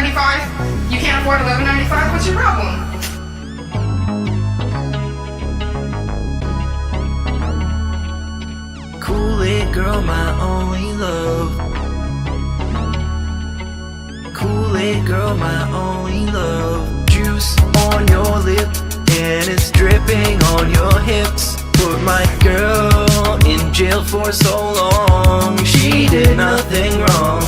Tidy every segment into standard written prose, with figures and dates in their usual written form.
$11.95? You can't afford $11.95? What's your problem? Kool-Aid girl, my only love. Kool-Aid girl, my only love. Juice on your lip and it's dripping on your hips. Put my girl in jail for so long. She did nothing wrong.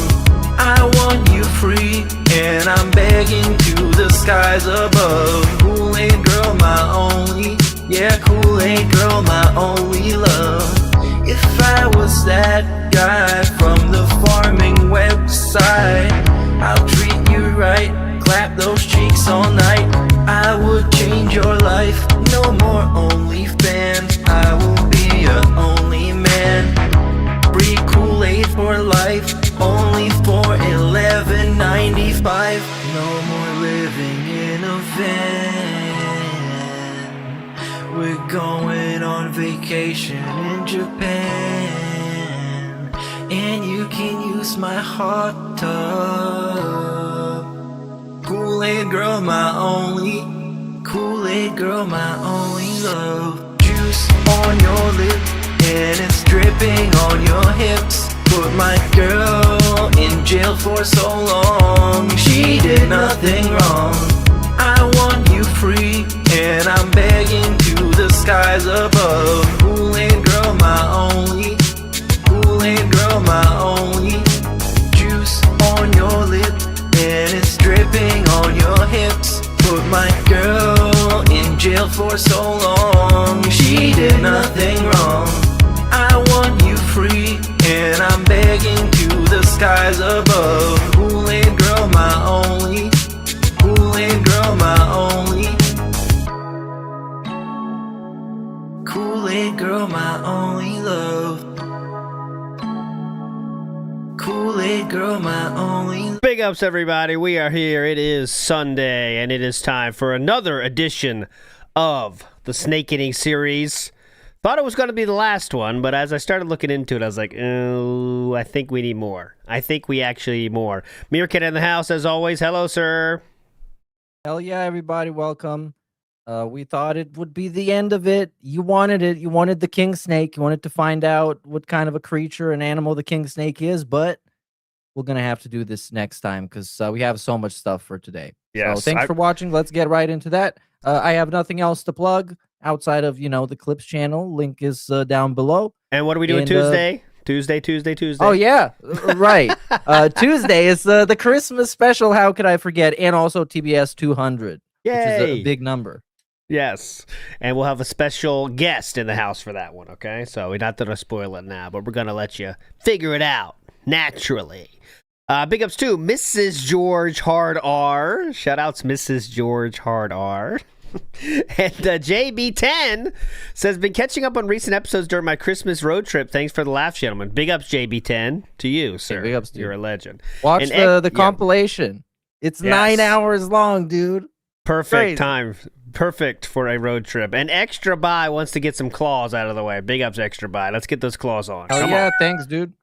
I want you free and I'm begging to the skies above. Kool-Aid girl, my only. Yeah, Kool-Aid girl, my only love. If I was that guy from the farming website, I'll treat you right, clap those cheeks all night. I would change your life, no more OnlyFans. I will be your only man. Free Kool-Aid for life, only for $11.95. No more living in a van. We're going on vacation in Japan, and you can use my hot tub. Kool-Aid girl, my only. Kool-Aid girl, my only love. Juice on your lip and it's dripping on your hips. Put my girl in jail for so long. She did nothing wrong. I want you free and I'm begging to the skies above. Kool-Aid girl, my only. Kool-Aid girl, my only. Juice on your lip and it's dripping on your hips. Put my girl in jail for so long. She did nothing wrong. I want you free and I'm begging to the skies above. Kool-Aid girl, my only. Kool-Aid girl, my only. Kool-Aid girl, my only love. Kool-Aid girl, my only. Big ups, everybody. We are here. It is Sunday, and it is time for another edition of the Snake Eating series. Thought it was going to be the last one, but as I started looking into it, I was like, oh, I think we need more. I think we actually need more. Meerkat in the house, as always. Hello, sir. Hell yeah, everybody. Welcome. We thought it would be the end of it. You wanted it. You wanted the king snake. You wanted to find out what kind of a creature and animal the king snake is, but we're going to have to do this next time because we have so much stuff for today. Yes, so thanks for watching. Let's get right into that. I have nothing else to plug outside of, the Clips channel. Link is down below. And what are we doing Tuesday? Tuesday. Oh, yeah. Right. Tuesday is the Christmas special. How could I forget? And also TBS 200, Yay. which is a big number. Yes, and we'll have a special guest in the house for that one, okay? So we're not going to spoil it now, but we're going to let you figure it out naturally. Big ups to Mrs. George Hard R. Shout-outs Mrs. George Hard R. And JB10 says, been catching up on recent episodes during my Christmas road trip. Thanks for the laugh, gentlemen. Big ups, JB10, to you, sir. Yeah, big ups to You're you. a legend. Watch the compilation. It's 9 hours long, dude. Perfect Crazy. time. Perfect for a road trip. And Extra Buy wants to get some claws out of the way. Big ups, Extra Buy. Let's get those claws on. Oh, Come yeah. on. Thanks, dude.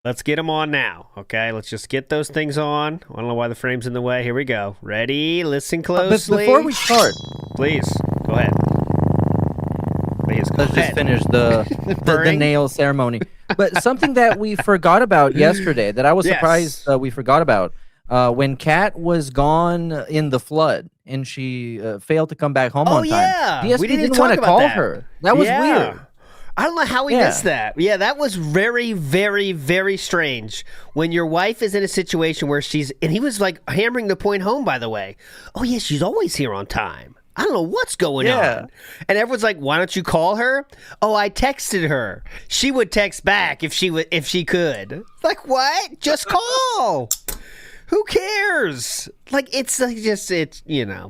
Let's get them on now, okay? Let's just get those things on. I don't know why the frame's in the way. Here we go. Ready? Listen closely. But before we start, please, go ahead. Please, go let's ahead. just finish the nail ceremony. But something that we forgot about yesterday that I was surprised we forgot about, when Khet was gone in the flood and she failed to come back home on time. Yeah. DSP We didn't want to talk about call that. her. That was weird. I don't know how we missed that. Yeah, that was very, very, very strange. When your wife is in a situation where and he was like hammering the point home, by the way. Oh, yeah, she's always here on time. I don't know what's going on. And everyone's like, why don't you call her? Oh, I texted her. She would text back if she could. Like, what? Just call. Who cares? Like, it's like it's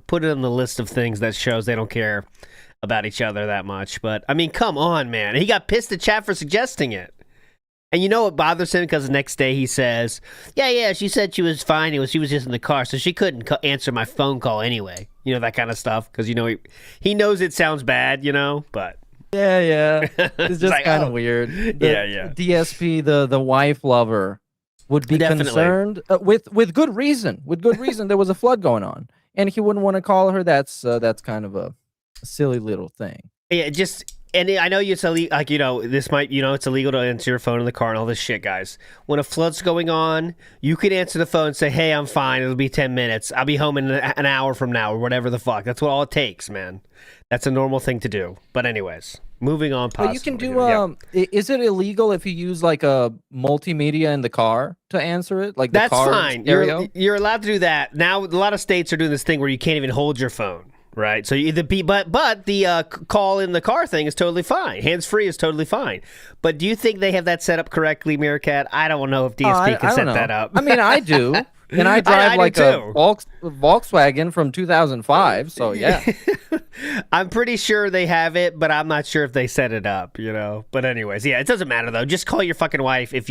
put it on the list of things that shows they don't care about each other that much. But I mean, come on, man. He got pissed at chat for suggesting it. And you know what bothers him? Because the next day he says, yeah, she said she was fine. She was just in the car, so she couldn't answer my phone call anyway. You know, that kind of stuff. Because, he knows it sounds bad, but. Yeah. It's just like, kind of weird. Yeah. DSP, the wife lover. would be Definitely. concerned with good reason. With good reason, there was a flood going on, and he wouldn't want to call her. That's kind of a silly little thing. Yeah, and I know it's illegal. Like, this might, it's illegal to answer your phone in the car and all this shit, guys. When a flood's going on, you can answer the phone and say, "Hey, I'm fine. It'll be 10 minutes. I'll be home in an hour from now," or whatever the fuck. That's what all it takes, man. That's a normal thing to do. But anyways, moving on. But you can do. Is it illegal if you use like a multimedia in the car to answer it? Like that's the car fine. Stereo? You're allowed to do that. Now, a lot of states are doing this thing where you can't even hold your phone. Right, so you either but the call in the car thing is totally fine. Hands free is totally fine. But do you think they have that set up correctly, Meerkat? I don't know if DSP can set that up. I mean, I do, and I drive like a Volkswagen from 2005. So yeah, I'm pretty sure they have it, but I'm not sure if they set it up. But anyways, yeah, it doesn't matter though. Just call your fucking wife if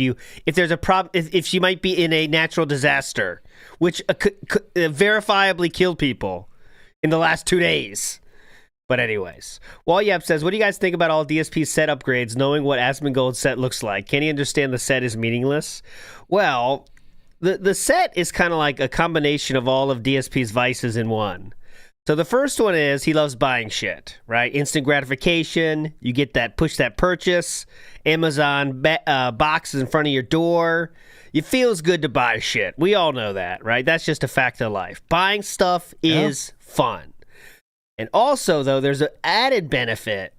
there's a problem, if she might be in a natural disaster, which verifiably killed people in the last 2 days. But anyways, Walyap says, what do you guys think about all DSP's set upgrades, knowing what Asmongold's set looks like? Can he understand the set is meaningless? Well, the set is kind of like a combination of all of DSP's vices in one. So the first one is he loves buying shit, right? Instant gratification. You get that push that purchase. Amazon boxes in front of your door. It feels good to buy shit. We all know that, right? That's just a fact of life. Buying stuff is fun. And also, though, there's an added benefit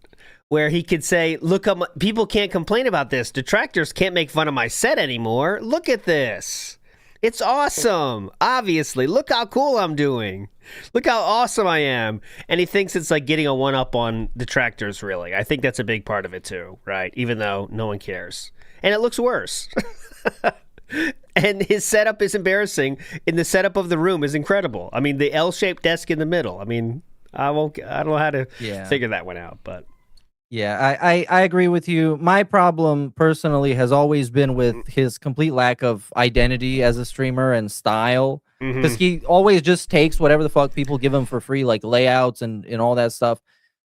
where he could say, look, people can't complain about this. Detractors can't make fun of my set anymore. Look at this. It's awesome. Obviously. Look how cool I'm doing. Look how awesome I am. And he thinks it's like getting a one-up on detractors, really. I think that's a big part of it, too, right? Even though no one cares. And it looks worse. And his setup is embarrassing, and the setup of the room is incredible. I mean, the L-shaped desk in the middle. I mean, I don't know how to figure that one out, but yeah, I agree with you. My problem personally has always been with his complete lack of identity as a streamer and style, because he always just takes whatever the fuck people give him for free, like layouts and all that stuff.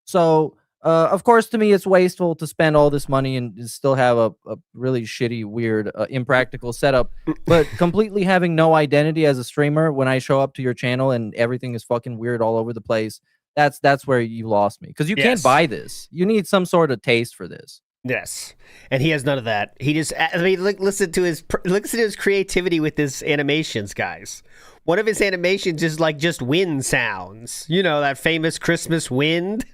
So of course, to me, it's wasteful to spend all this money and still have a really shitty, weird, impractical setup. But completely having no identity as a streamer when I show up to your channel and everything is fucking weird all over the place, that's where you lost me. Because you can't buy this. You need some sort of taste for this. Yes, and he has none of that. He just, listen to his creativity with his animations, guys. One of his animations is like just wind sounds. You know, that famous Christmas wind.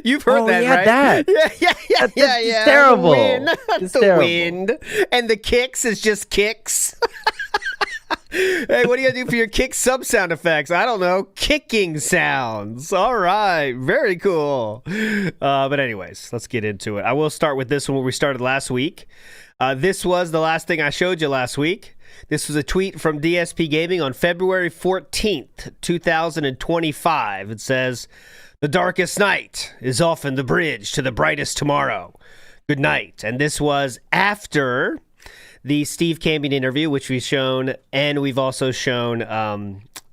You've heard that, right? That. Yeah. It's terrible. It's the terrible. wind. And the kicks is just kicks. Hey, what do you do for your kick sub sound effects? I don't know. Kicking sounds. All right. Very cool. But anyways, let's get into it. I will start with this one where we started last week. This was the last thing I showed you last week. This was a tweet from DSP Gaming on February 14th, 2025. It says, "The darkest night is often the bridge to the brightest tomorrow. Good night." And this was after the Steve Cambion interview, which we've shown, and we've also shown,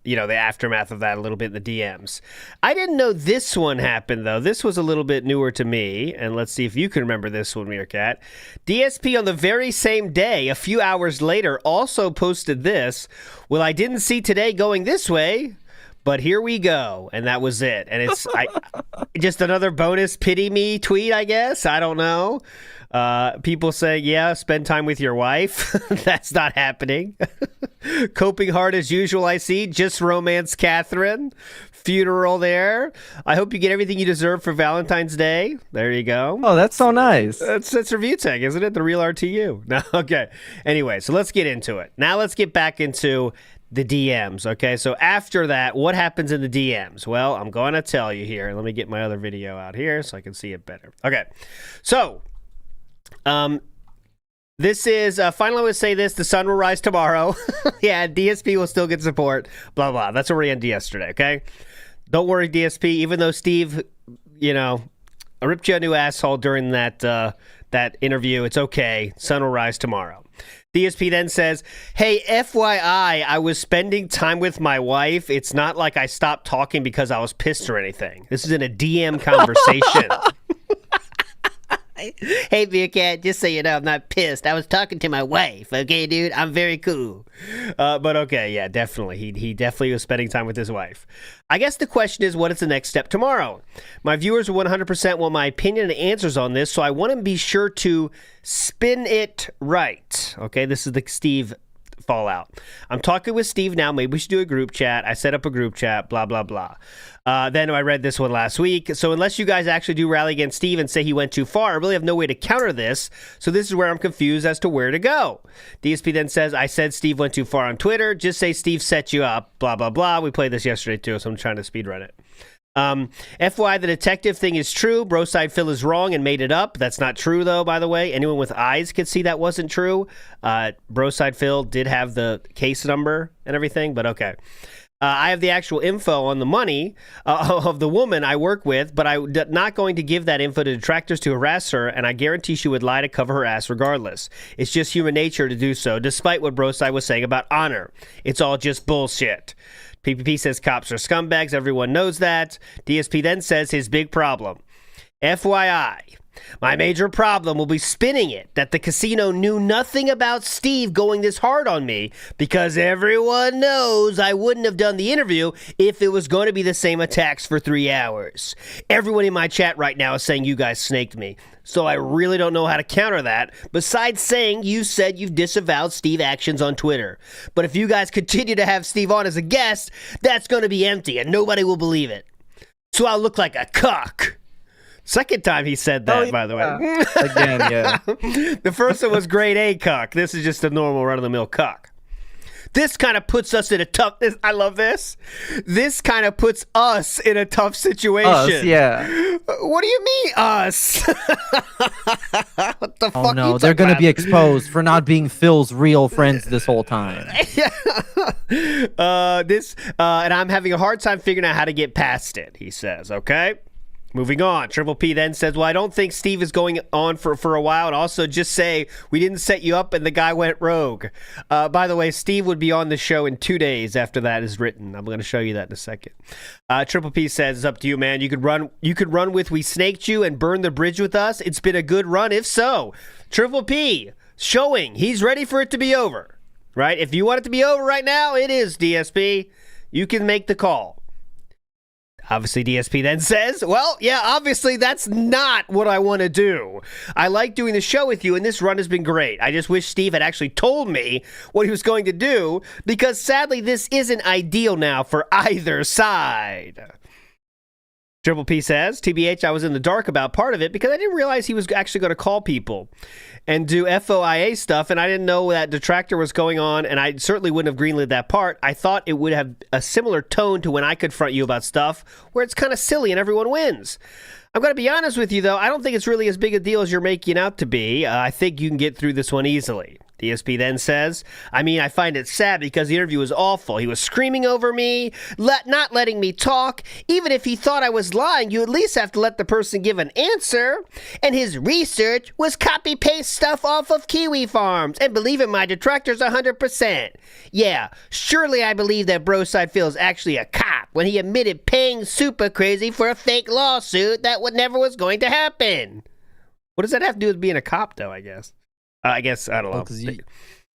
the aftermath of that a little bit in the DMs. I didn't know this one happened, though. This was a little bit newer to me, and let's see if you can remember this one, Meerkat. DSP on the very same day, a few hours later, also posted this. "Well, I didn't see today going this way, but here we go." And that was it. And it's just another bonus pity me tweet, I guess. I don't know. People say, yeah, spend time with your wife. That's not happening. Coping hard as usual, I see. Just romance Catherine. Funeral there. I hope you get everything you deserve for Valentine's Day. There you go. Oh, that's so nice. That's review tag, isn't it? The real RTU. No, okay. Anyway, so let's get into it. Now let's get back into the DMs, okay? So after that, what happens in the DMs? Well, I'm going to tell you here. Let me get my other video out here so I can see it better. Okay, so this is, finally I would say this, the sun will rise tomorrow. Yeah, DSP will still get support, blah, blah. That's what we ended yesterday, okay? Don't worry, DSP, even though Steve, I ripped you a new asshole during that interview, it's okay. Sun will rise tomorrow. DSP then says, "Hey, FYI, I was spending time with my wife. It's not like I stopped talking because I was pissed or anything." This is in a DM conversation. Hey, Meerkat, just so you know, I'm not pissed. I was talking to my wife, okay, dude? I'm very cool. But okay, yeah, definitely. He definitely was spending time with his wife. I guess the question is, what is the next step tomorrow? My viewers 100% want my opinion and answers on this, so I want to be sure to spin it right. Okay, this is the Steve fallout. I'm talking with Steve now. Maybe we should do a group chat. I set up a group chat, blah, blah, blah. Then I read this one last week. So unless you guys actually do rally against Steve and say he went too far, I really have no way to counter this. So this is where I'm confused as to where to go. DSP then says, I said Steve went too far on Twitter. Just say Steve set you up, blah, blah, blah. We played this yesterday too, so I'm trying to speedrun it. FYI, the detective thing is true. Broside Phil is wrong and made it up. That's not true, though, by the way. Anyone with eyes could see that wasn't true. Broside Phil did have the case number and everything, but okay. I have the actual info on the money of the woman I work with, but I'm not going to give that info to detractors to harass her, and I guarantee she would lie to cover her ass regardless. It's just human nature to do so, despite what Broside was saying about honor. It's all just bullshit. PPP says cops are scumbags. Everyone knows that. DSP then says his big problem. FYI, my major problem will be spinning it that the casino knew nothing about Steve going this hard on me because everyone knows I wouldn't have done the interview if it was going to be the same attacks for 3 hours. Everyone in my chat right now is saying you guys snaked me. So I really don't know how to counter that, besides saying you said you've disavowed Steve actions on Twitter. But if you guys continue to have Steve on as a guest, that's going to be empty and nobody will believe it. So I'll look like a cuck. Second time he said that, by the way. Again, yeah. The first one was grade A cuck. This is just a normal run-of-the-mill cuck. This kind of puts us in a tough... I love this. This kind of puts us in a tough situation. Us, yeah. What do you mean, us? What the fuck Oh, no, you they're going to about? be exposed for not being Phil's real friends this whole time. And I'm having a hard time figuring out how to get past it, he says, okay? Moving on. Triple P then says, well, I don't think Steve is going on for a while. And also just say, we didn't set you up and the guy went rogue. By the way, Steve would be on the show in 2 days after that is written. I'm going to show you that in a second. Triple P says, it's up to you, man. You could run with We Snaked You and burn the bridge with us. It's been a good run, if so. Triple P showing he's ready for it to be over. Right? If you want it to be over right now, it is, DSP. You can make the call. Obviously, DSP then says, well, yeah, obviously that's not what I want to do. I like doing the show with you, and this run has been great. I just wish Steve had actually told me what he was going to do, because sadly, this isn't ideal now for either side. Triple P says, TBH, I was in the dark about part of it because I didn't realize he was actually going to call people and do FOIA stuff, and I didn't know that detractor was going on, and I certainly wouldn't have greenlit that part. I thought it would have a similar tone to when I confront you about stuff where it's kind of silly and everyone wins. I'm going to be honest with you, though. I don't think it's really as big a deal as you're making out to be. I think you can get through this one easily. DSP then says, I mean, I find it sad because the interview was awful. He was screaming over me, not letting me talk. Even if he thought I was lying, you at least have to let the person give an answer. And his research was copy-paste stuff off of Kiwi Farms. And believe in my detractors 100%. Yeah, surely I believe that Broside Phil is actually a cop when he admitted paying super crazy for a fake lawsuit that never was going to happen. What does that have to do with being a cop, though, I guess? I don't know.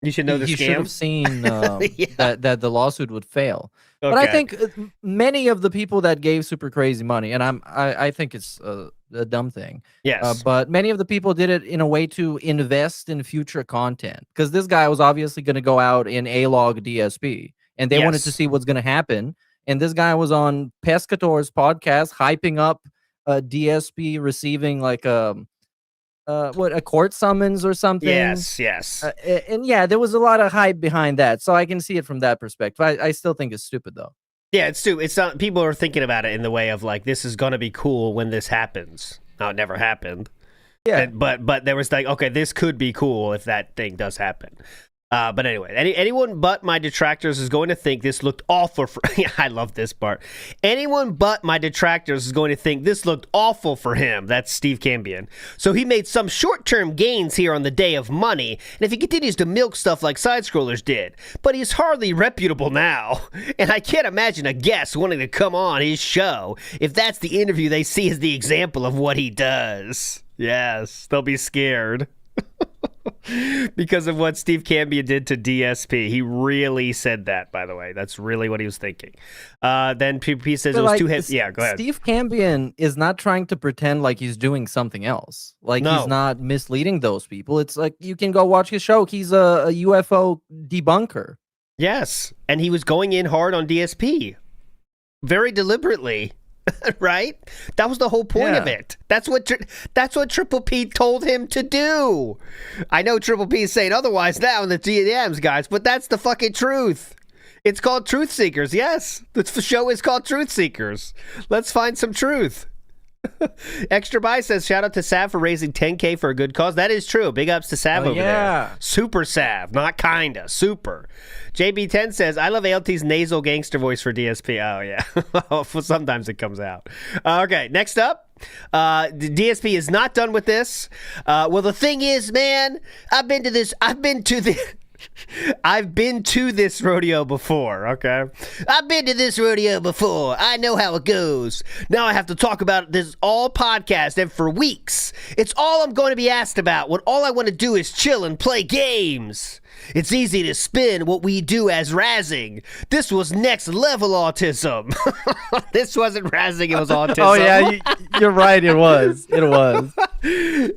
You should know the scam. You should have seen Yeah. that the lawsuit would fail. Okay. But I think many of the people that gave super crazy money, and I think it's a dumb thing. Yes. But many of the people did it in a way to invest in future content, because this guy was obviously going to go out in A-log DSP, and they wanted to see what's going to happen. And this guy was on Pescator's podcast hyping up DSP receiving like a court summons or something. Yes. And yeah, there was a lot of hype behind that, so I can see it from that perspective. I still think it's stupid though. Yeah, it's stupid. It's not. People are thinking about it in the way of like, this is gonna be cool when this happens. Now, it never happened. Yeah, but there was like, okay, this could be cool if that thing does happen. But anyway, anyone but my detractors is going to think this looked awful for... I love this part. Anyone but my detractors is going to think this looked awful for him. That's Steve Cambion. So he made some short-term gains here on the day of money, and if he continues to milk stuff like side-scrollers did. But he's hardly reputable now, and I can't imagine a guest wanting to come on his show if that's the interview they see as the example of what he does. Yes, they'll be scared. Because of what Steve Cambion did to DSP. He really said that, by the way. That's really what he was thinking. Then PP says it was two hits. Yeah, go ahead. Steve Cambion is not trying to pretend like he's doing something else. Like, he's not misleading those people. It's like, you can go watch his show. He's a UFO debunker. Yes, and he was going in hard on DSP. Very deliberately. Right? That was the whole point of it. That's what Triple P told him to do. I know Triple P is saying otherwise now in the DMs, guys, but that's the fucking truth. It's called Truth Seekers. Yes, the show is called Truth Seekers. Let's find some truth. Extra Buy says, shout out to Sav for raising $10K for a good cause. That is true. Big ups to Sav over there. Super Sav, not kinda, super. JB10 says, I love ALT's nasal gangster voice for DSP. Oh, yeah. Sometimes it comes out. Okay, next up. DSP is not done with this. Well, the thing is, man, I've been to this rodeo before, okay? I've been to this rodeo before. I know how it goes. Now I have to talk about this all podcast, and for weeks, it's all I'm going to be asked about when all I want to do is chill and play games. It's easy to spin what we do as razzing. This was next level autism. This wasn't razzing, it was autism. Oh, yeah, you're right, it was. It was.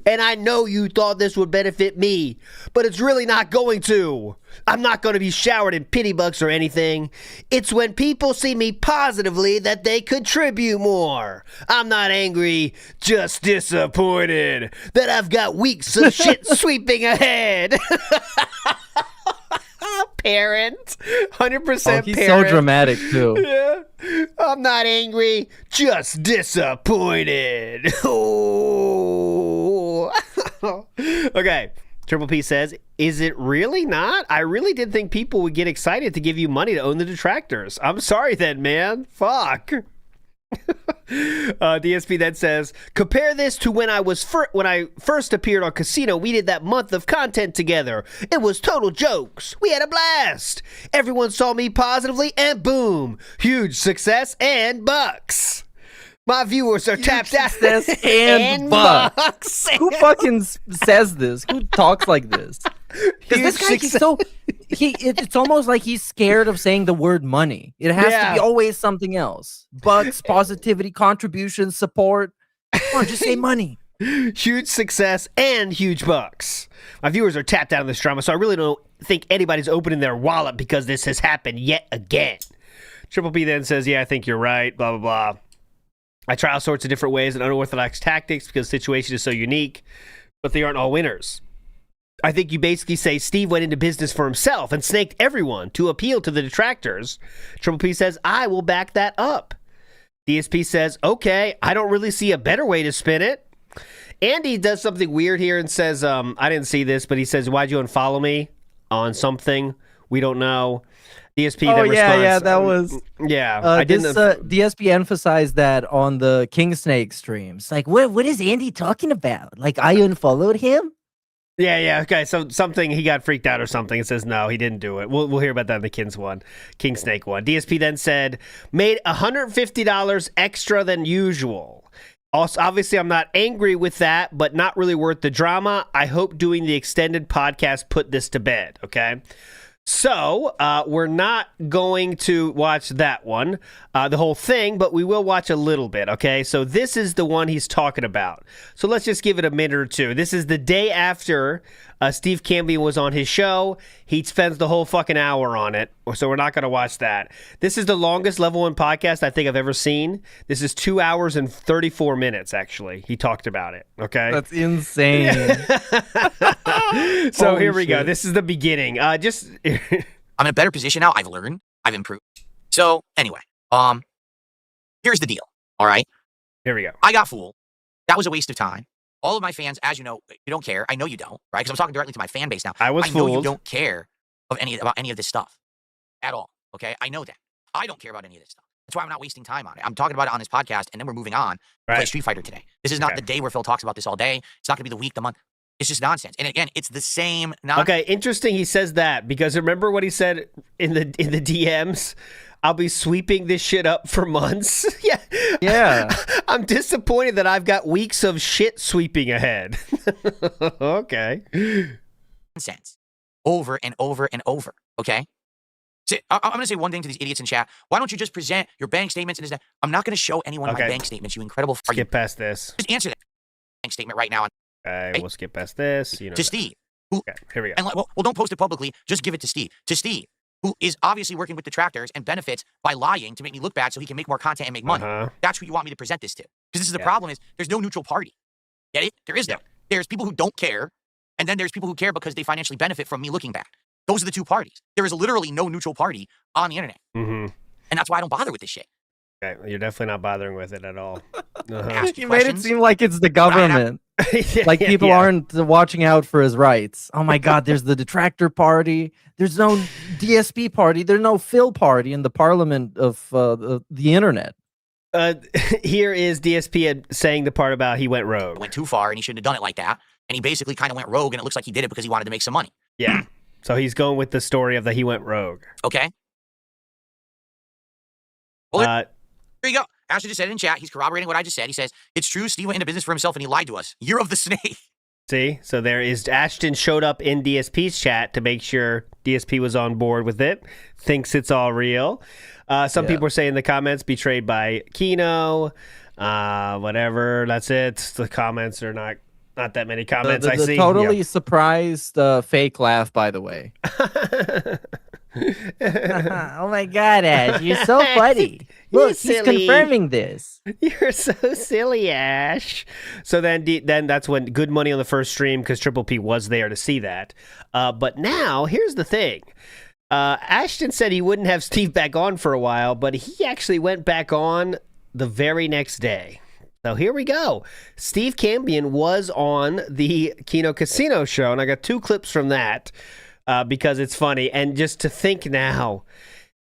And I know you thought this would benefit me, but it's really not going to. I'm not going to be showered in pity bucks or anything. It's when people see me positively that they contribute more. I'm not angry, just disappointed that I've got weeks of shit sweeping ahead. Parent, 100% he's parent. so dramatic too. Yeah, I'm not angry, just disappointed. Oh. Okay, Triple P says, is it really not? I really did think people would get excited to give you money to own the detractors. I'm sorry then, man. Fuck. DSP then says, compare this to when I first appeared on Casino. We did that month of content together. It was total jokes. We had a blast. Everyone saw me positively, and boom, huge success and bucks. My viewers are tapped out. And bucks. Who fucking says this? Who talks like this? Because this guy, it's almost like he's scared of saying the word money. It has to be always something else. Bucks, positivity, contributions, support. Come on, just say money. Huge success and huge bucks. My viewers are tapped out of this drama, so I really don't think anybody's opening their wallet because this has happened yet again. Triple P then says, yeah, I think you're right, blah, blah, blah. I try all sorts of different ways and unorthodox tactics because the situation is so unique, but they aren't all winners. I think you basically say Steve went into business for himself and snaked everyone to appeal to the detractors. Triple P says, I will back that up. DSP says, okay, I don't really see a better way to spin it. Andy does something weird here and says, I didn't see this, but he says, why'd you unfollow me on something? We don't know. DSP then responds. Yeah, that was... I didn't... DSP emphasized that on the KINGSNAKE streams. Like, what is Andy talking about? Like, I unfollowed him? Yeah, okay, so something, he got freaked out or something and says, no, he didn't do it. We'll hear about that in the KINGSNAKE one. DSP then said, made $150 extra than usual. Also, obviously, I'm not angry with that, but not really worth the drama. I hope doing the extended podcast put this to bed, okay? So, we're not going to watch that one, the whole thing, but we will watch a little bit, okay? So this is the one he's talking about. So let's just give it a minute or two. This is the day after Steve Cambion was on his show. He spends the whole fucking hour on it, so we're not going to watch that. This is the longest Level 1 podcast I think I've ever seen. This is 2 hours and 34 minutes, actually. He talked about it, okay? That's insane. So here we go. This is the beginning. I'm in a better position now. I've learned. I've improved. So anyway, here's the deal. All right. Here we go. I got fooled. That was a waste of time. All of my fans, as you know, you don't care. I know you don't, right? Because I'm talking directly to my fan base now. I know fooled. You don't care about any of this stuff at all. Okay, I know that. I don't care about any of this stuff. That's why I'm not wasting time on it. I'm talking about it on this podcast, and then we're moving on to play Street Fighter today. This is not the day where Phil talks about this all day. It's not going to be the week, the month. It's just nonsense. And again, it's the same nonsense. Okay, interesting he says that, because remember what he said in the DMs? I'll be sweeping this shit up for months. Yeah, Yeah. I'm disappointed that I've got weeks of shit sweeping ahead. Okay. Nonsense. Over and over and over. Okay? So, I'm going to say one thing to these idiots in chat. Why don't you just present your bank statements and this, that? I'm not going to show anyone my bank statements, you incredible. Skip past this. Just answer that bank statement right now. Okay, we'll skip past this. You know to Steve. Okay, here we go. And well, don't post it publicly. Just give it to Steve. To Steve, who is obviously working with detractors and benefits by lying to make me look bad so he can make more content and make money. That's who you want me to present this to. Because this is the problem is there's no neutral party. Get it? There is no. There's people who don't care, and then there's people who care because they financially benefit from me looking bad. Those are the two parties. There is literally no neutral party on the internet. And that's why I don't bother with this shit. Okay, you're definitely not bothering with it at all. You made it seem like it's the government. Like people aren't watching out for his rights. Oh my God, there's the detractor party. There's no DSP party. There's no Phil party in the parliament of the internet. Here is DSP saying the part about he went rogue. Went too far and he shouldn't have done it like that. And he basically kind of went rogue and it looks like he did it because he wanted to make some money. Yeah. So he's going with the story of that he went rogue. Okay. Well, there you go. Ashley just said it in chat. He's corroborating what I just said. He says, it's true, Steve went into business for himself and he lied to us. Year of the snake. See? So there is Ashton showed up in DSP's chat to make sure DSP was on board with it. Thinks it's all real. Some people are saying in the comments, betrayed by Kino. Whatever. That's it. The comments are not that many comments I see. Totally surprised fake laugh, by the way. Oh my God, Ash, you're so funny. Look, he's confirming this. You're so silly, Ash. So then that's when good money on the first stream because Triple P was there to see that. But now, here's the thing. Ashton said he wouldn't have Steve back on for a while, but he actually went back on the very next day. So here we go. Steve Cambion was on the Kino Casino show, and I got 2 clips from that. Because it's funny. And just to think now,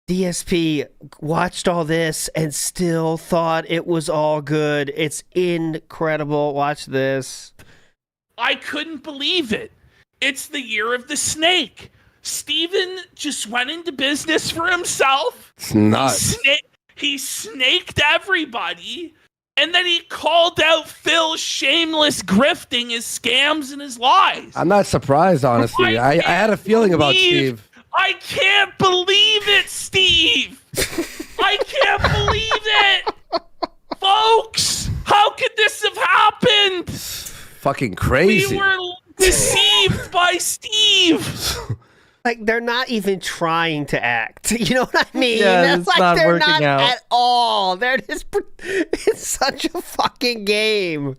DSP watched all this and still thought it was all good. It's incredible. Watch this. I couldn't believe it. It's the year of the snake. Steven just went into business for himself. It's nuts. He snaked everybody. And then he called out Phil's shameless grifting, his scams, and his lies. I'm not surprised, honestly. I had a feeling about Steve. I can't believe it, Steve. I can't believe it. Folks, how could this have happened? It's fucking crazy. We were deceived by Steve. Like, they're not even trying to act. You know what I mean? Yeah, it's like not they're working not out. at all. They're just, it's such a fucking game.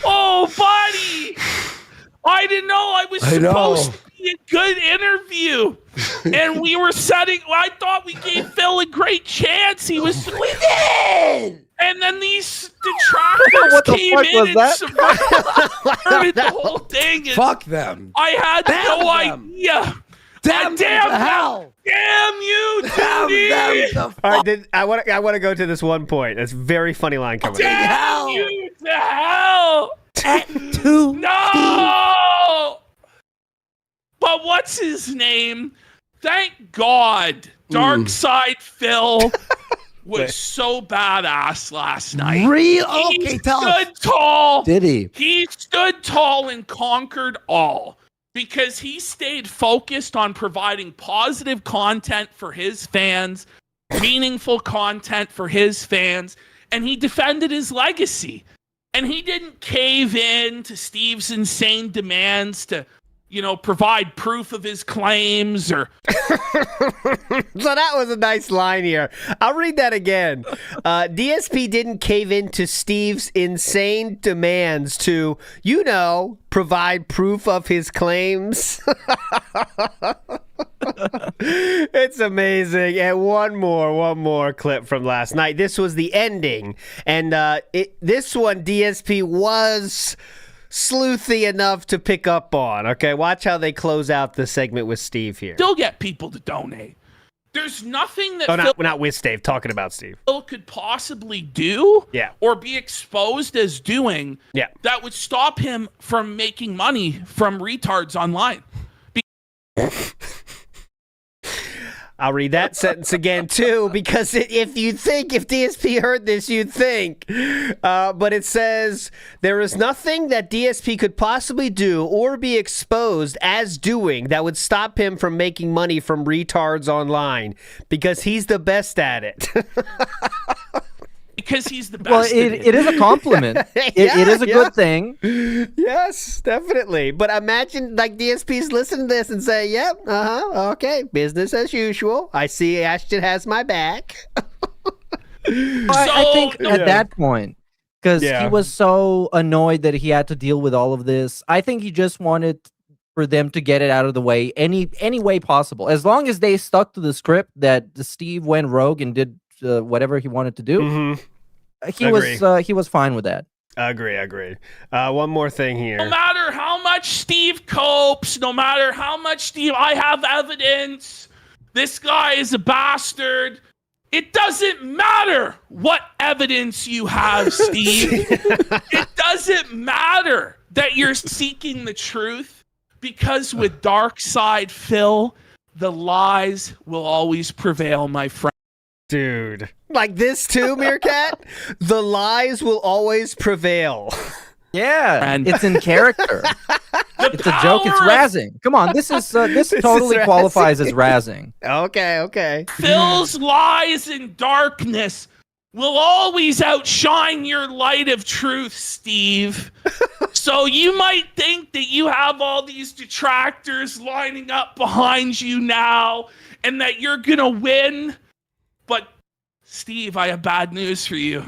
Oh, buddy. I didn't know I was supposed to be a good interview. And we were I thought we gave Phil a great chance. We did. And then these detractors What the came fuck in was and that? subverted the whole thing. And Fuck them. I had no idea. Damn them to hell. Damn you, Damn Tony. them to All right, I want to go to this one point. That's a very funny line coming up. Damn you to hell. two. No. But what's his name? Thank God, Dark Side Phil was so badass last night. Real? Okay, tell us. He stood tall. Did he? He stood tall and conquered all because he stayed focused on providing positive content for his fans, meaningful content for his fans, and he defended his legacy. And he didn't cave in to Steve's insane demands to, provide proof of his claims or. So that was a nice line here. I'll read that again. DSP didn't cave in to Steve's insane demands to, provide proof of his claims. It's amazing. And one more clip from last night. This was the ending. And this one, DSP was sleuthy enough to pick up on. Okay, watch how they close out the segment with Steve here. Still get people to donate. There's nothing that not with Steve, talking about Steve. Phil could possibly do or be exposed as doing that would stop him from making money from retards online. I'll read that sentence again, too, because if DSP heard this, you'd think. But it says, there is nothing that DSP could possibly do or be exposed as doing that would stop him from making money from retards online, because he's the best at it. Because he's the best. Well, it is a compliment. It is a good thing. Yes, definitely. But imagine like DSP's listening to this and say, yep, okay, business as usual. I see Ashton has my back. I think at that point, because he was so annoyed that he had to deal with all of this, I think he just wanted for them to get it out of the way any way possible. As long as they stuck to the script that Steve went rogue and did whatever he wanted to do, he was fine with that. Agree. One more thing here. No matter how much Steve copes, no matter how much Steve, I have evidence, this guy is a bastard. It doesn't matter what evidence you have, Steve. It doesn't matter that you're seeking the truth, because with Dark Side Phil, the lies will always prevail, my friend. Dude. Like this too, Meerkat? The lies will always prevail. Yeah, And it's in character. It's a joke. It's razzing. Come on, this totally qualifies as razzing. Okay. Phil's lies and darkness will always outshine your light of truth, Steve. So you might think that you have all these detractors lining up behind you now and that you're gonna win. But Steve, I have bad news for you.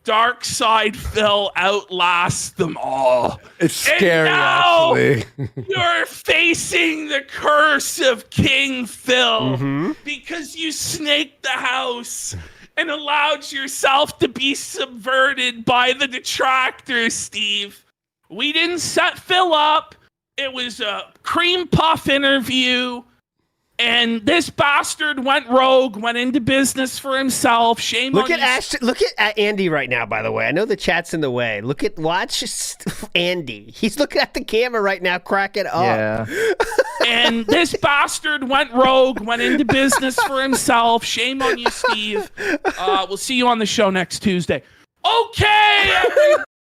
Dark Side Phil outlasts them all. It's scary, and now actually. You're facing the curse of King Phil because you snaked the house and allowed yourself to be subverted by the detractors, Steve. We didn't set Phil up. It was a cream puff interview. And this bastard went rogue, went into business for himself. Shame on you. Look at Andy right now, by the way. I know the chat's in the way. Watch Andy. He's looking at the camera right now, cracking up. Yeah. And this bastard went rogue, went into business for himself. Shame on you, Steve. We'll see you on the show next Tuesday. Okay,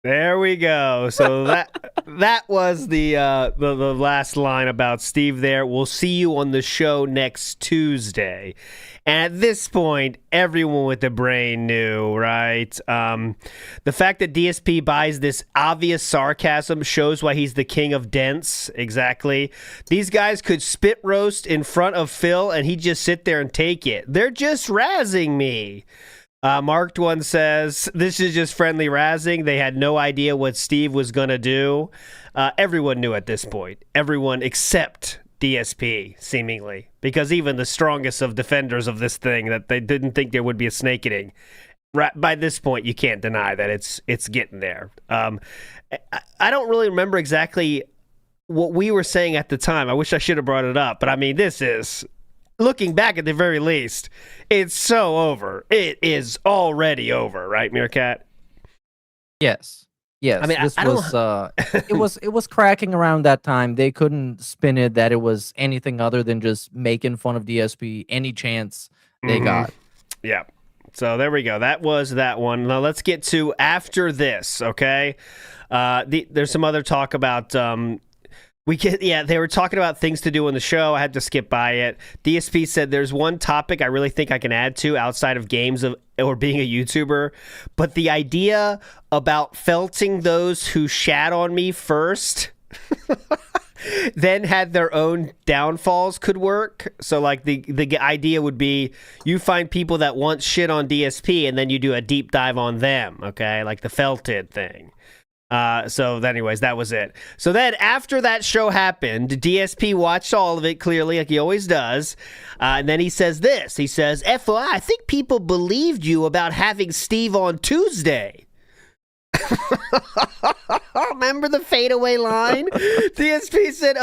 there we go. So that was the last line about Steve there. We'll see you on the show next Tuesday. And at this point, everyone with the brain knew, right? The fact that DSP buys this obvious sarcasm shows why he's the king of dense. Exactly. These guys could spit roast in front of Phil and he'd just sit there and take it. They're just razzing me. Marked One says, this is just friendly razzing. They had no idea what Steve was going to do. Everyone knew at this point. Everyone except DSP, seemingly. Because even the strongest of defenders of this thing, that they didn't think there would be a snake eating. By this point, you can't deny that it's getting there. I don't really remember exactly what we were saying at the time. I wish I should have brought it up. But I mean, this is... looking back at the very least, it's so over. It is already over, right, Meerkat? Yes. I mean, this was it was cracking around that time. They couldn't spin it that it was anything other than just making fun of DSP any chance they got. Yeah. So there we go. That was that one. Now let's get to after this, okay? There's some other talk about they were talking about things to do on the show. I had to skip by it. DSP said there's one topic I really think I can add to outside of games or being a YouTuber, but the idea about felting those who shat on me first then had their own downfalls could work. So like the idea would be you find people that want shit on DSP and then you do a deep dive on them, okay? Like the felted thing. So anyways, that was it. So then after that show happened, DSP watched all of it clearly, like he always does. And then he says this. He says, FYI, I think people believed you about having Steve on Tuesday. Remember the fadeaway line? DSP said,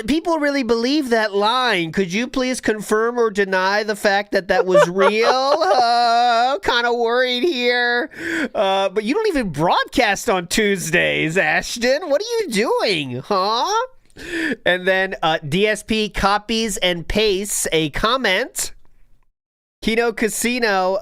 people really believe that line. Could you please confirm or deny the fact that was real? Kind of worried here. But you don't even broadcast on Tuesdays, Ashton. What are you doing, huh? And then DSP copies and pastes a comment. Kino Casino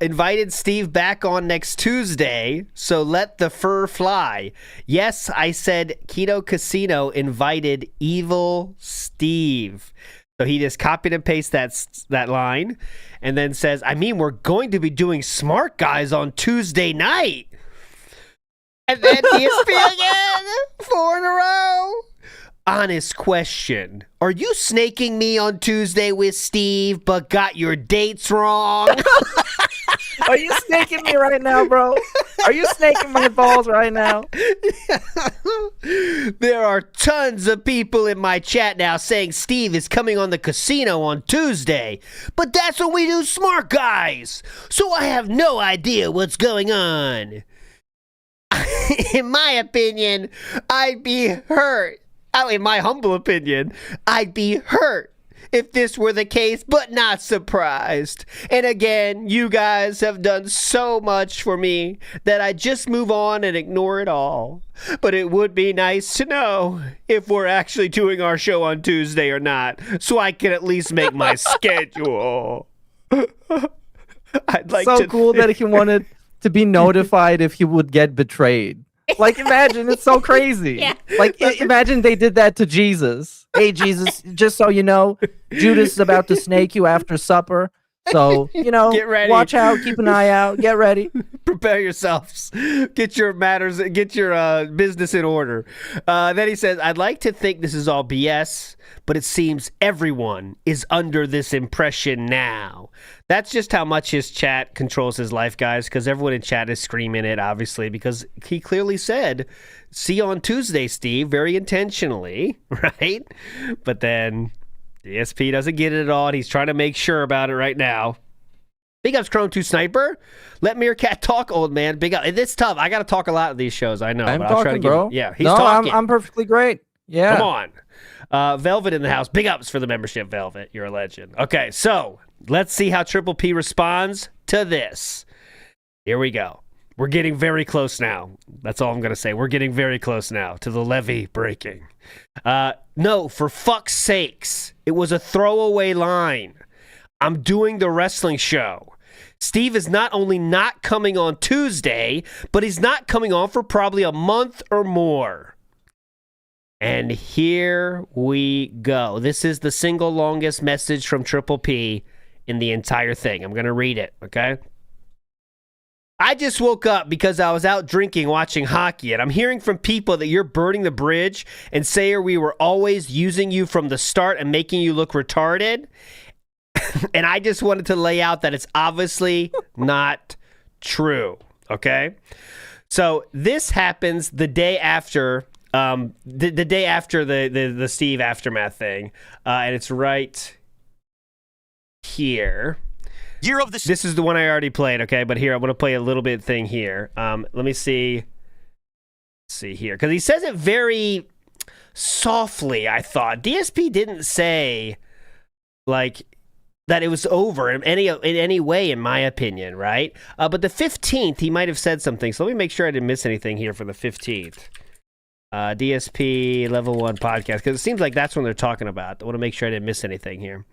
invited Steve back on next Tuesday, so let the fur fly. Yes, I said Kino Casino invited Evil Steve. So he just copied and pasted that line and then says, I mean, we're going to be doing Smart Guys on Tuesday night. And then DSP again, 4 in a row. Honest question. Are you snaking me on Tuesday with Steve, but got your dates wrong? Are you snaking me right now, bro? Are you snaking my balls right now? There are tons of people in my chat now saying Steve is coming on the casino on Tuesday, but that's when we do Smart Guys. So I have no idea what's going on. In my opinion, I'd be hurt. Oh, in my humble opinion, I'd be hurt if this were the case, but not surprised. And again, you guys have done so much for me that I just move on and ignore it all. But it would be nice to know if we're actually doing our show on Tuesday or not, so I can at least make my schedule. I'd like so to cool that he wanted to be notified if he would get betrayed. Like, imagine, it's so crazy. Yeah. Like, imagine they did that to Jesus. Hey, Jesus, just so you know, Judas is about to snake you after supper. So, you know, Get ready. Watch out, keep an eye out, get ready. Prepare yourselves. Get your business in order. Then he says, I'd like to think this is all BS, but it seems everyone is under this impression now. That's just how much his chat controls his life, guys, because everyone in chat is screaming it, obviously, because he clearly said, see you on Tuesday, Steve, very intentionally, right? But then DSP doesn't get it at all, and he's trying to make sure about it right now. Big ups, Chrome 2 Sniper. Let Meerkat talk, old man. Big up. It's tough. I got to talk a lot of these shows, I know. I'm but I'll try to talking, bro. Yeah, he's talking. I'm perfectly great. Yeah. Come on. Velvet in the house. Big ups for the membership, Velvet. You're a legend. Okay, so let's see how Triple P responds to this. Here we go. We're getting very close now. That's all I'm going to say. We're getting very close now to the levee breaking. No, for fuck's sakes. It was a throwaway line. I'm doing the wrestling show. Steve is not only not coming on Tuesday, but he's not coming on for probably a month or more. And here we go. This is the single longest message from Triple P in the entire thing. I'm going to read it, okay? I just woke up because I was out drinking watching hockey, and I'm hearing from people that you're burning the bridge and say we were always using you from the start and making you look retarded. And I just wanted to lay out that it's obviously not true, okay? So this happens the day after the day after the Steve Aftermath thing, and it's right here. Year of the... This is the one I already played, okay? But here, I'm going to play a little bit thing here. Let me see. Let's see here. Because he says it very softly, I thought. DSP didn't say, like, that it was over in any way, in my opinion, right? But the 15th, he might have said something. So let me make sure I didn't miss anything here for the 15th. DSP Level 1 podcast. Because it seems like that's when they're talking about. I want to make sure I didn't miss anything here.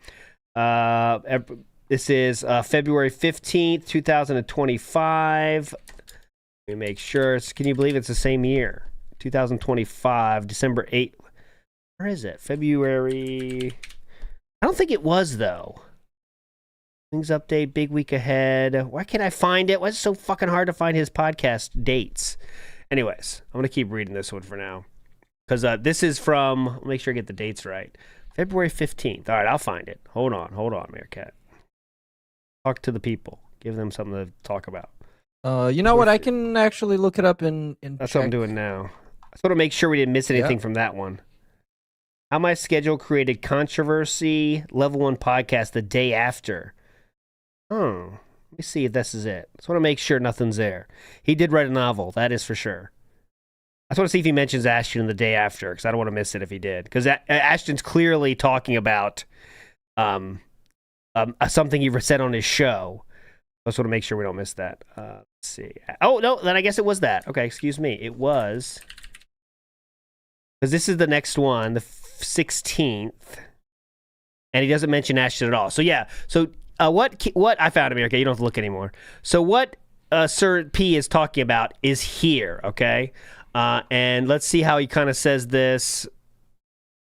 This is February 15th, 2025. Let me make sure. Can you believe it's the same year? 2025, December 8th. Where is it? February. I don't think it was, though. Things update, big week ahead. Why can't I find it? Why is it so fucking hard to find his podcast dates? Anyways, I'm going to keep reading this one for now. Because this is from, I'll make sure I get the dates right. February 15th. All right, I'll find it. Hold on, Meerkat. Talk to the people. Give them something to talk about. You know what? I can actually look it up in That's check. what I'm doing now. I just want to make sure we didn't miss anything from that one. How my schedule created controversy, Level 1 podcast the day after. Oh, let me see if this is it. I just want to make sure nothing's there. He did write a novel, that is for sure. I just want to see if he mentions Ashton the day after, because I don't want to miss it if he did. Because Ashton's clearly talking about something he said on his show. I just want to make sure we don't miss that. Let's see. Oh, no, then I guess it was that. Okay, excuse me. It was Because this is the next one, the 16th. And he doesn't mention Ashton at all. So, yeah. So, what I found him here. Okay, you don't have to look anymore. So, what Sir P is talking about is here, okay? And let's see how he kind of says this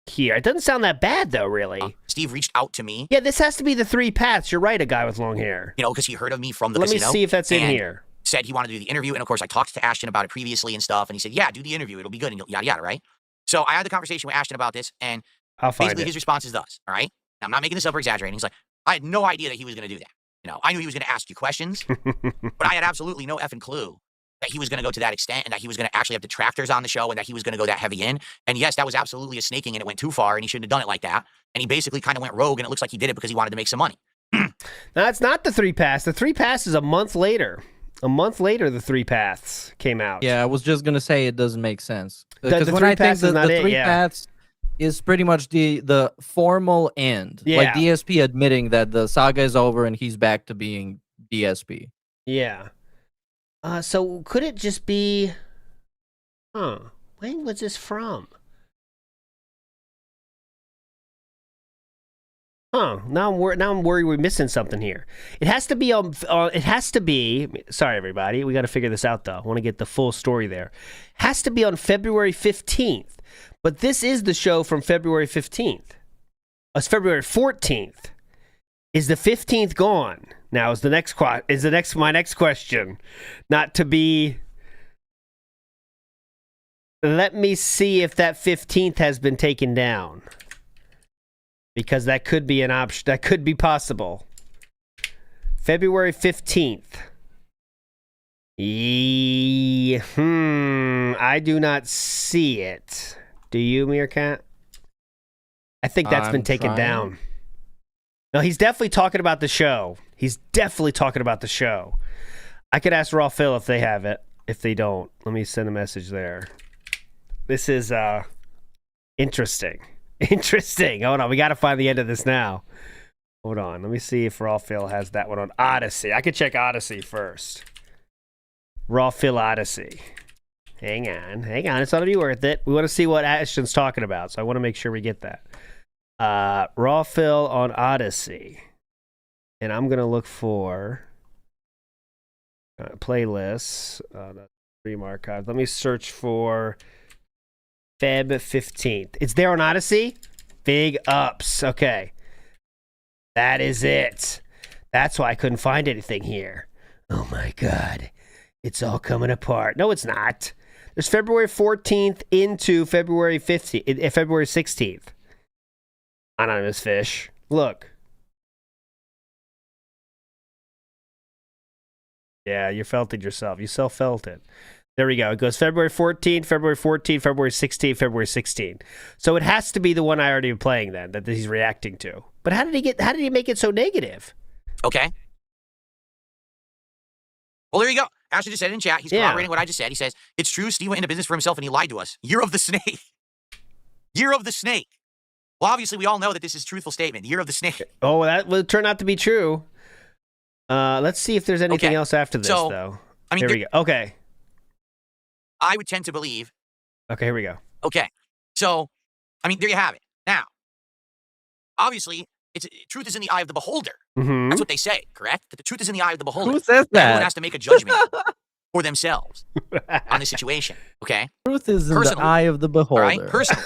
here. It doesn't sound that bad, though, really. Steve reached out to me. Yeah, this has to be the 3 paths. You're right, a guy with long hair. You know, because he heard of me from the Let casino. me see if that's in and here. Said he wanted to do the interview. And, of course, I talked to Ashton about it previously and stuff. And he said, yeah, do the interview. It'll be good. And yada, yada, right? So I had the conversation with Ashton about this. And I'll find basically it. his response is thus, all right? Now, I'm not making this up or exaggerating. He's like, I had no idea that he was going to do that. You know, I knew he was going to ask you questions, but I had absolutely no effing clue that he was going to go to that extent and that he was going to actually have detractors on the show and that he was going to go that heavy in. And yes, that was absolutely a snaking and it went too far and he shouldn't have done it like that. And he basically kind of went rogue and it looks like he did it because he wanted to make some money. No, it's not the 3 paths. The 3 paths is a month later. A month later, the 3 paths came out. Yeah, I was just gonna say it doesn't make sense. The Because when 3 I think paths is not the it, 3 yeah. paths is pretty much the formal end. Like Yeah. DSP admitting that the saga is over and he's back to being DSP. Yeah. So could it just be? When was this from? Now I'm worried we're missing something here. It has to be on. It has to be. Sorry, everybody. We got to figure this out though. I want to get the full story there. Has to be on February 15th. But this is the show from February 15th. It's February 14th. Is the 15th gone? Now is my next question. Not to be. Let me see if that 15th has been taken down. Because that could be an option. That could be possible. February 15th. I do not see it. Do you, Meerkat? I think that's been taken down. No, he's definitely talking about the show. I could ask Raw Phil if they have it. If they don't, let me send a message there. This is interesting. Interesting. Hold on, we got to find the end of this now. Hold on, let me see if Raw Phil has that one on Odyssey. I could check Odyssey first. Raw Phil Odyssey. Hang on. It's going to be worth it. We want to see what Ashton's talking about, so I want to make sure we get that. Raw Phil on Odyssey. And I'm going to look for playlists. Stream archive. Let me search for Feb 15th. It's there on Odyssey? Big ups. Okay. That is it. That's why I couldn't find anything here. Oh my God. It's all coming apart. No, it's not. There's February 14th into February 15th, February 16th. Anonymous Fish. Look. Yeah, you felt it yourself. You self-felt it. There we go. It goes February 14th, February 14th, February 16th, February 16th. So it has to be the one I already am playing then that he's reacting to. But how did he make it so negative? Okay. Well, there you go. Ashton just said it in chat. He's corroborating what I just said. He says, it's true, Steve went into business for himself and he lied to us. Year of the snake. Year of the snake. Well, obviously, we all know that this is a truthful statement. Year of the snake. Oh, that will turn out to be true. Let's see if there's anything else after this, though. I mean, here we go. Okay. I would tend to believe. Okay, here we go. Okay. So, I mean, there you have it. Now, obviously, truth is in the eye of the beholder. Mm-hmm. That's what they say, correct? That the truth is in the eye of the beholder. Who says that? Everyone has to make a judgment for themselves on the situation, okay? Truth is in the eye of the beholder. All right? Personally,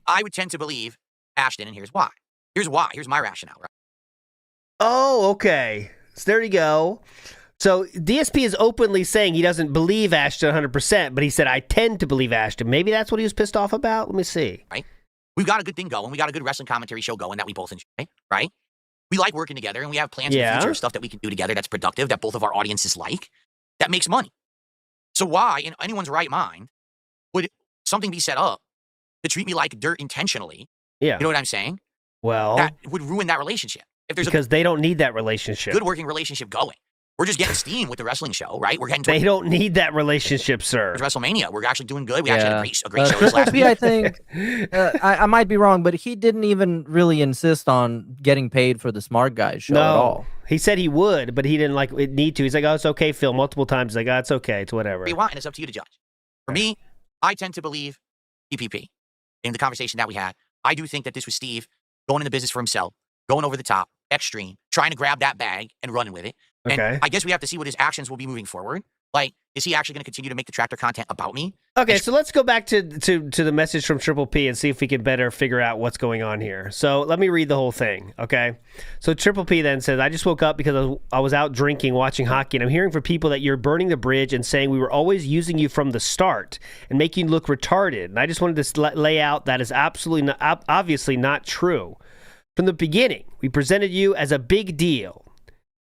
I would tend to believe Ashton, and here's why. Here's why. Here's my rationale, right? Oh, okay. So there you go. So DSP is openly saying he doesn't believe Ashton 100%, but he said, I tend to believe Ashton. Maybe that's what he was pissed off about? Let me see. Right? We've got a good thing going. We got a good wrestling commentary show going that we both enjoy, right? We like working together, and we have plans in the future, stuff that we can do together that's productive, that both of our audiences like, that makes money. So why, in anyone's right mind, would something be set up to treat me like dirt intentionally? Yeah. You know what I'm saying? Well, that would ruin that relationship. If there's because they don't need that relationship. Good working relationship going. We're just getting steam with the wrestling show, right? We're getting. They don't need that relationship, sir. WrestleMania. We're actually doing good. We actually had a great show this last week. I think I might be wrong, but he didn't even really insist on getting paid for the Smart Guys show at all. He said he would, but he didn't need to. He's like, "Oh, it's okay, Phil." Multiple times, he's like, "Oh, it's okay. It's whatever." What you want, and it's up to you to judge. For me, I tend to believe PPP, in the conversation that we had, I do think that this was Steve going into business for himself, going over the top, extreme, trying to grab that bag and running with it. And Okay. I guess we have to see what his actions will be moving forward. Like, is he actually going to continue to make the tractor content about me? Okay, so let's go back to the message from Triple P and see if we can better figure out what's going on here. So let me read the whole thing, okay? So Triple P then says, I just woke up because I was out drinking, watching hockey, and I'm hearing from people that you're burning the bridge and saying we were always using you from the start and making you look retarded. And I just wanted to lay out that is absolutely not, obviously not true. From the beginning, we presented you as a big deal.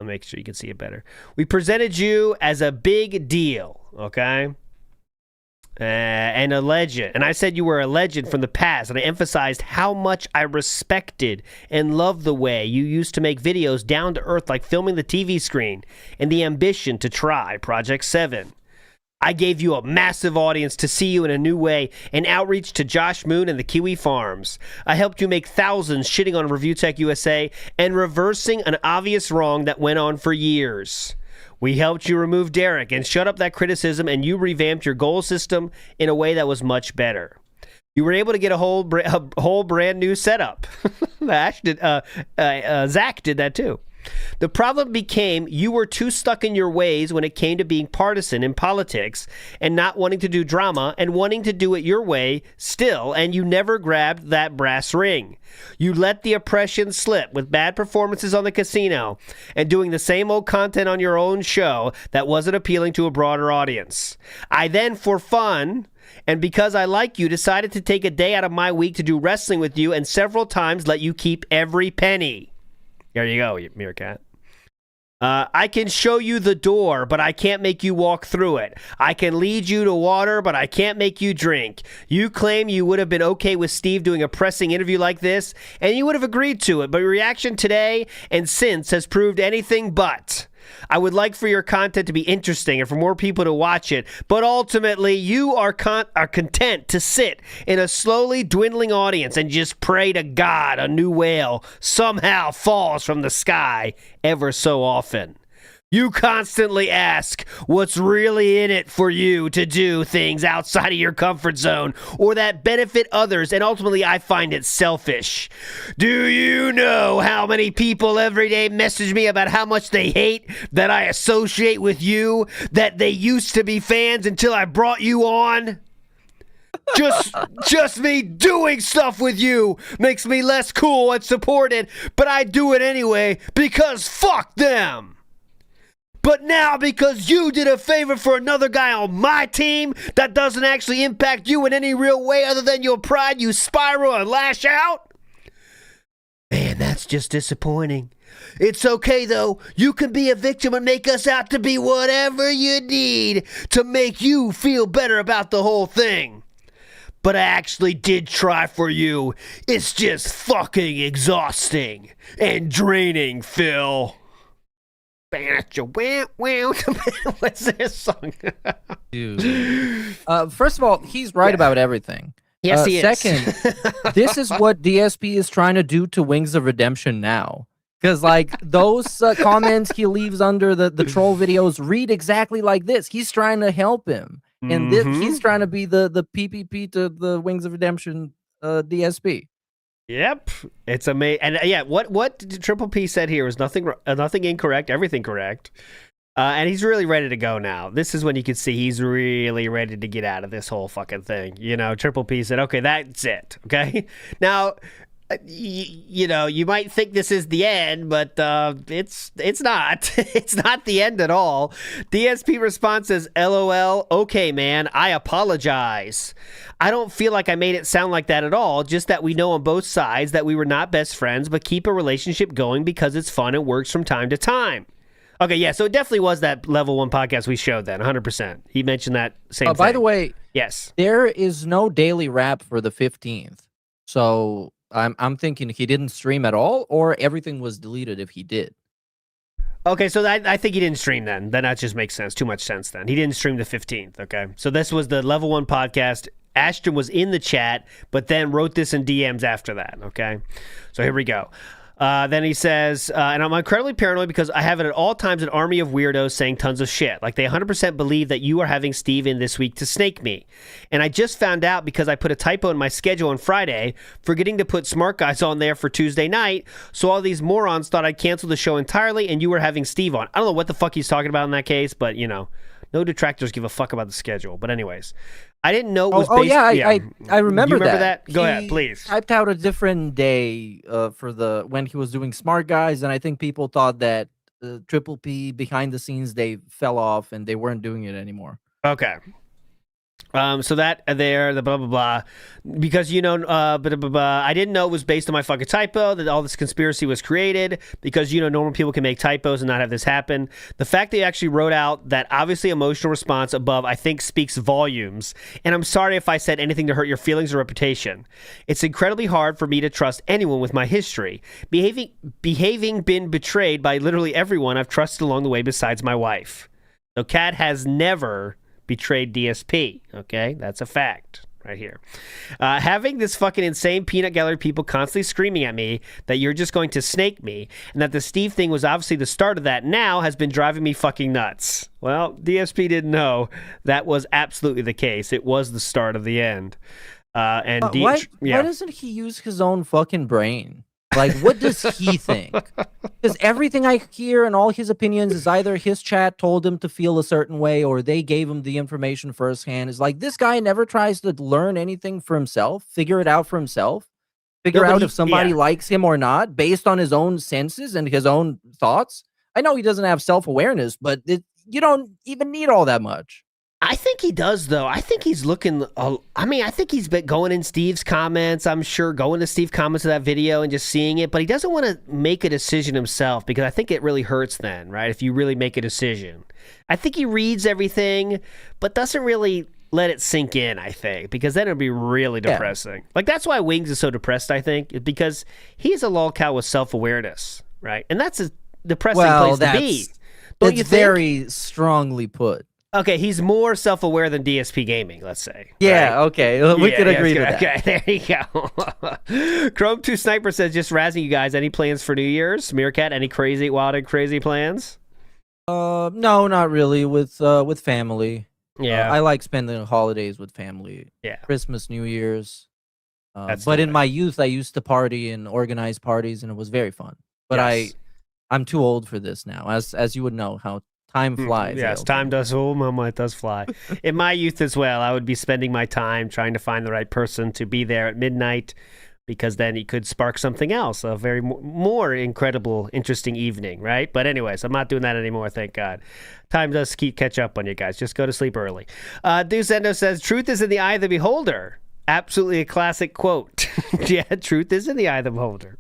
I'll make sure you can see it better. We presented you as a big deal, okay? And a legend. And I said you were a legend from the past, and I emphasized how much I respected and loved the way you used to make videos down to earth, like filming the TV screen, and the ambition to try Project 7. I gave you a massive audience to see you in a new way and outreach to Josh Moon and the Kiwi Farms. I helped you make thousands shitting on Review Tech USA and reversing an obvious wrong that went on for years. We helped you remove Derek and shut up that criticism, and you revamped your goal system in a way that was much better. You were able to get a whole brand new setup. Zach did that too. The problem became you were too stuck in your ways when it came to being partisan in politics and not wanting to do drama and wanting to do it your way still, and you never grabbed that brass ring. You let the oppression slip with bad performances on the casino and doing the same old content on your own show that wasn't appealing to a broader audience. I then, for fun, and because I like you, decided to take a day out of my week to do wrestling with you and several times let you keep every penny. There you go, Meerkat. I can show you the door, but I can't make you walk through it. I can lead you to water, but I can't make you drink. You claim you would have been okay with Steve doing a pressing interview like this, and you would have agreed to it, but your reaction today and since has proved anything but. I would like for your content to be interesting and for more people to watch it, but ultimately you are content to sit in a slowly dwindling audience and just pray to God a new whale somehow falls from the sky ever so often. You constantly ask what's really in it for you to do things outside of your comfort zone or that benefit others, and ultimately I find it selfish. Do you know how many people every day message me about how much they hate that I associate with you, that they used to be fans until I brought you on? Just me doing stuff with you makes me less cool and supported, but I do it anyway because fuck them. But now, because you did a favor for another guy on my team that doesn't actually impact you in any real way other than your pride, you spiral and lash out? Man, that's just disappointing. It's okay, though. You can be a victim and make us out to be whatever you need to make you feel better about the whole thing. But I actually did try for you. It's just fucking exhausting and draining, Phil. What's this song? Dude. First of all, he's right about everything. Yes, he is. Second, this is what DSP is trying to do to Wings of Redemption now. Because, like, those comments he leaves under the troll videos read exactly like this. He's trying to help him. And he's trying to be the PPP to the Wings of Redemption DSP. Yep, it's amazing. And yeah, what Triple P said here was nothing incorrect, everything correct. And he's really ready to go now. This is when you can see he's really ready to get out of this whole fucking thing. You know, Triple P said, okay, that's it. Okay, now, you know, you might think this is the end, but it's not. It's not the end at all. DSP response is, LOL, okay, man, I apologize. I don't feel like I made it sound like that at all, just that we know on both sides that we were not best friends, but keep a relationship going because it's fun and works from time to time. Okay, yeah, so it definitely was that Level 1 podcast we showed then, 100%. He mentioned that same thing. By the way, yes, there is no daily wrap for the 15th. So I'm thinking he didn't stream at all, or everything was deleted if he did. Okay, so I think he didn't stream then. Then that just makes sense. Too much sense then. He didn't stream the 15th, okay? So this was the Level 1 podcast. Ashton was in the chat, but then wrote this in DMs after that, okay? So here we go. Then he says, and I'm incredibly paranoid because I have at all times an army of weirdos saying tons of shit. Like they 100% believe that you are having Steve in this week to snake me. And I just found out because I put a typo in my schedule on Friday, forgetting to put Smart Guys on there for Tuesday night. So all these morons thought I'd cancel the show entirely and you were having Steve on. I don't know what the fuck he's talking about in that case, but you know, no detractors give a fuck about the schedule. But anyways, I didn't know it was based... I remember, you remember that. Go ahead, please. Typed out a different day for when he was doing Smart Guys, and I think people thought that Triple P behind the scenes, they fell off and they weren't doing it anymore. Okay. So that there, the blah, blah, blah, because, you know, blah, blah, blah, I didn't know it was based on my fucking typo, that all this conspiracy was created, because, you know, normal people can make typos and not have this happen. The fact that you actually wrote out that obviously emotional response above, I think speaks volumes. And I'm sorry if I said anything to hurt your feelings or reputation. It's incredibly hard for me to trust anyone with my history. Behaving been betrayed by literally everyone I've trusted along the way besides my wife. So Khet has never betrayed DSP. Okay, that's a fact right here. Having this fucking insane peanut gallery people constantly screaming at me that you're just going to snake me and that the Steve thing was obviously the start of that now has been driving me fucking nuts. Well, DSP didn't know that was absolutely the case. It was the start of the end. Why doesn't he use his own fucking brain? Like, what does he think? Because everything I hear and all his opinions is either his chat told him to feel a certain way or they gave him the information firsthand. It's like this guy never tries to learn anything for himself, figure it out for himself, figure out if somebody likes him or not based on his own senses and his own thoughts. I know he doesn't have self-awareness, but you don't even need all that much. I think he does, though. I think he's looking... I think he's been going in Steve's comments, I'm sure, going to Steve's comments of that video and just seeing it, but he doesn't want to make a decision himself because I think it really hurts then, right, if you really make a decision. I think he reads everything, but doesn't really let it sink in, I think, because then it would be really depressing. Yeah. Like, that's why Wings is so depressed, I think, because he's a lolcow with self-awareness, right? And that's a depressing place to be. Don't you think? Very strongly put. Okay, he's more self-aware than DSP Gaming, let's say. Yeah, right? okay. We could agree to that. Okay, there you go. Chrome 2 Sniper says, just razzing you guys. Any plans for New Year's? Meerkat, any crazy, wild and crazy plans? No, not really. With family. Yeah. I like spending holidays with family. Yeah. Christmas, New Year's. But in my youth, I used to party and organize parties, and it was very fun. But yes. I'm too old for this now, as you would know how time flies. Yes, time does. Oh, mama, it does fly. In my youth as well, I would be spending my time trying to find the right person to be there at midnight, because then he could spark something else, a very more incredible, interesting evening, right? But anyways, I'm not doing that anymore, thank God. Time does catch up on you guys. Just go to sleep early. Deucendo says, truth is in the eye of the beholder. Absolutely a classic quote. Yeah, truth is in the eye of the beholder.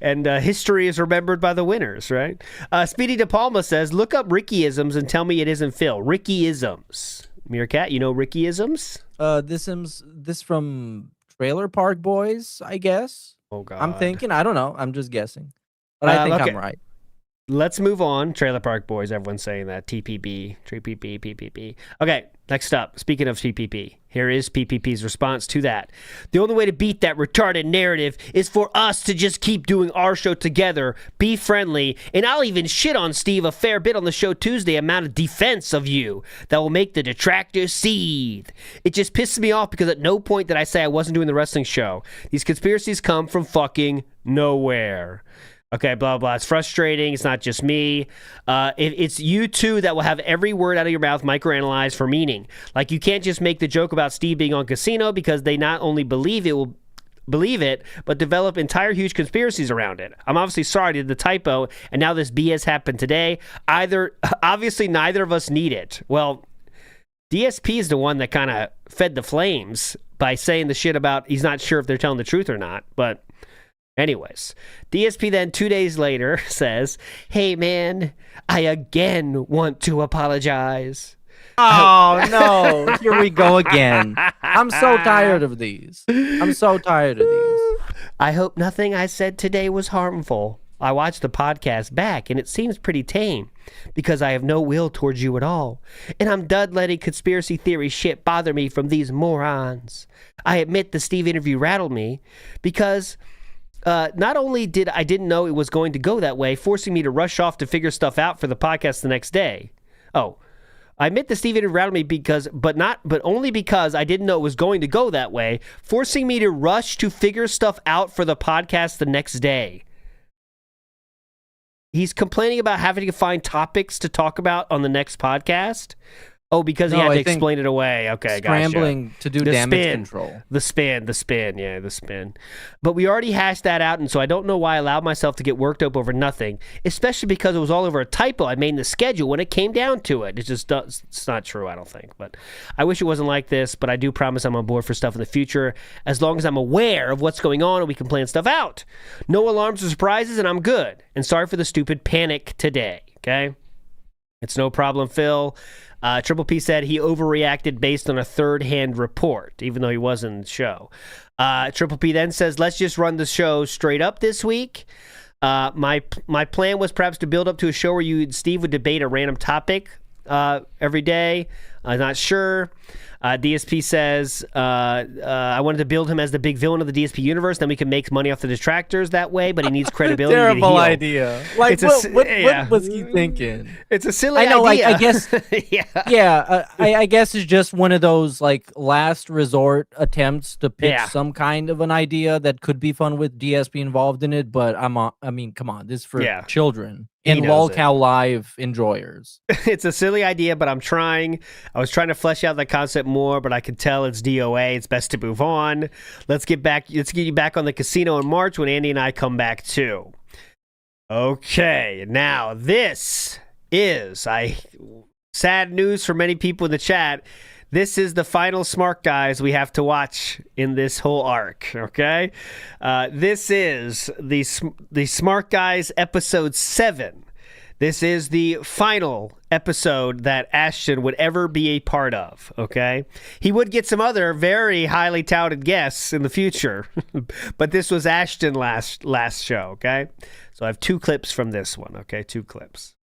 And history is remembered by the winners, right? Speedy De Palma says, look up Ricky-isms and tell me it isn't Phil. Ricky-isms. Meerkat, you know Ricky-isms? This from Trailer Park Boys, I guess. Oh, God. I'm thinking. I don't know. I'm just guessing. But I think I'm right. Let's move on. Trailer Park Boys, everyone's saying that. TPB, PPP. Okay, next up, speaking of TPP, here is PPP's response to that. The only way to beat that retarded narrative is for us to just keep doing our show together, be friendly, and I'll even shit on Steve a fair bit on the show Tuesday, amount of defense of you that will make the detractors seethe. It just pisses me off because at no point did I say I wasn't doing the wrestling show. These conspiracies come from fucking nowhere. Okay, blah, blah. It's frustrating. It's not just me. It's you two that will have every word out of your mouth microanalyzed for meaning. Like, you can't just make the joke about Steve being on Casino because they not only believe it, but develop entire huge conspiracies around it. I'm obviously sorry I did the typo, and now this BS happened today. Obviously, neither of us need it. Well, DSP is the one that kind of fed the flames by saying the shit about he's not sure if they're telling the truth or not, but... Anyways, DSP then 2 days later says, hey, man, I again want to apologize. Oh, no. Here we go again. I'm so tired of these. I hope nothing I said today was harmful. I watched the podcast back, and it seems pretty tame because I have no will towards you at all. And I'm done letting conspiracy theory shit bother me from these morons. I admit the Steve interview rattled me because... not only didn't know it was going to go that way, forcing me to rush off to figure stuff out for the podcast the next day. Oh, I admit that Steve rattled me but only because I didn't know it was going to go that way, forcing me to rush to figure stuff out for the podcast the next day. He's complaining about having to find topics to talk about on the next podcast. Oh, because he had to explain it away. Okay, scrambling gotcha. to do damage control. The spin. But we already hashed that out, and so I don't know why I allowed myself to get worked up over nothing, especially because it was all over a typo I made in the schedule when it came down to it. It's not true, I don't think. But I wish it wasn't like this, but I do promise I'm on board for stuff in the future, as long as I'm aware of what's going on and we can plan stuff out. No alarms or surprises, and I'm good. And sorry for the stupid panic today, okay? It's no problem, Phil. Triple P said he overreacted based on a third-hand report, even though he wasn't in the show. Triple P then says, let's just run the show straight up this week. My plan was perhaps to build up to a show where you and Steve would debate a random topic every day. I'm not sure. DSP says, I wanted to build him as the big villain of the DSP universe, then we can make money off the detractors that way, but he needs credibility. Terrible idea. Like, what was he thinking? It's a silly idea. Like, I guess, I guess it's just one of those, like, last resort attempts to pitch some kind of an idea that could be fun with DSP involved in it, but I mean, come on, this is for children. And Lolcow Live enjoyers. It's a silly idea, but I'm trying. I was trying to flesh out the concept more, but I can tell it's DOA. It's best to move on. Let's get you back on the casino in March when Andy and I come back too. Okay, now this is sad news for many people in the chat. This is the final Smart Guys we have to watch in this whole arc, okay? This is the Smart Guys episode 7. This is the final episode that Ashton would ever be a part of, okay? He would get some other very highly touted guests in the future, but this was Ashton last show, okay? So I have 2 clips from this one, okay? 2 clips.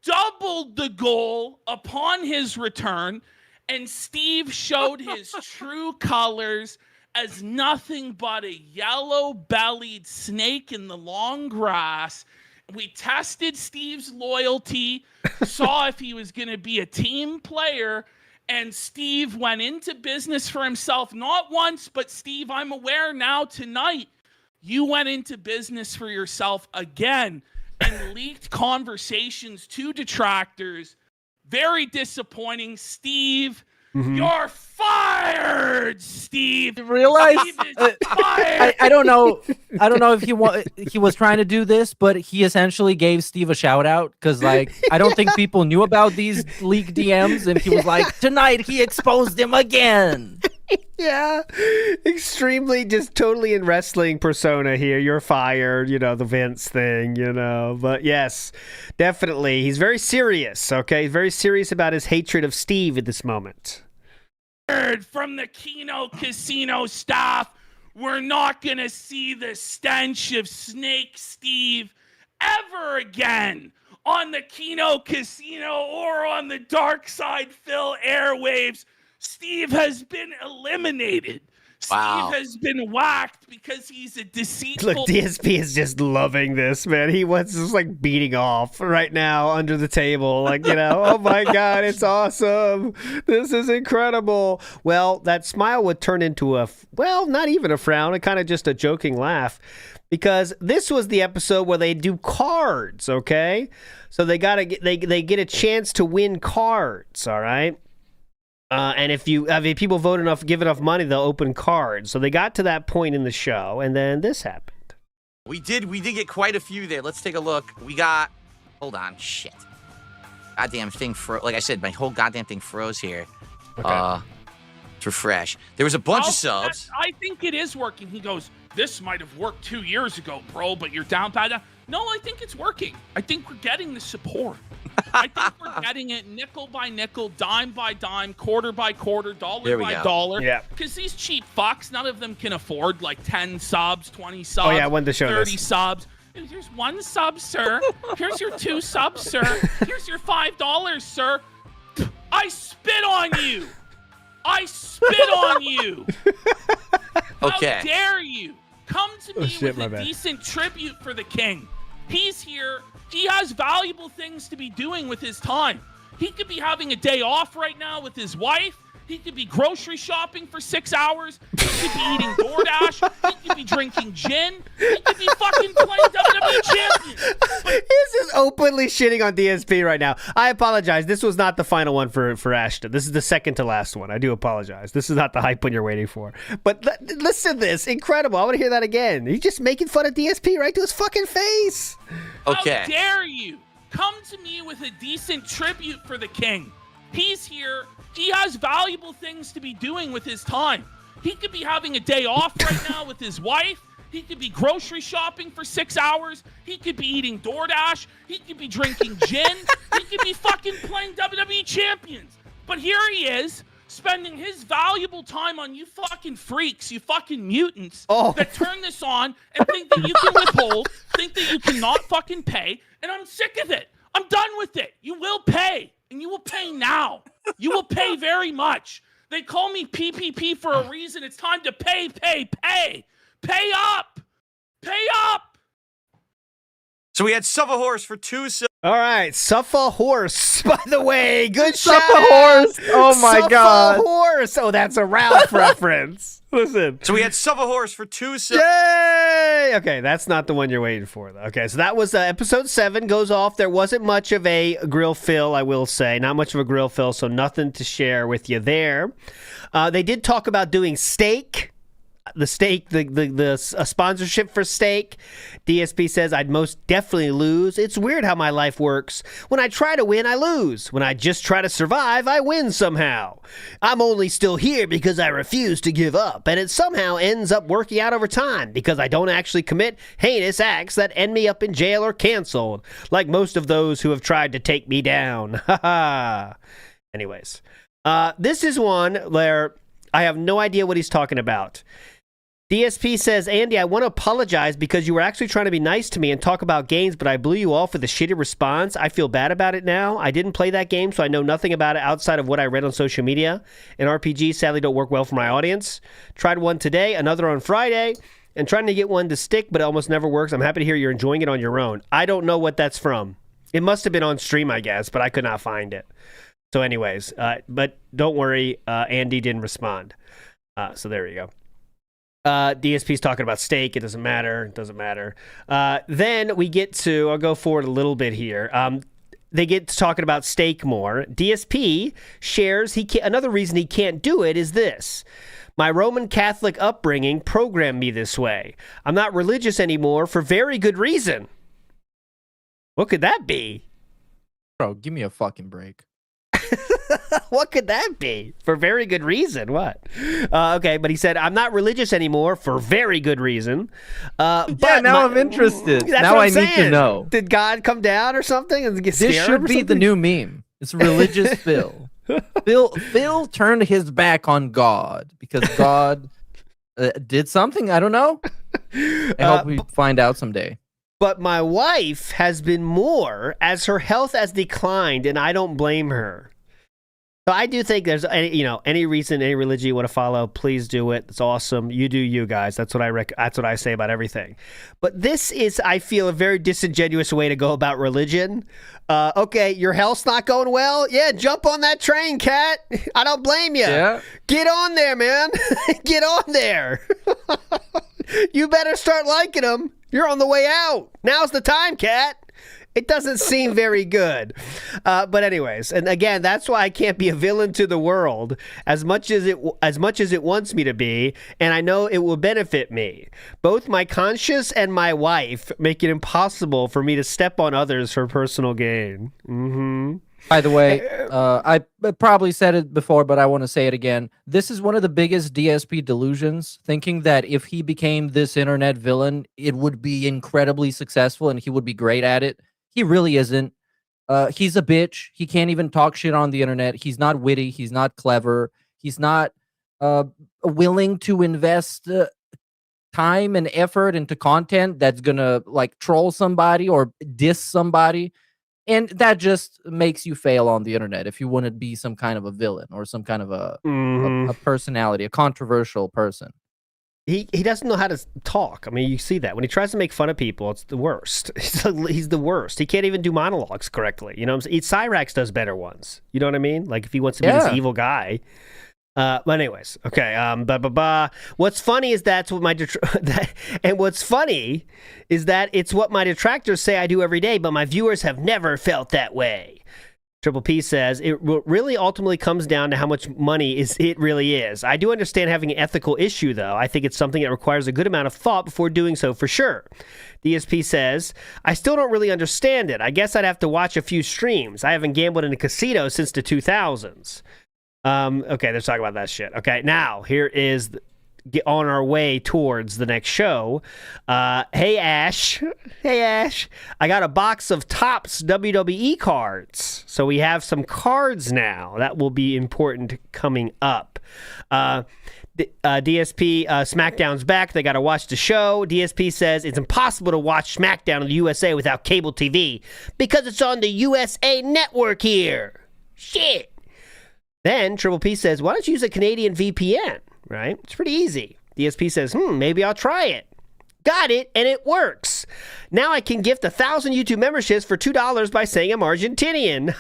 Doubled the goal upon his return, and Steve showed his true colors as nothing but a yellow-bellied snake in the long grass. We tested Steve's loyalty, saw if he was going to be a team player, and Steve went into business for himself not once, but Steve, I'm aware now tonight, you went into business for yourself again and leaked conversations to detractors. Very disappointing, Steve. Mm-hmm. You're fired, Steve. You realize? Steve is fired. I don't know. I don't know if he was trying to do this, but he essentially gave Steve a shout out because, like, I don't think people knew about these leaked DMs, and he was like, tonight he exposed him again. Yeah, extremely, just totally in wrestling persona here. You're fired, the Vince thing, But yes, definitely. He's very serious, okay? He's very serious about his hatred of Steve at this moment. From the Keno Casino staff, we're not going to see the stench of Snake Steve ever again on the Keno Casino or on the Dark Side Phil airwaves. Steve has been eliminated. Wow. Steve has been whacked because he's a deceitful... Look, DSP is just loving this, man. He wants just like beating off right now under the table. Like, oh my God, it's awesome. This is incredible. Well, that smile would turn into not even a frown, kind of just a joking laugh. Because this was the episode where they do cards, okay? So they get a chance to win cards, all right? And if people give enough money, they'll open cards. So they got to that point in the show, and then this happened. We did get quite a few there. Let's take a look. We got, hold on, shit. Goddamn thing like I said, my whole goddamn thing froze here. Okay. To refresh. There was a bunch of subs. I think it is working. He goes, this might have worked 2 years ago, bro, but you're down bad. No, I think it's working. I think we're getting the support. I think we're getting it nickel by nickel, dime by dime, quarter by quarter, dollar by dollar. Yeah. Because these cheap fucks, none of them can afford like 10 subs, 20 subs, oh, yeah, when the show 30 subs. Here's 1 sub, sir. Here's your 2 subs, sir. Here's your $5, sir. I spit on you. I spit on you. Okay. How dare you come to me with a decent tribute for the king. He's here. He has valuable things to be doing with his time. He could be having a day off right now with his wife. He could be grocery shopping for 6 hours. He could be eating DoorDash. He could be drinking gin. He could be fucking playing WWE champion. He's just openly shitting on DSP right now. I apologize. This was not the final one for Ashton. This is the second to last one. I do apologize. This is not the hype one you're waiting for. But listen to this. Incredible. I want to hear that again. He's just making fun of DSP right to his fucking face. Okay. How dare you come to me with a decent tribute for the king? He's here. He has valuable things to be doing with his time. He could be having a day off right now with his wife. He could be grocery shopping for 6 hours. He could be eating DoorDash. He could be drinking gin. He could be fucking playing WWE champions. But here he is, spending his valuable time on you fucking freaks, you fucking mutants that turn this on and think that you can withhold, think that you cannot fucking pay, and I'm sick of it. I'm done with it. You will pay, and you will pay now. You will pay very much. They call me PPP for a reason. It's time to pay. Pay up. Pay up. So we had Suffa Horse for 2 All right, Suffa Horse, by the way. Good shout. Suffa Horse. Oh my Suffa God. Horse. Oh, that's a Ralph reference. Listen. So we had Suffa Horse for 2 Yay! Okay, that's not the one you're waiting for, though. Okay, so that was episode 7 goes off. There wasn't much of a grill fill, I will say. Not much of a grill fill, so nothing to share with you there. They did talk about doing steak. The steak, the sponsorship for steak. DSP says, I'd most definitely lose. It's weird how my life works. When I try to win, I lose. When I just try to survive, I win somehow. I'm only still here because I refuse to give up, and it somehow ends up working out over time because I don't actually commit heinous acts that end me up in jail or canceled, like most of those who have tried to take me down. Anyways, this is one where I have no idea what he's talking about. DSP says, Andy, I want to apologize because you were actually trying to be nice to me and talk about games, but I blew you off with a shitty response. I feel bad about it now. I didn't play that game, so I know nothing about it outside of what I read on social media. And RPGs sadly don't work well for my audience. Tried one today, another on Friday, and trying to get one to stick, but it almost never works. I'm happy to hear you're enjoying it on your own. I don't know what that's from. It must have been on stream, I guess, but I could not find it. So anyways, but don't worry, Andy didn't respond. So there you go. DSP's talking about steak. It doesn't matter. It doesn't matter. Then we get to, I'll go forward a little bit here. They get to talking about steak more. DSP shares another reason he can't do it is this. My Roman Catholic upbringing programmed me this way. I'm not religious anymore for very good reason. What could that be? Bro, give me a fucking break. What could that be? For very good reason. What? Okay, but he said, I'm not religious anymore for very good reason. But now I'm interested. Now I need to know. Did God come down or something? And get this should be the new meme. It's religious Phil. Phil turned his back on God because God did something. I don't know. I hope we find out someday. But my wife has been more as her health has declined, and I don't blame her. So I do think there's any reason, any religion you want to follow, please do it. It's awesome. You do you guys. That's what that's what I say about everything. But this is, I feel, a very disingenuous way to go about religion. Okay, your health's not going well? Yeah, jump on that train, Kat. I don't blame you. Yeah. Get on there, man. Get on there. You better start liking them. You're on the way out. Now's the time, Kat. It doesn't seem very good. But anyways, and again, that's why I can't be a villain to the world as much as it wants me to be, and I know it will benefit me. Both my conscience and my wife make it impossible for me to step on others for personal gain. Mm-hmm. By the way, I probably said it before, but I want to say it again. This is one of the biggest DSP delusions, thinking that if he became this internet villain, it would be incredibly successful and he would be great at it. He really isn't. He's a bitch. He can't even talk shit on the internet. He's not witty. He's not clever. He's not willing to invest time and effort into content that's going to like troll somebody or diss somebody. And that just makes you fail on the internet if you want to be some kind of a villain or some kind of a personality, a controversial person. He doesn't know how to talk. I mean, you see that when he tries to make fun of people, it's the worst. He's the worst. He can't even do monologues correctly. You know what I'm saying? Cyrax does better ones. You know what I mean? Like if he wants to be this evil guy. But anyways, okay. What's funny is that's what my and what's funny is that it's what my detractors say I do every day, but my viewers have never felt that way. Triple P says, it really ultimately comes down to how much money it really is. I do understand having an ethical issue, though. I think it's something that requires a good amount of thought before doing so, for sure. DSP says, I still don't really understand it. I guess I'd have to watch a few streams. I haven't gambled in a casino since the 2000s. Okay, let's talk about that shit. Okay, now, here is... Get on our way towards the next show. Hey Ash, I got a box of Topps WWE cards, so we have some cards now. That will be important coming up. DSP, SmackDown's back. They got to watch the show. DSP says it's impossible to watch SmackDown in the USA without cable TV because it's on the USA Network here. Shit. Then Triple P says, why don't you use a Canadian VPN? Right? It's pretty easy. DSP says, maybe I'll try it. Got it, and it works. Now I can gift 1,000 YouTube memberships for $2 by saying I'm Argentinian.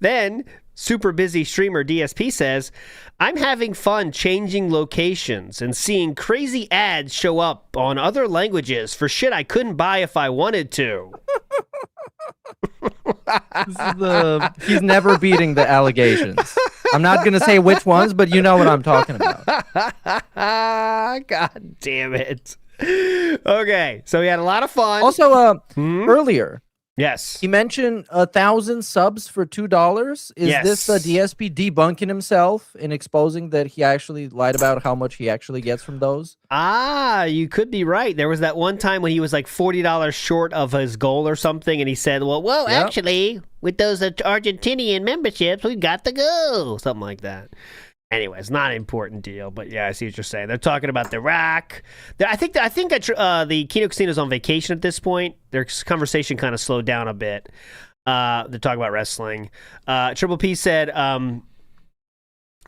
Then, super busy streamer DSP says, I'm having fun changing locations and seeing crazy ads show up on other languages for shit I couldn't buy if I wanted to. He's never beating the allegations. I'm not going to say which ones, but you know what I'm talking about. God damn it. Okay, so we had a lot of fun. Also, earlier, yes, he mentioned 1,000 subs for $2. Is this DSP debunking himself and exposing that he actually lied about how much he actually gets from those? You could be right. There was that one time when he was like $40 short of his goal or something, and he said, well, actually, with those Argentinian memberships, we got to go. Something like that. Anyways, not an important deal, but yeah, I see what you're saying. They're talking about The Rock. I think the Kino Casino's on vacation at this point. Their conversation kind of slowed down a bit. They're talking about wrestling. Triple P said,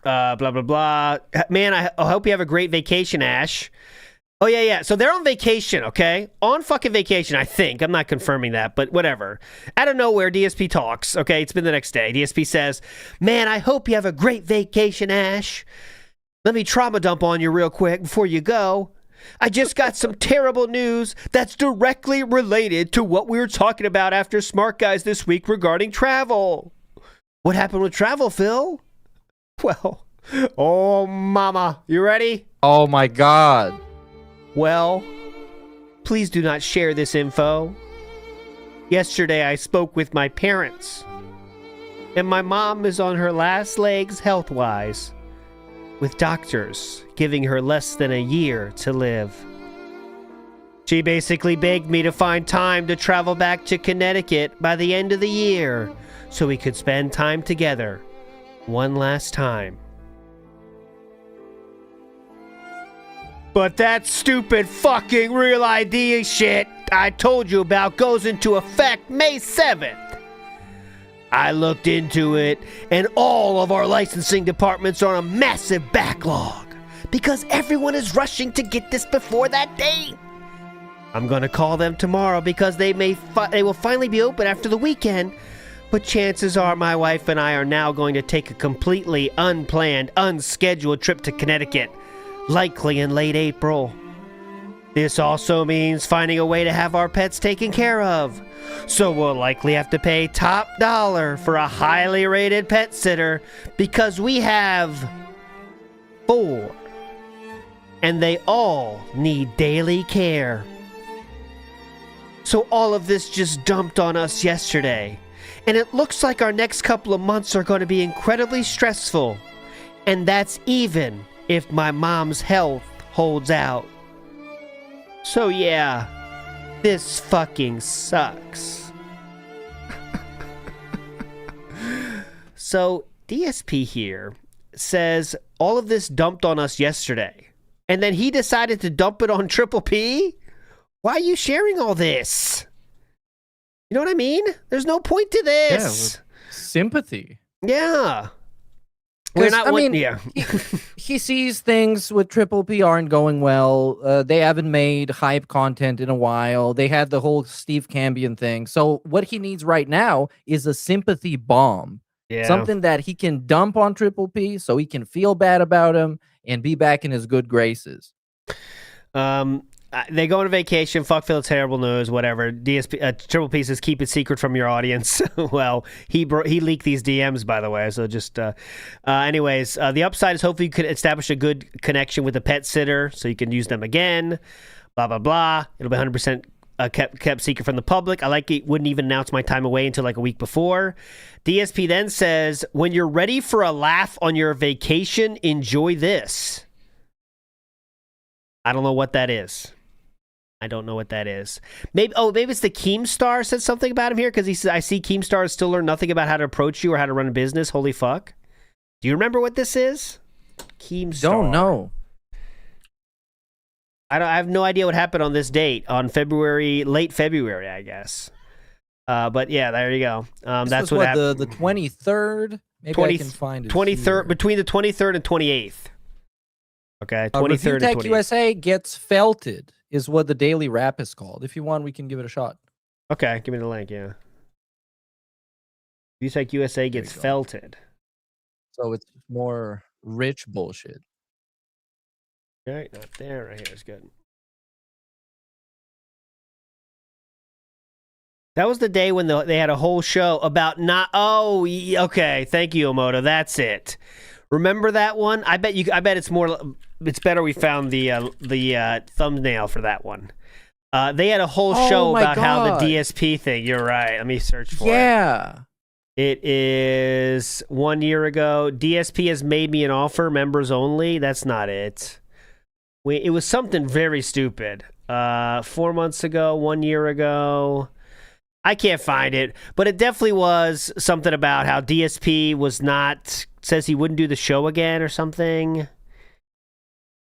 blah, blah, blah. Man, I hope you have a great vacation, Ash. Oh, yeah. So they're on vacation, okay? On fucking vacation, I think. I'm not confirming that, but whatever. Out of nowhere, DSP talks, okay? It's been the next day. DSP says, man, I hope you have a great vacation, Ash. Let me trauma dump on you real quick before you go. I just got some terrible news that's directly related to what we were talking about after Smart Guys this week regarding travel. What happened with travel, Phil? Well, oh, mama. You ready? Oh, my God. Well, please do not share this info. Yesterday, I spoke with my parents, and my mom is on her last legs health-wise, with doctors giving her less than a year to live. She basically begged me to find time to travel back to Connecticut by the end of the year so we could spend time together one last time. But that stupid fucking Real ID shit I told you about goes into effect May 7th. I looked into it, and all of our licensing departments are on a massive backlog because everyone is rushing to get this before that date. I'm gonna call them tomorrow because they will finally be open after the weekend, but chances are my wife and I are now going to take a completely unplanned, unscheduled trip to Connecticut. Likely in late April. This also means finding a way to have our pets taken care of. So we'll likely have to pay top dollar for a highly rated pet sitter because we have 4. And they all need daily care. So all of this just dumped on us yesterday. And it looks like our next couple of months are going to be incredibly stressful. And that's even if my mom's health holds out. So yeah, this fucking sucks. So DSP here says all of this dumped on us yesterday, and then he decided to dump it on Triple P? Why are you sharing all this? You know what I mean? There's no point to this. Yeah, sympathy. Yeah. We're 'Cause, not. I mean, yeah. he sees things with Triple P aren't going well. They haven't made hype content in a while. They had the whole Steve Cambion thing. So what he needs right now is a sympathy bomb. Yeah. Something that he can dump on Triple P so he can feel bad about him and be back in his good graces. They go on a vacation. Fuck Phil's terrible news. Whatever. Triple P says keep it secret from your audience. Well, he leaked these DMs, by the way. So just, anyways, the upside is hopefully you could establish a good connection with a pet sitter, so you can use them again. Blah blah blah. It'll be 100% kept secret from the public. I like it. Wouldn't even announce my time away until like a week before. DSP then says, when you're ready for a laugh on your vacation, enjoy this. I don't know what that is. I don't know what that is. Maybe it's the Keemstar said something about him here, because he said, I see Keemstar still learn nothing about how to approach you or how to run a business. Holy fuck. Do you remember what this is? Keemstar. Don't know. I have no idea what happened on this date, on late February, I guess. But yeah, there you go. That's what happened. The 23rd? Maybe I can find it 23rd, here. between the 23rd and 28th. Okay, 23rd Review and Tech 28th. USA gets felted, is what the daily wrap is called. If you want, we can give it a shot. Okay, give me the link, yeah. VTech USA gets felted. So it's more rich bullshit. Okay, not there. Right here is good. That was the day when they had a whole show about not. Oh, okay. Thank you, Omoto. That's it. Remember that one? I bet it's more. It's better we found the thumbnail for that one. They had a whole show about how the DSP thing. You're right. Let me search for it. Yeah. It is 1 year ago. DSP has made me an offer. Members only. That's not it. It was something very stupid. 4 months ago, 1 year ago. I can't find it, but it definitely was something about how DSP says he wouldn't do the show again or something.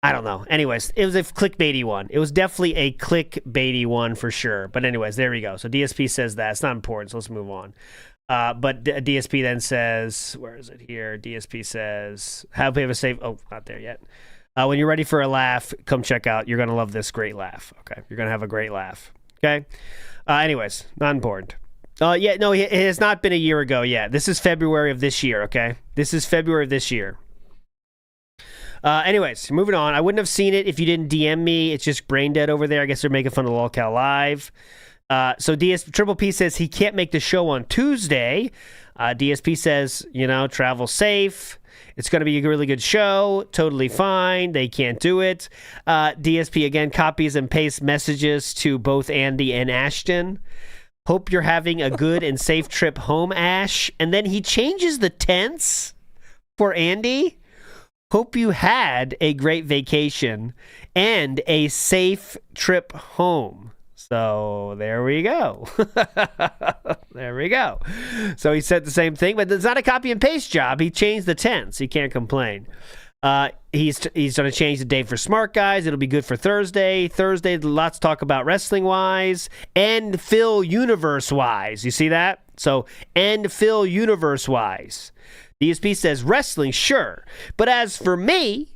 I don't know. Anyways, it was a clickbaity one. It was definitely a clickbaity one for sure. But anyways, there we go. So DSP says that. It's not important, so let's move on. But DSP then says, where is it here? DSP says, have we have a safe... Oh, not there yet. When you're ready for a laugh, come check out. You're going to love this great laugh. Okay? You're going to have a great laugh. Okay? Anyways, not important. Yeah, no, it has not been a year ago yet. This is February of this year, okay? This is February of this year. Anyways, moving on. I wouldn't have seen it if you didn't DM me. It's just brain dead over there. I guess they're making fun of LolCal Live. So Triple P says he can't make the show on Tuesday. DSP says, travel safe. It's going to be a really good show. Totally fine. They can't do it. DSP again copies and pastes messages to both Andy and Ashton. Hope you're having a good and safe trip home, Ash. And then he changes the tense for Andy. Hope you had a great vacation and a safe trip home. So there we go. There we go. So he said the same thing, but it's not a copy and paste job. He changed the tense. He can't complain. He's going to change the date for Smart Guys. It'll be good for Thursday. Thursday, lots to talk about wrestling-wise and Phil universe-wise. You see that? So, and Phil universe-wise. DSP says, wrestling, sure. But as for me...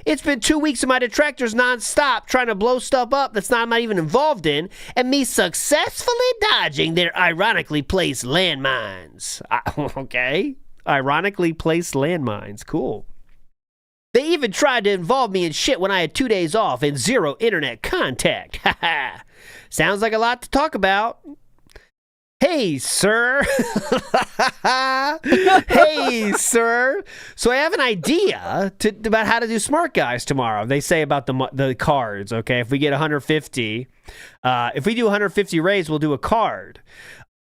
It's been 2 weeks of my detractors nonstop trying to blow stuff up that's I'm not even involved in, and me successfully dodging their ironically placed landmines. Okay. Ironically placed landmines. Cool. They even tried to involve me in shit when I had 2 days off and zero internet contact. Sounds like a lot to talk about. Hey, sir. Hey, sir. So I have an idea about how to do Smart Guys tomorrow. They say about the cards, okay? If we get 150, if we do 150 raise, we'll do a card.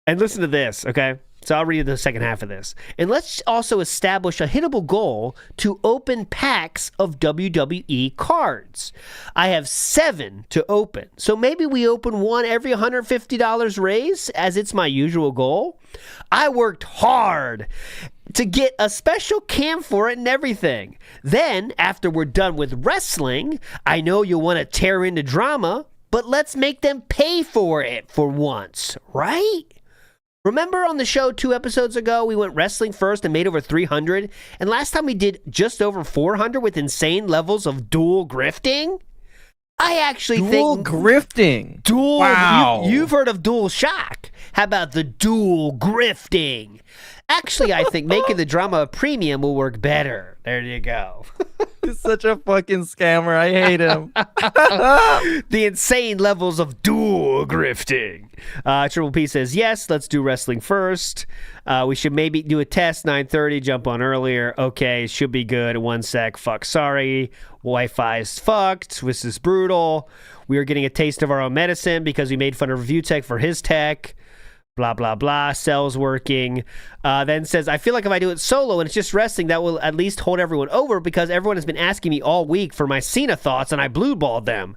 And listen to this, okay? So I'll read the second half of this. And let's also establish a hittable goal to open packs of WWE cards. I have 7 to open. So maybe we open one every $150 raise, as it's my usual goal. I worked hard to get a special cam for it and everything. Then, after we're done with wrestling, I know you'll want to tear into drama, but let's make them pay for it for once, right? Remember on the show 2 episodes ago, we went wrestling first and made over 300? And last time we did just over 400 with insane levels of dual grifting? I actually Dual think... grifting. Dual... Wow. You've heard of dual shock. How about the dual grifting? Actually, I think making the drama a premium will work better. There you go. He's such a fucking scammer. I hate him. The insane levels of dual grifting. Triple P says, yes, let's do wrestling first. We should maybe do a test, 9:30, jump on earlier. Okay, should be good. 1 sec. Fuck, sorry. Wi-Fi is fucked. This is brutal. We are getting a taste of our own medicine because we made fun of Review Tech for his tech. Blah, blah, blah. Cell's working. Then says, I feel like if I do it solo and it's just wrestling, that will at least hold everyone over because everyone has been asking me all week for my Cena thoughts and I blue-balled them.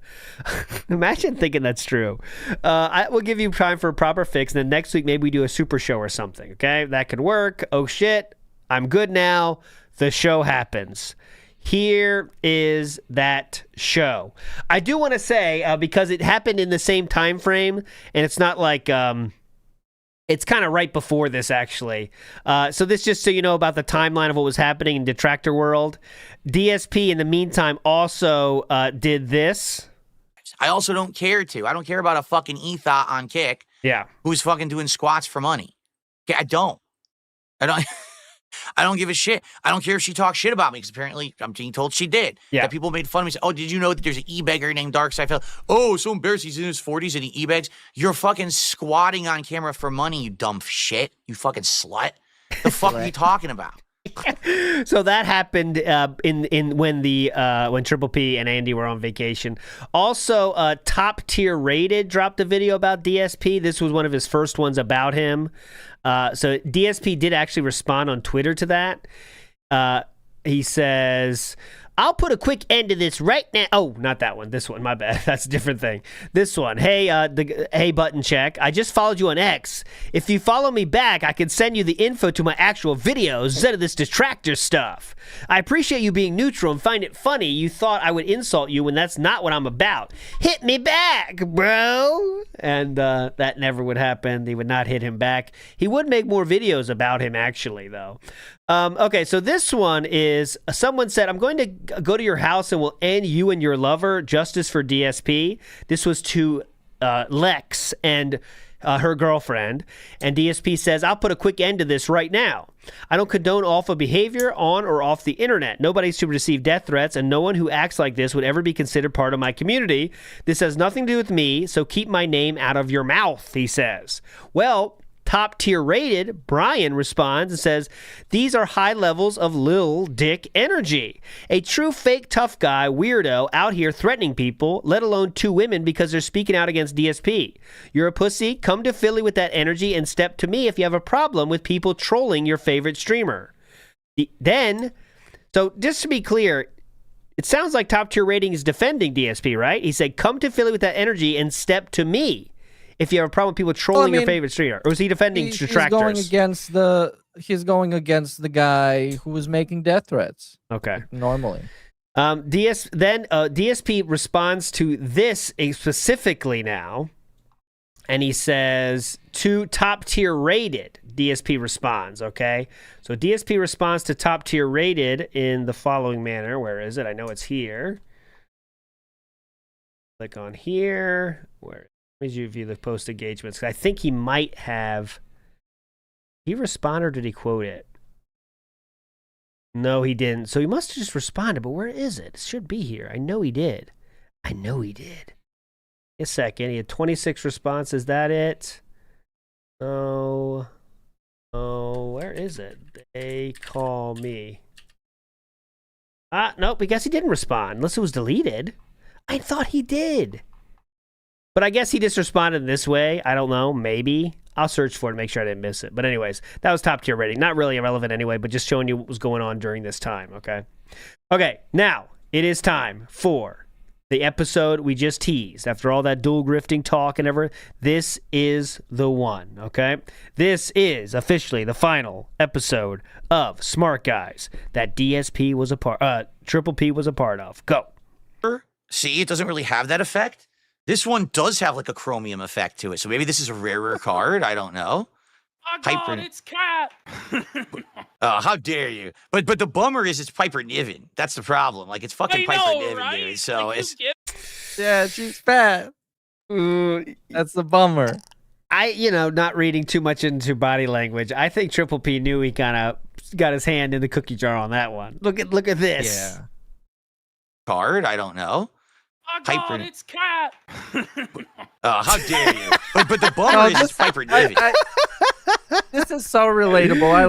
Imagine thinking that's true. I will give you time for a proper fix. And then next week, maybe we do a super show or something. Okay? That could work. Oh, shit. I'm good now. The show happens. Here is that show. I do want to say, because it happened in the same time frame, and it's not like... It's kind of right before this, actually. So this just so you know about the timeline of what was happening in Detractor World. DSP, in the meantime, also did this. I also don't care to. I don't care about a fucking ethot on Kick. Yeah. Who's fucking doing squats for money. Okay, I don't. I don't give a shit. I don't care if she talks shit about me because apparently I'm being told she did. Yeah. That people made fun of me. Say, oh, did you know that there's an e-beggar named Darkside? Oh, so embarrassed. He's in his 40s and he e-begs. You're fucking squatting on camera for money, you dumb shit. You fucking slut. The fuck are you talking about? So that happened when Triple P and Andy were on vacation. Also, Top Tier Rated dropped a video about DSP. This was one of his first ones about him. So DSP did actually respond on Twitter to that. He says, I'll put a quick end to this right now. Oh, not that one. This one. My bad. That's a different thing. This one. Hey, hey, button check. I just followed you on X. If you follow me back, I can send you the info to my actual videos instead of this detractor stuff. I appreciate you being neutral and find it funny you thought I would insult you when that's not what I'm about. Hit me back, bro. And that never would happen. They would not hit him back. He would make more videos about him, actually, though. Okay, so this one is, someone said, I'm going to go to your house and will end you and your lover, justice for DSP. This was to Lex and her girlfriend. And DSP says, I'll put a quick end to this right now. I don't condone awful behavior on or off the internet. Nobody should receive death threats, and no one who acts like this would ever be considered part of my community. This has nothing to do with me, so keep my name out of your mouth, he says. Well, Top Tier Rated, Brian responds and says, these are high levels of lil dick energy. A true fake tough guy weirdo out here threatening people, let alone 2 women because they're speaking out against DSP. You're a pussy. Come to Philly with that energy and step to me if you have a problem with people trolling your favorite streamer. Then, so just to be clear, it sounds like Top Tier Rating is defending DSP, right? He said, come to Philly with that energy and step to me if you have a problem with people trolling your favorite streamer. Or is he defending detractors? He's going against the guy who was making death threats. Okay. Normally. DSP responds to this specifically now, and he says, to Top Tier Rated, DSP responds, okay? So DSP responds to Top Tier Rated in the following manner. Where is it? I know it's here. Click on here. Where? Let me view the post engagements. I think he might have. He responded or did he quote it? No, he didn't. So he must have just responded, but where is it? It should be here. I know he did. A second. He had 26 responses. Is that it? Oh, where is it? They call me. Nope. I guess he didn't respond unless it was deleted. I thought he did. But I guess he just responded this way. I don't know. Maybe. I'll search for it to make sure I didn't miss it. But anyways, that was Top Tier Rating. Not really irrelevant anyway, but just showing you what was going on during this time, okay? Okay, now it is time for the episode we just teased. After all that dual grifting talk and everything, this is the one, okay? This is officially the final episode of Smart Guys that DSP was a part, Triple P was a part of. Go. See, it doesn't really have that effect. This one does have like a chromium effect to it. So maybe this is a rarer card. I don't know. Oh, Piper. God, it's Khet. Oh, how dare you? But the bummer is it's Piper Niven. That's the problem. Like it's fucking I Piper know, Niven, right? dude. So Like, it's Yeah, she's fat. That's the bummer. Not reading too much into body language. I think Triple P knew he kind of got his hand in the cookie jar on that one. Look at this. Yeah. card. I don't know. Oh, God, it's Khet. Oh, how dare you? But the bummer is it's Piper Niven. This is so relatable. I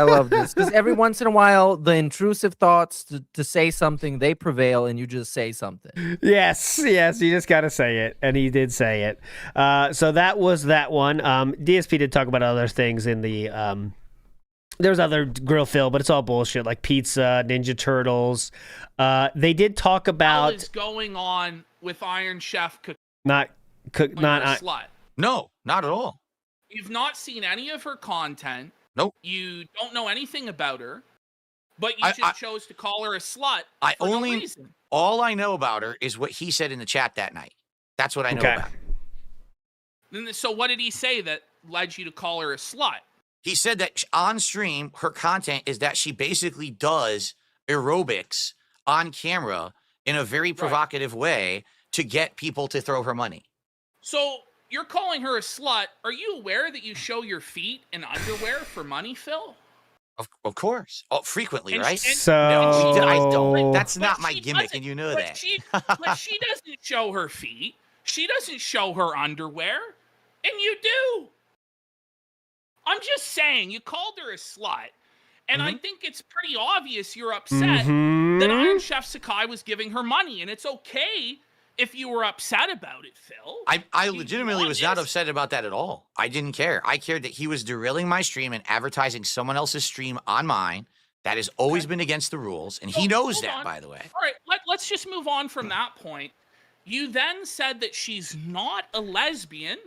love this. Because every once in a while, the intrusive thoughts to say something, they prevail, and you just say something. Yes, you just got to say it, and he did say it. So that was that one. DSP did talk about other things in the... There's other grill fill, but it's all bullshit, like pizza, Ninja Turtles. They did talk about... What is going on with Iron Chef cooking? Not Slut. No, not at all. You've not seen any of her content. Nope. You don't know anything about her, but you just chose to call her a slut for no reason. All I know about her is what he said in the chat that night. That's what I know about her. So what did he say that led you to call her a slut? He said that on stream, her content is that she basically does aerobics on camera in a very provocative way to get people to throw her money. So you're calling her a slut. Are you aware that you show your feet in underwear for money, Phil? Of course. Oh, frequently, right? So I don't. That's But not my she gimmick, doesn't- and you know but that. But she doesn't show her feet. She doesn't show her underwear. And you do. I'm just saying, you called her a slut. And I think it's pretty obvious you're upset that Iron Chef Sakai was giving her money. And it's okay if you were upset about it, Phil. I legitimately was not upset about that at all. I didn't care. I cared that he was derailing my stream and advertising someone else's stream on mine. That has always been against the rules, and he knows that, by the way. All right, let's just move on from that point. You then said that she's not a lesbian.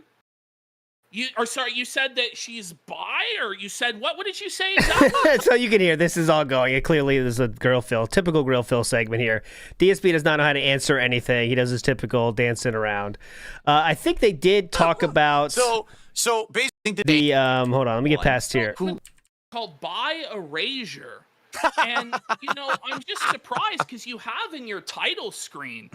You said that she's bi, or you said what? What did you say exactly? So you can hear this is all going. It clearly is a grill fill, typical grill fill segment here. DSP does not know how to answer anything. He does his typical dancing around. I think they did talk about. So basically, the hold on, let me get past here. Called bi erasure, and I'm just surprised because you have in your title screen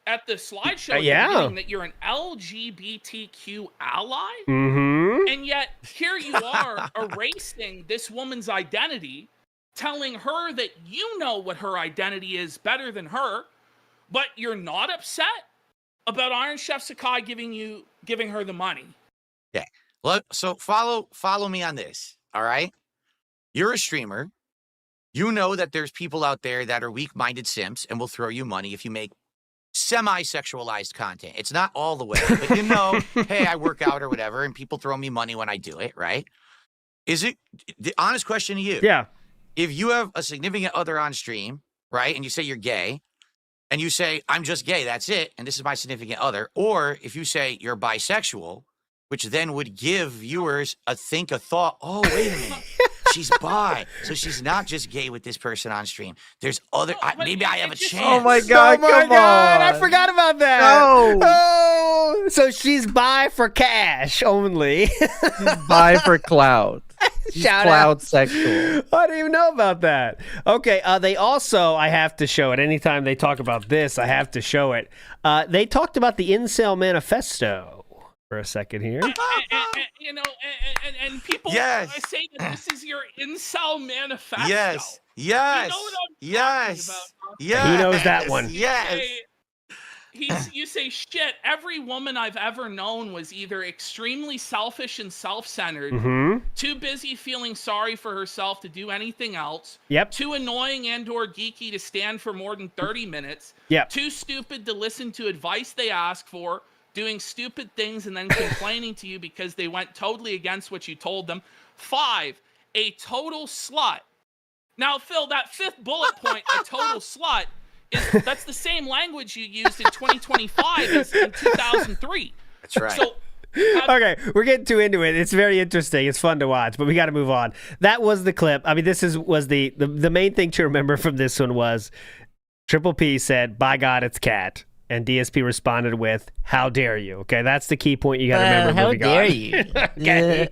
at the slideshow that you're an LGBTQ ally, and yet here you are erasing this woman's identity, telling her that you know what her identity is better than her, but you're not upset about Iron Chef Sakai giving her the money. Okay. So follow me on this. All right. You're a streamer. You know that there's people out there that are weak-minded simps and will throw you money if you make semi-sexualized content. It's not all the way, but hey, I work out or whatever, and people throw me money when I do it, right? Is it the honest question to you? Yeah. If you have a significant other on stream, right, and you say you're gay, and you say, I'm just gay, that's it, and this is my significant other, or if you say you're bisexual, which then would give viewers a thought, oh, wait a minute. She's bi, so she's not just gay with this person on stream. There's other. Maybe I have a chance. Oh my God! Oh my God! I forgot about that. No. Oh, so she's bi for cash only. Bi for cloud. She's Shout cloud out. Sexual. I didn't even know about that. Okay, they also, I have to show it. Anytime they talk about this, I have to show it. They talked about the Incel Manifesto for a second here. And people say that this is your incel manifesto. Yes. You know what I'm talking about, huh? He knows that one. Yes. You say, shit, every woman I've ever known was either extremely selfish and self-centered, too busy feeling sorry for herself to do anything else, too annoying and or geeky to stand for more than 30 minutes, too stupid to listen to advice they ask for, doing stupid things and then complaining to you because they went totally against what you told them. 5, a total slut. Now, Phil, that 5th bullet point, a total slut, that's the same language you used in 2025 as in 2003. That's right. So, okay, we're getting too into it. It's very interesting. It's fun to watch, but we got to move on. That was the clip. I mean, was the main thing to remember from this one was Triple P said, "By God, it's Khet." And DSP responded with, "How dare you?" Okay, that's the key point you got to remember. How moving dare on. you? Okay.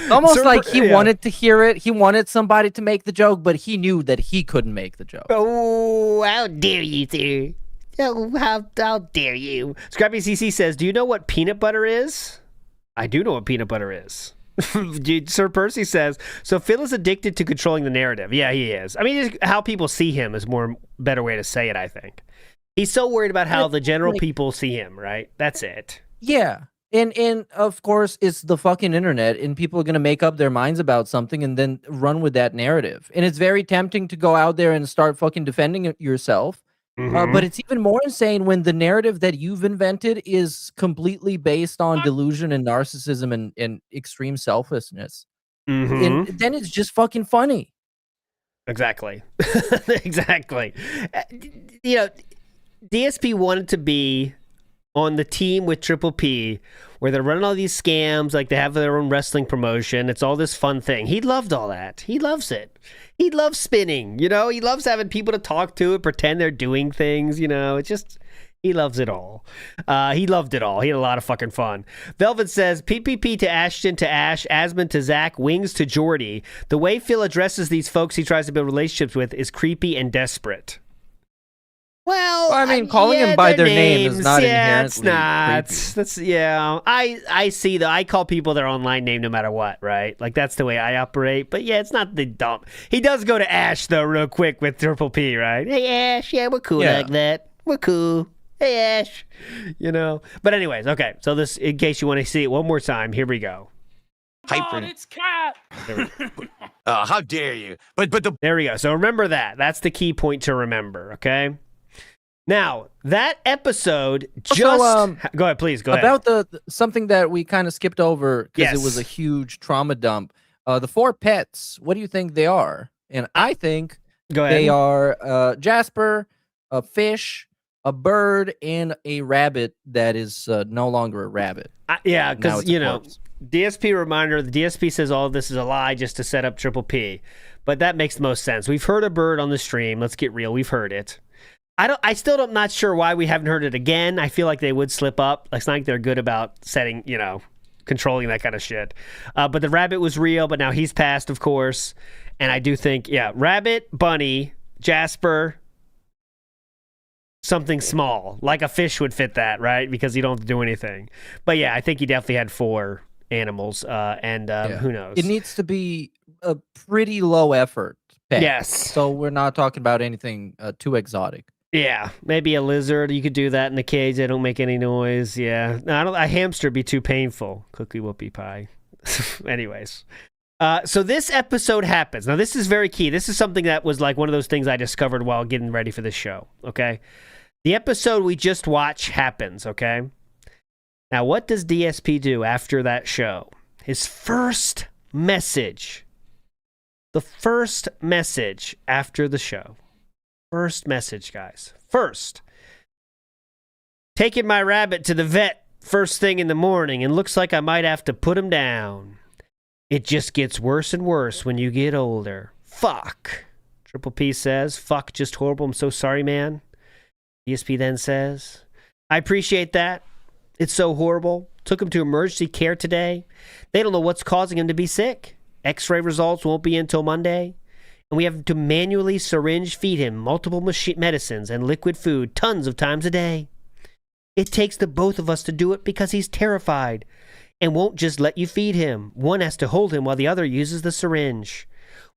Almost like he yeah. wanted to hear it. He wanted somebody to make the joke, but he knew that he couldn't make the joke. Oh, how dare you, sir? Oh, how dare you? Scrappy CC says, "Do you know what peanut butter is?" I do know what peanut butter is. Dude, Sir Percy says, "So Phil is addicted to controlling the narrative." Yeah, he is. I mean, how people see him is more better way to say it, I think. He's so worried about how the general people see him, right? That's it. Yeah. And of course, it's the fucking internet, and people are going to make up their minds about something and then run with that narrative. And it's very tempting to go out there and start fucking defending yourself. But it's even more insane when the narrative that you've invented is completely based on delusion and narcissism and extreme selflessness. And then it's just fucking funny. Exactly. Exactly. You know, DSP wanted to be on the team with Triple P, where they're running all these scams, like they have their own wrestling promotion. It's all this fun thing. He loved all that. He loves it. He loves spinning, you know? He loves having people to talk to and pretend they're doing things, you know? It's just, he loves it all. He loved it all. He had a lot of fucking fun. Velvet says, PPP to Ashton to Ash, Asmund to Zach, Wings to Jordy. The way Phil addresses these folks he tries to build relationships with is creepy and desperate. Well, I mean, calling them by their name is not inherently it's not. creepy. That's I see though. I call people their online name no matter what, right? Like that's the way I operate. But yeah, it's not the dump. He does go to Ash though, real quick with Triple P, right? Hey Ash, yeah, we're cool like that. We're cool. Hey Ash, you know. But anyways, okay. So this, in case you want to see it one more time, here we go. God, it's Cat. How dare you? But the There we go. So remember that. That's the key point to remember. Okay. Now, that episode just... Also, go ahead, please. Go ahead. About the something that we kind of skipped over because it was a Yes. huge trauma dump. The 4 pets, what do you think they are? And I think Go ahead. they are Jasper, a fish, a bird, and a rabbit that is no longer a rabbit. Yeah, Now because, it's a you know, corpse. DSP reminder, the DSP says all of this is a lie just to set up Triple P. But that makes the most sense. We've heard a bird on the stream. Let's get real. We've heard it. I still don't, not sure why we haven't heard it again. I feel like they would slip up. It's not like they're good about setting, you know, controlling that kind of shit. But the rabbit was real, but now he's passed, of course. And I do think, yeah, rabbit, bunny, Jasper, something small, like a fish would fit that, right? Because you don't have to do anything. But yeah, I think he definitely had 4 animals, who knows? It needs to be a pretty low effort pet. Yes. So we're not talking about anything too exotic. Yeah, maybe a lizard. You could do that in the cage. They don't make any noise. Yeah, no, a hamster would be too painful. Cookie whoopie pie. Anyways, so this episode happens. Now, this is very key. This is something that was like one of those things I discovered while getting ready for this show. Okay, the episode we just watched happens. Okay, now what does DSP do after that show? His first message. The first message after the show. First message, guys. First. Taking my rabbit to the vet first thing in the morning and looks like I might have to put him down. It just gets worse and worse when you get older. Fuck. Triple P says, fuck, just horrible. I'm so sorry, man. DSP then says, I appreciate that. It's so horrible. Took him to emergency care today. They don't know what's causing him to be sick. X-ray results won't be until Monday. And we have to manually syringe feed him multiple medicines and liquid food tons of times a day. It takes the both of us to do it because he's terrified and won't just let you feed him. One has to hold him while the other uses the syringe.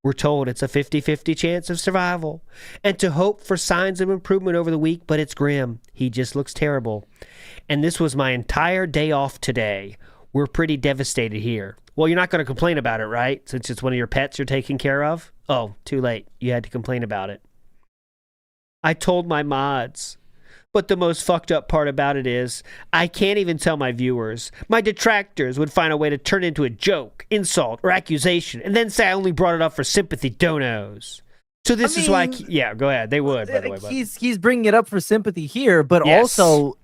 We're told it's a 50-50 chance of survival and to hope for signs of improvement over the week, but it's grim. He just looks terrible. And this was my entire day off today. We're pretty devastated here. Well, you're not going to complain about it, right? Since it's one of your pets you're taking care of? Oh, too late. You had to complain about it. I told my mods. But the most fucked up part about it is, I can't even tell my viewers. My detractors would find a way to turn it into a joke, insult, or accusation, and then say I only brought it up for sympathy donos. So this is why... Yeah, go ahead. They would, by the way. But. He's bringing it up for sympathy here, but Yes. also,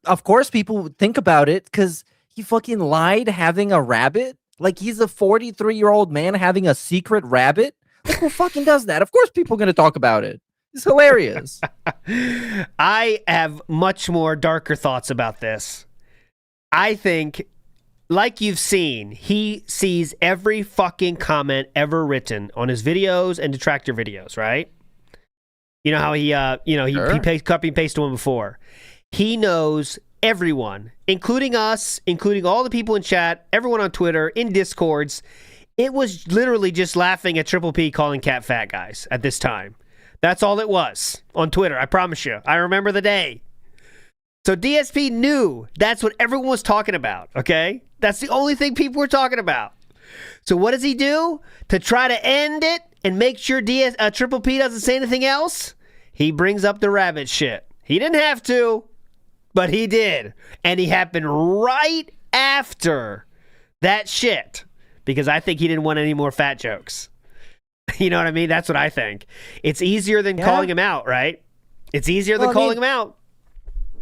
of course, people would think about it because he fucking lied having a rabbit. Like, he's a 43-year-old man having a secret rabbit. Like, who fucking does that? Of course people are going to talk about it. It's hilarious. I have much more darker thoughts about this. I think, like you've seen, he sees every fucking comment ever written on his videos and detractor videos, right? You know how he copy and pasted one before. He knows everyone, including us, including all the people in chat, everyone on Twitter, in Discords. It was literally just laughing at Triple P calling Cat fat, guys, at this time. That's all it was on Twitter, I promise you. I remember the day. So DSP knew that's what everyone was talking about, okay? That's the only thing people were talking about. So what does he do? To try to end it and make sure Triple P doesn't say anything else, he brings up the rabbit shit. He didn't have to, but he did. And he happened right after that shit because I think he didn't want any more fat jokes. You know what I mean? That's what I think. It's easier than calling him out, right? It's easier than calling him out.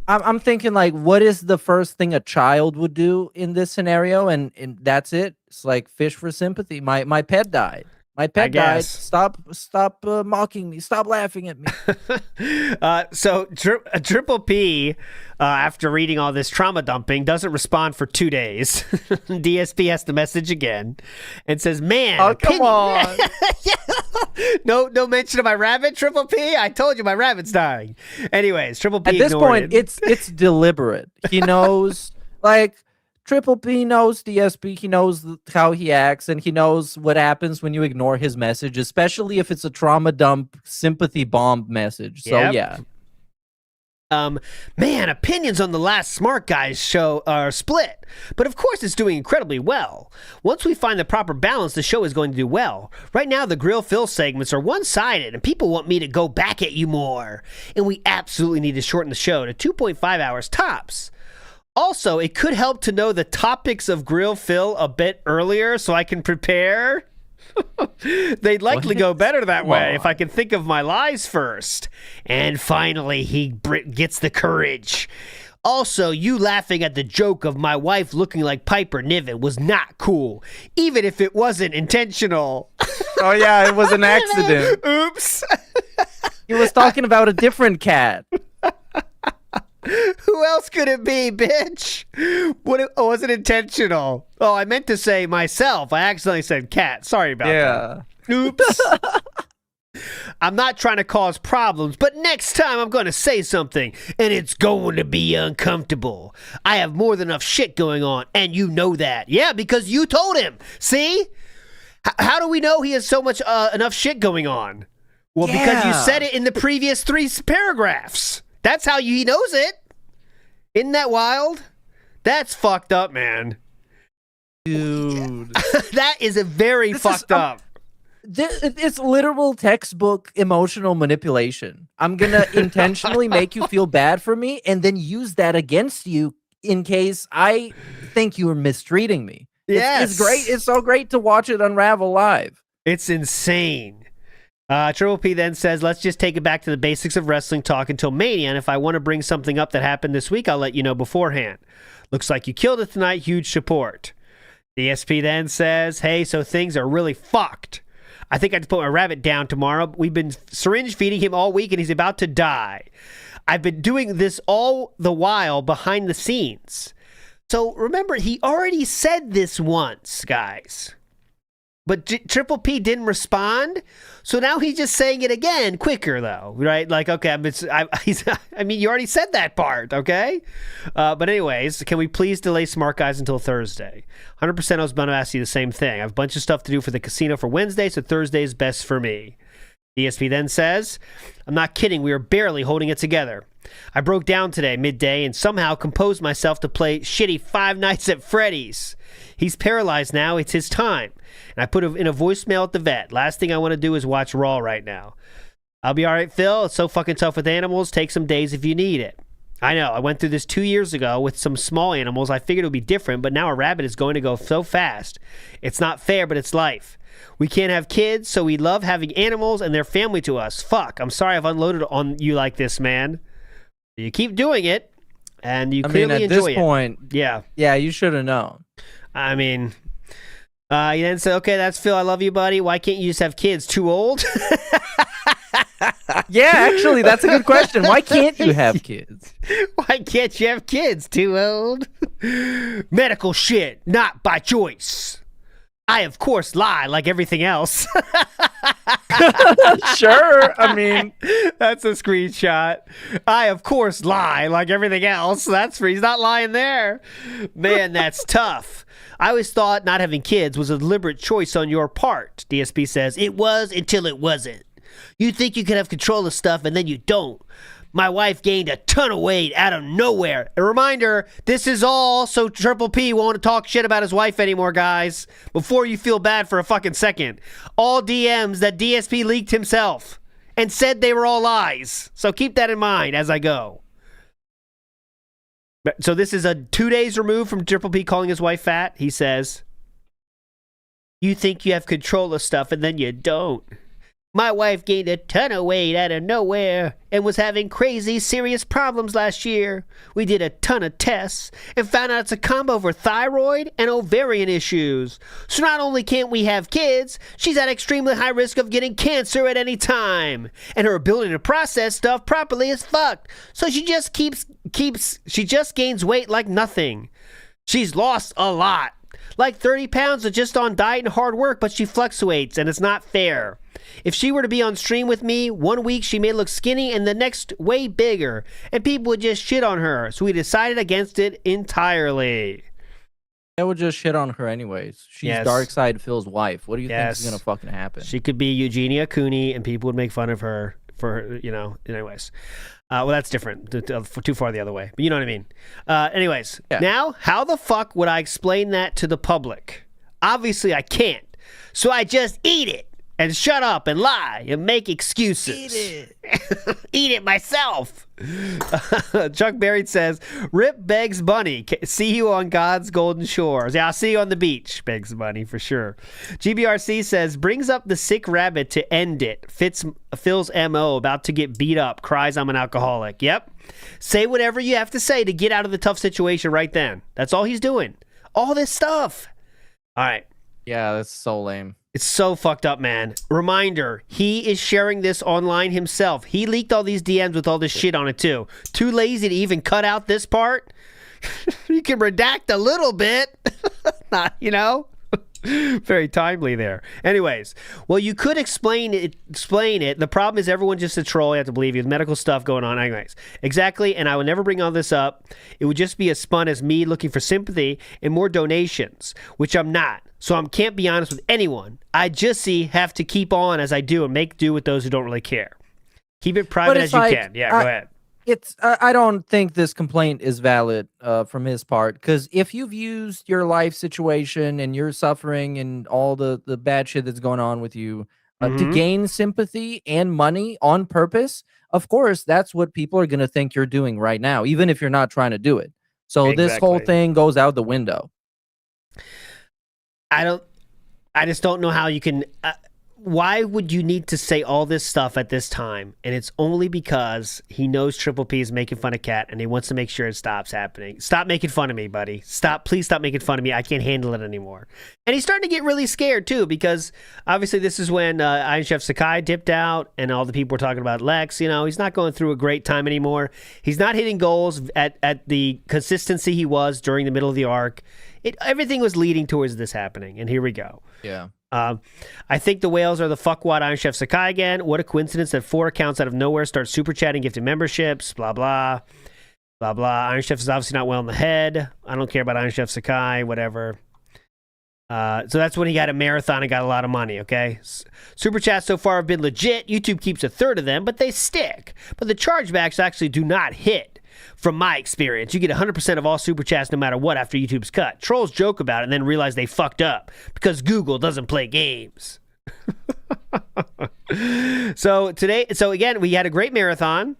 I'm thinking, like, what is the first thing a child would do in this scenario? And that's it. It's like fish for sympathy. My pet died. My pet died. Stop mocking me. Stop laughing at me. So Triple P, after reading all this trauma dumping, doesn't respond for 2 days. DSP has to message again and says, "Man, oh come on." No mention of my rabbit, Triple P. I told you my rabbit's dying. Anyways, Triple P at this point, it's deliberate. He knows, like. Triple P knows DSP, he knows how he acts, and he knows what happens when you ignore his message, especially if it's a trauma dump, sympathy bomb message. So, yeah. Man, opinions on the last Smart Guys show are split, but of course it's doing incredibly well. Once we find the proper balance, the show is going to do well. Right now, the Grill Phil segments are one-sided, and people want me to go back at you more. And we absolutely need to shorten the show to 2.5 hours tops. Also, it could help to know the topics of Grill Phil a bit earlier so I can prepare. They'd likely go better that way if I can think of my lies first. And finally, he gets the courage. Also, you laughing at the joke of my wife looking like Piper Niven was not cool, even if it wasn't intentional. Oh, yeah, it was an accident. Oops. He was talking about a different cat. Who else could it be, bitch? Was it intentional? Oh, I meant to say myself. I accidentally said cat. Sorry about that. Oops. I'm not trying to cause problems, but next time I'm going to say something, and it's going to be uncomfortable. I have more than enough shit going on, and you know that. Yeah, because you told him. See? How do we know he has so much enough shit going on? Well, because you said it in the previous 3 paragraphs. That's how he knows it. Isn't that wild? That's fucked up, man. Dude. That is a very fucked up. It's literal textbook emotional manipulation. I'm going to intentionally make you feel bad for me and then use that against you in case I think you are mistreating me. Yes. It's great. It's so great to watch it unravel live. It's insane. Triple P then says, let's just take it back to the basics of wrestling talk until Mania, and if I want to bring something up that happened this week, I'll let you know beforehand. Looks like you killed it tonight. Huge support. DSP then says, hey, so things are really fucked. I think I have to put my rabbit down tomorrow. We've been syringe feeding him all week, and he's about to die. I've been doing this all the while behind the scenes. So remember, he already said this once, guys. But Triple P didn't respond, so now he's just saying it again, quicker though, right? Like, okay, I mean, you already said that part, okay? But anyways, can we please delay Smart Guys until Thursday? 100% I was going to ask you the same thing. I have a bunch of stuff to do for the casino for Wednesday, so Thursday is best for me. DSP then says, I'm not kidding, we are barely holding it together. I broke down today, midday, and somehow composed myself to play shitty Five Nights at Freddy's. He's paralyzed now, it's his time. And I put in a voicemail at the vet. Last thing I want to do is watch Raw right now. I'll be all right, Phil. It's so fucking tough with animals. Take some days if you need it. I know. I went through this 2 years ago with some small animals. I figured it would be different, but now a rabbit is going to go so fast. It's not fair, but it's life. We can't have kids, so we love having animals and they're family to us. Fuck. I'm sorry I've unloaded on you like this, man. You keep doing it, and you clearly enjoy it. At this point, yeah, you should have known. I mean, you then said, okay, that's Phil. I love you, buddy. Why can't you just have kids? Too old? Yeah, actually, that's a good question. Why can't you have kids? Why can't you have kids? Too old? Medical shit, not by choice. I, of course, lie like everything else. Sure. I mean, that's a screenshot. I, of course, lie like everything else. He's not lying there. Man, that's tough. I always thought not having kids was a deliberate choice on your part. DSP says, it was until it wasn't. You think you can have control of stuff and then you don't. My wife gained a ton of weight out of nowhere. A reminder, this is all so Triple P won't talk shit about his wife anymore, guys. Before you feel bad for a fucking second. All DMs that DSP leaked himself and said they were all lies. So keep that in mind as I go. So this is a 2 days removed from Triple P calling his wife fat. He says, you think you have control of stuff and then you don't. My wife gained a ton of weight out of nowhere and was having crazy serious problems last year. We did a ton of tests and found out it's a combo for thyroid and ovarian issues. So not only can't we have kids, she's at extremely high risk of getting cancer at any time. And her ability to process stuff properly is fucked. So she just she just gains weight like nothing. She's lost a lot. Like 30 pounds of just on diet and hard work, but she fluctuates and it's not fair. If she were to be on stream with me, 1 week she may look skinny and the next way bigger, and people would just shit on her. So we decided against it entirely. They would just shit on her anyways. She's Dark Side Phil's wife. What do you think is going to fucking happen? She could be Eugenia Cooney and people would make fun of her for, anyways. Well, that's different. Too far the other way. But you know what I mean. Anyways, Now, how the fuck would I explain that to the public? Obviously, I can't. So I just eat it and shut up and lie and make excuses. Eat it. Eat it myself. Chuck Berry says, Rip Begs Bunny. See you on God's golden shores. Yeah, I'll see you on the beach, Begs Bunny, for sure. GBRC says, brings up the sick rabbit to end it. Fits Phil's MO, about to get beat up. Cries, I'm an alcoholic. Yep. Say whatever you have to say to get out of the tough situation right then. That's all he's doing. All this stuff. All right. Yeah, that's so lame. It's so fucked up, man. Reminder, he is sharing this online himself. He leaked all these DMs with all this shit on it, too. Too lazy to even cut out this part? You can redact a little bit. Not, Very timely there. Anyways, well, you could explain it. The problem is everyone just a troll. You have to believe you. Medical stuff going on. Anyways, exactly. And I will never bring all this up. It would just be as spun as me looking for sympathy and more donations, which I'm not. So I can't be honest with anyone. I just have to keep on as I do and make do with those who don't really care. Keep it private as you can. Yeah, go ahead. I don't think this complaint is valid from his part, because if you've used your life situation and you're suffering and all the bad shit that's going on with you to gain sympathy and money on purpose, of course, that's what people are going to think you're doing right now, even if you're not trying to do it. So this whole thing goes out the window. I just don't know how you can. Why would you need to say all this stuff at this time? And it's only because he knows Triple P is making fun of Khet and he wants to make sure it stops happening. Stop making fun of me, buddy. Please stop making fun of me. I can't handle it anymore. And he's starting to get really scared too, because obviously this is when Iron Chef Sakai dipped out and all the people were talking about Lex. He's not going through a great time anymore. He's not hitting goals at the consistency he was during the middle of the arc. Everything was leading towards this happening, and here we go. Yeah. I think the whales are the fuckwad Iron Chef Sakai again. What a coincidence that 4 accounts out of nowhere start super chatting, gifting memberships, blah, blah, blah, blah. Iron Chef is obviously not well in the head. I don't care about Iron Chef Sakai, whatever. So that's when he got a marathon and got a lot of money, okay? Super chats so far have been legit. YouTube keeps a third of them, but they stick. But the chargebacks actually do not hit. From my experience, you get 100% of all super chats no matter what after YouTube's cut. Trolls joke about it and then realize they fucked up because Google doesn't play games. So again, we had a great marathon.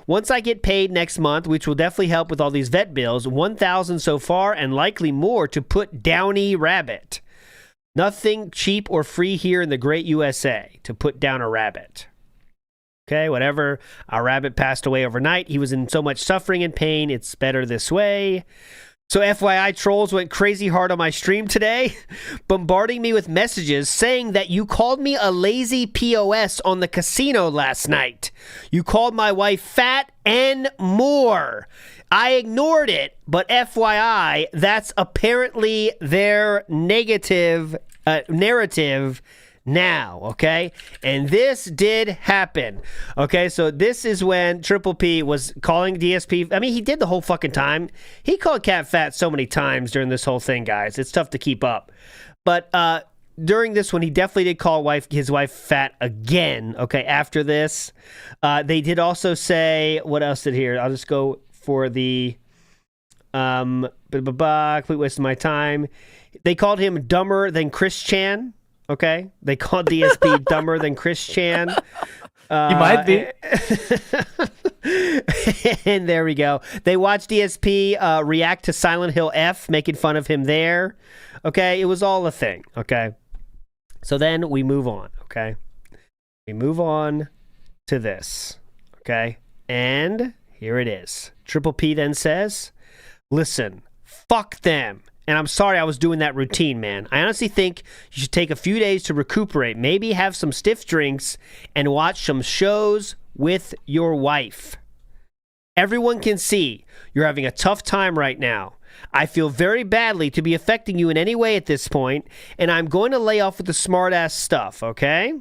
Once I get paid next month, which will definitely help with all these vet bills, 1,000 so far and likely more to put Downy Rabbit. Nothing cheap or free here in the great USA to put down a rabbit. Okay, whatever. Our rabbit passed away overnight. He was in so much suffering and pain. It's better this way. So FYI, trolls went crazy hard on my stream today, bombarding me with messages saying that you called me a lazy POS on the casino last night. You called my wife fat and more. I ignored it, but FYI, that's apparently their negative narrative now, okay? And this did happen. Okay, so this is when Triple P was calling DSP. I mean, he did the whole fucking time. He called Cat fat so many times during this whole thing, guys. It's tough to keep up. But during this one, he definitely did call his wife fat again, okay, after this. They did also say, what else did here? I'll just go for the complete waste of my time. They called him dumber than Chris Chan. Okay, they called DSP dumber than Chris Chan. He might be. And there we go. They watched DSP react to Silent Hill F, making fun of him there. Okay, it was all a thing. Okay, so then we move on. Okay, we move on to this. Okay, and here it is. Triple P then says, "Listen, fuck them. And I'm sorry I was doing that routine, man. I honestly think you should take a few days to recuperate. Maybe have some stiff drinks and watch some shows with your wife. Everyone can see you're having a tough time right now. I feel very badly to be affecting you in any way at this point, and I'm going to lay off with the smart-ass stuff, okay?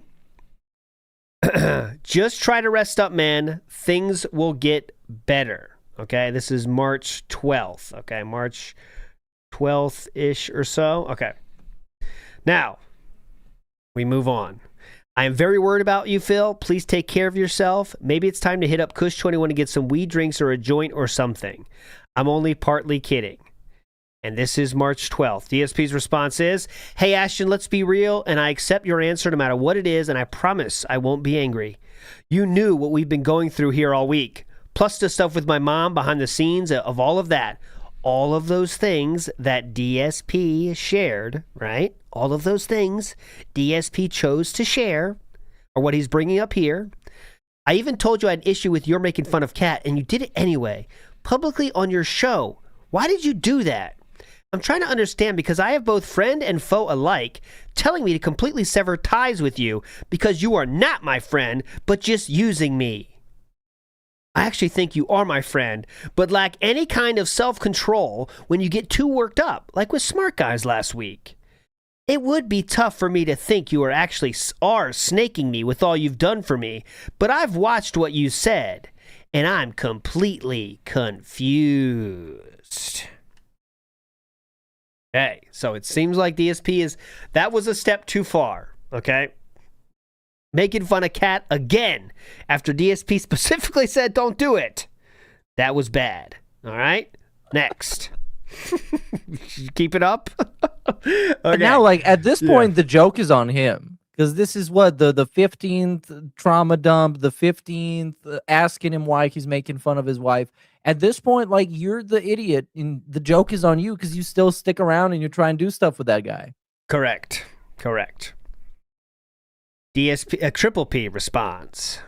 Just try to rest up, man. Things will get better, okay? This is March 12th, okay? March 12th-ish or so. Okay. Now, we move on. I am very worried about you, Phil. Please take care of yourself. Maybe it's time to hit up Kush 21 to get some weed drinks or a joint or something. I'm only partly kidding." And this is March 12th. DSP's response is, "Hey, Ashton, let's be real, and I accept your answer no matter what it is, and I promise I won't be angry. You knew what we've been going through here all week, plus the stuff with my mom behind the scenes of all of that. All of those things that DSP shared, right? All of those things DSP chose to share are what he's bringing up here. I even told you I had an issue with your making fun of Cat, and you did it anyway, publicly on your show. Why did you do that? I'm trying to understand because I have both friend and foe alike telling me to completely sever ties with you because you are not my friend, but just using me. I actually think you are my friend, but lack any kind of self-control when you get too worked up, like with Smart Guys last week. It would be tough for me to think you are snaking me with all you've done for me, but I've watched what you said, and I'm completely confused." Okay, so it seems like that was a step too far, okay? Making fun of Cat again after DSP specifically said don't do it. That was bad. All right? Next. Keep it up. Okay. But now, like, at this point, the joke is on him. Because this is what, the 15th trauma dump, the 15th asking him why he's making fun of his wife. At this point, like, you're the idiot, and the joke is on you because you still stick around and you try and do stuff with that guy. Correct. Triple P responds,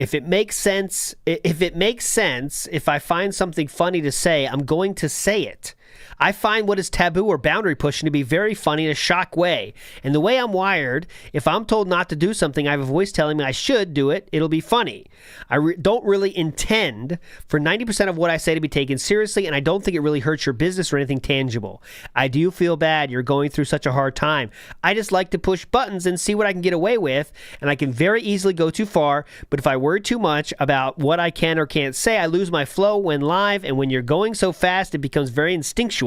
if it makes sense, if I find something funny to say, I'm going to say it. I find what is taboo or boundary pushing to be very funny in a shock way. And the way I'm wired, if I'm told not to do something, I have a voice telling me I should do it, it'll be funny. I don't really intend for 90% of what I say to be taken seriously, and I don't think it really hurts your business or anything tangible. I do feel bad you're going through such a hard time. I just like to push buttons and see what I can get away with, and I can very easily go too far, but if I worry too much about what I can or can't say, I lose my flow when live, and when you're going so fast, it becomes very instinctual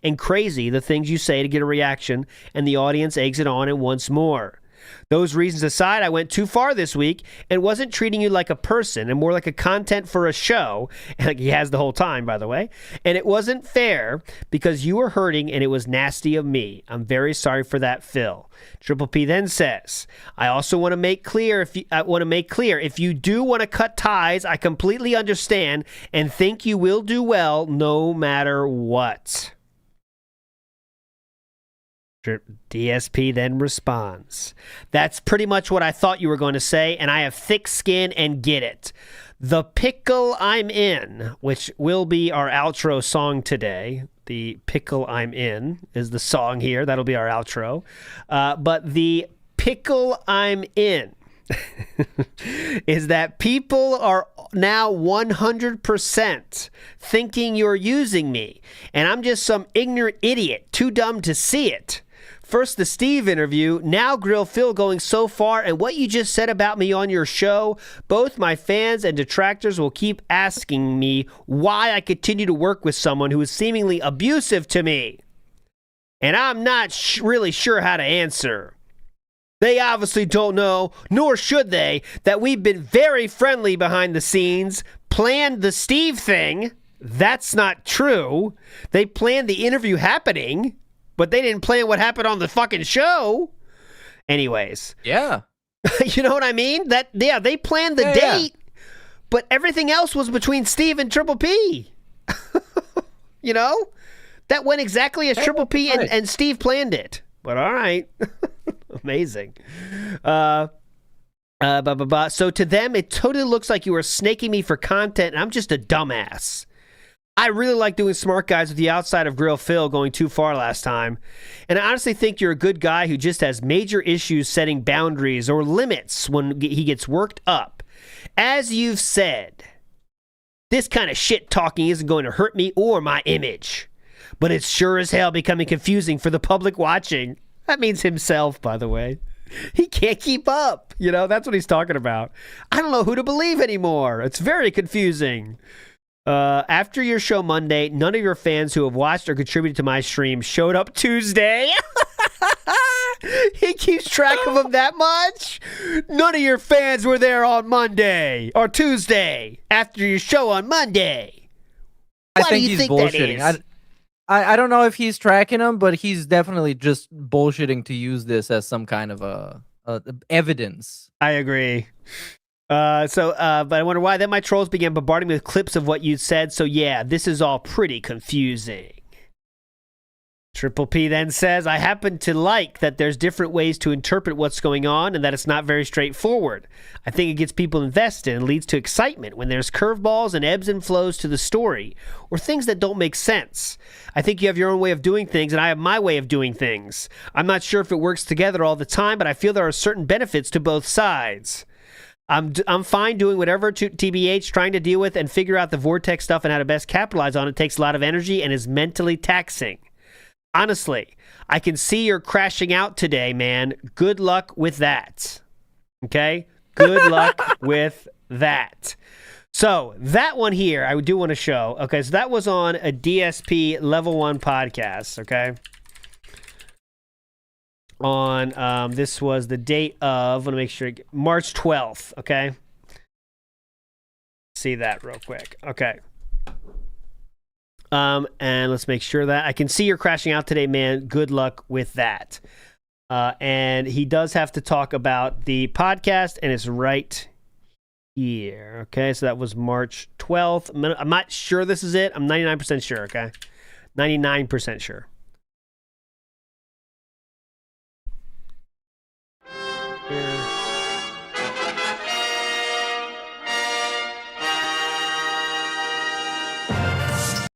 and crazy, the things you say to get a reaction, and the audience eggs it on and wants more. Those reasons aside, I went too far this week and wasn't treating you like a person and more like a content for a show, like he has the whole time, by the way, and it wasn't fair because you were hurting and it was nasty of me. I'm very sorry for that, Phil. Triple P then says, I also want to make clear, if you do want to cut ties, I completely understand and think you will do well no matter what. DSP then responds, that's pretty much what I thought you were going to say, and I have thick skin and get it. The Pickle I'm In, which will be our outro song today. The Pickle I'm In is the song here. That'll be our outro. But the Pickle I'm In is that people are now 100% thinking you're using me, and I'm just some ignorant idiot, too dumb to see it. First, the Steve interview, now Grill Phil going so far, and what you just said about me on your show. Both my fans and detractors will keep asking me why I continue to work with someone who is seemingly abusive to me. And I'm not really sure how to answer. They obviously don't know, nor should they, that we've been very friendly behind the scenes, planned the Steve thing. That's not true. They planned the interview happening, but they didn't plan what happened on the fucking show. Anyways. Yeah. You know what I mean? They planned the date, but everything else was between Steve and Triple P. You know? That went exactly as Triple P and Steve planned it. But all right. Amazing. So to them, it totally looks like you are snaking me for content, and I'm just a dumbass. I really like doing smart guys with the outside of Grill Phil going too far last time. And I honestly think you're a good guy who just has major issues setting boundaries or limits when he gets worked up. As you've said, this kind of shit talking isn't going to hurt me or my image. But it's sure as hell becoming confusing for the public watching. That means himself, by the way. He can't keep up. You know, that's what he's talking about. I don't know who to believe anymore. It's very confusing. After your show Monday, none of your fans who have watched or contributed to my stream showed up Tuesday. He keeps track of them that much? None of your fans were there on Monday or Tuesday after your show on Monday. I think he's bullshitting. I don't know if he's tracking them, but he's definitely just bullshitting to use this as some kind of evidence. I agree. But I wonder why. Then my trolls began bombarding me with clips of what you said. So yeah, this is all pretty confusing. Triple P then says, I happen to like that there's different ways to interpret what's going on and that it's not very straightforward. I think it gets people invested and leads to excitement when there's curveballs and ebbs and flows to the story or things that don't make sense. I think you have your own way of doing things and I have my way of doing things. I'm not sure if it works together all the time, but I feel there are certain benefits to both sides. I'm fine doing whatever TBH trying to deal with and figure out the vortex stuff and how to best capitalize on it takes a lot of energy and is mentally taxing. Honestly, I can see you're crashing out today, man. Good luck with that. Okay? Good luck with that. So, that one here, I do want to show. Okay, so that was on a DSP Level 1 podcast, okay? On, this was the date of, let me make sure, March 12th, okay? See that real quick. Okay. And let's make sure that I can see you're crashing out today, man. Good luck with that. And he does have to talk about the podcast, and it's right here. Okay, so that was March 12th. I'm not sure this is it. I'm 99% sure, okay? 99% sure. Here.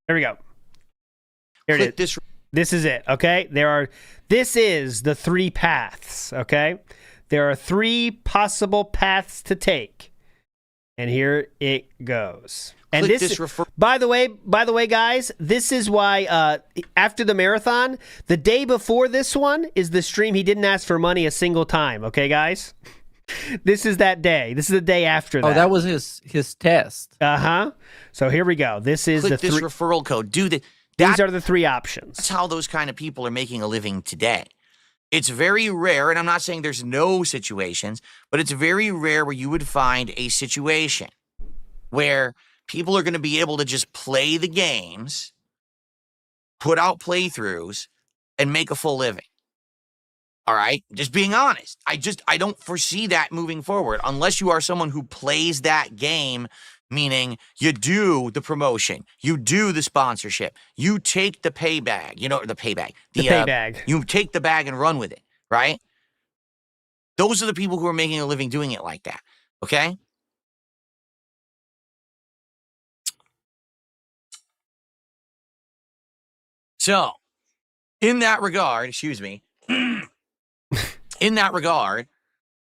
There we go. Here it is. This is it, okay? This is the three paths, okay? There are three possible paths to take. And here it goes. And by the way, guys, this is why after the marathon, the day before this one is the stream he didn't ask for money a single time, okay, guys? This is that day. This is the day after that. Oh, that was his test. Uh-huh. So here we go. This is Click this referral code. These are the three options. That's how those kind of people are making a living today. It's very rare, and I'm not saying there's no situations, but it's very rare where you would find a situation where people are going to be able to just play the games, put out playthroughs, and make a full living. All right? Just being honest. I don't foresee that moving forward unless you are someone who plays that game, meaning you do the promotion, you do the sponsorship, you take the pay bag, the pay bag. The pay bag. You take the bag and run with it, right? Those are the people who are making a living doing it like that, okay? So, in that regard, excuse me, in that regard,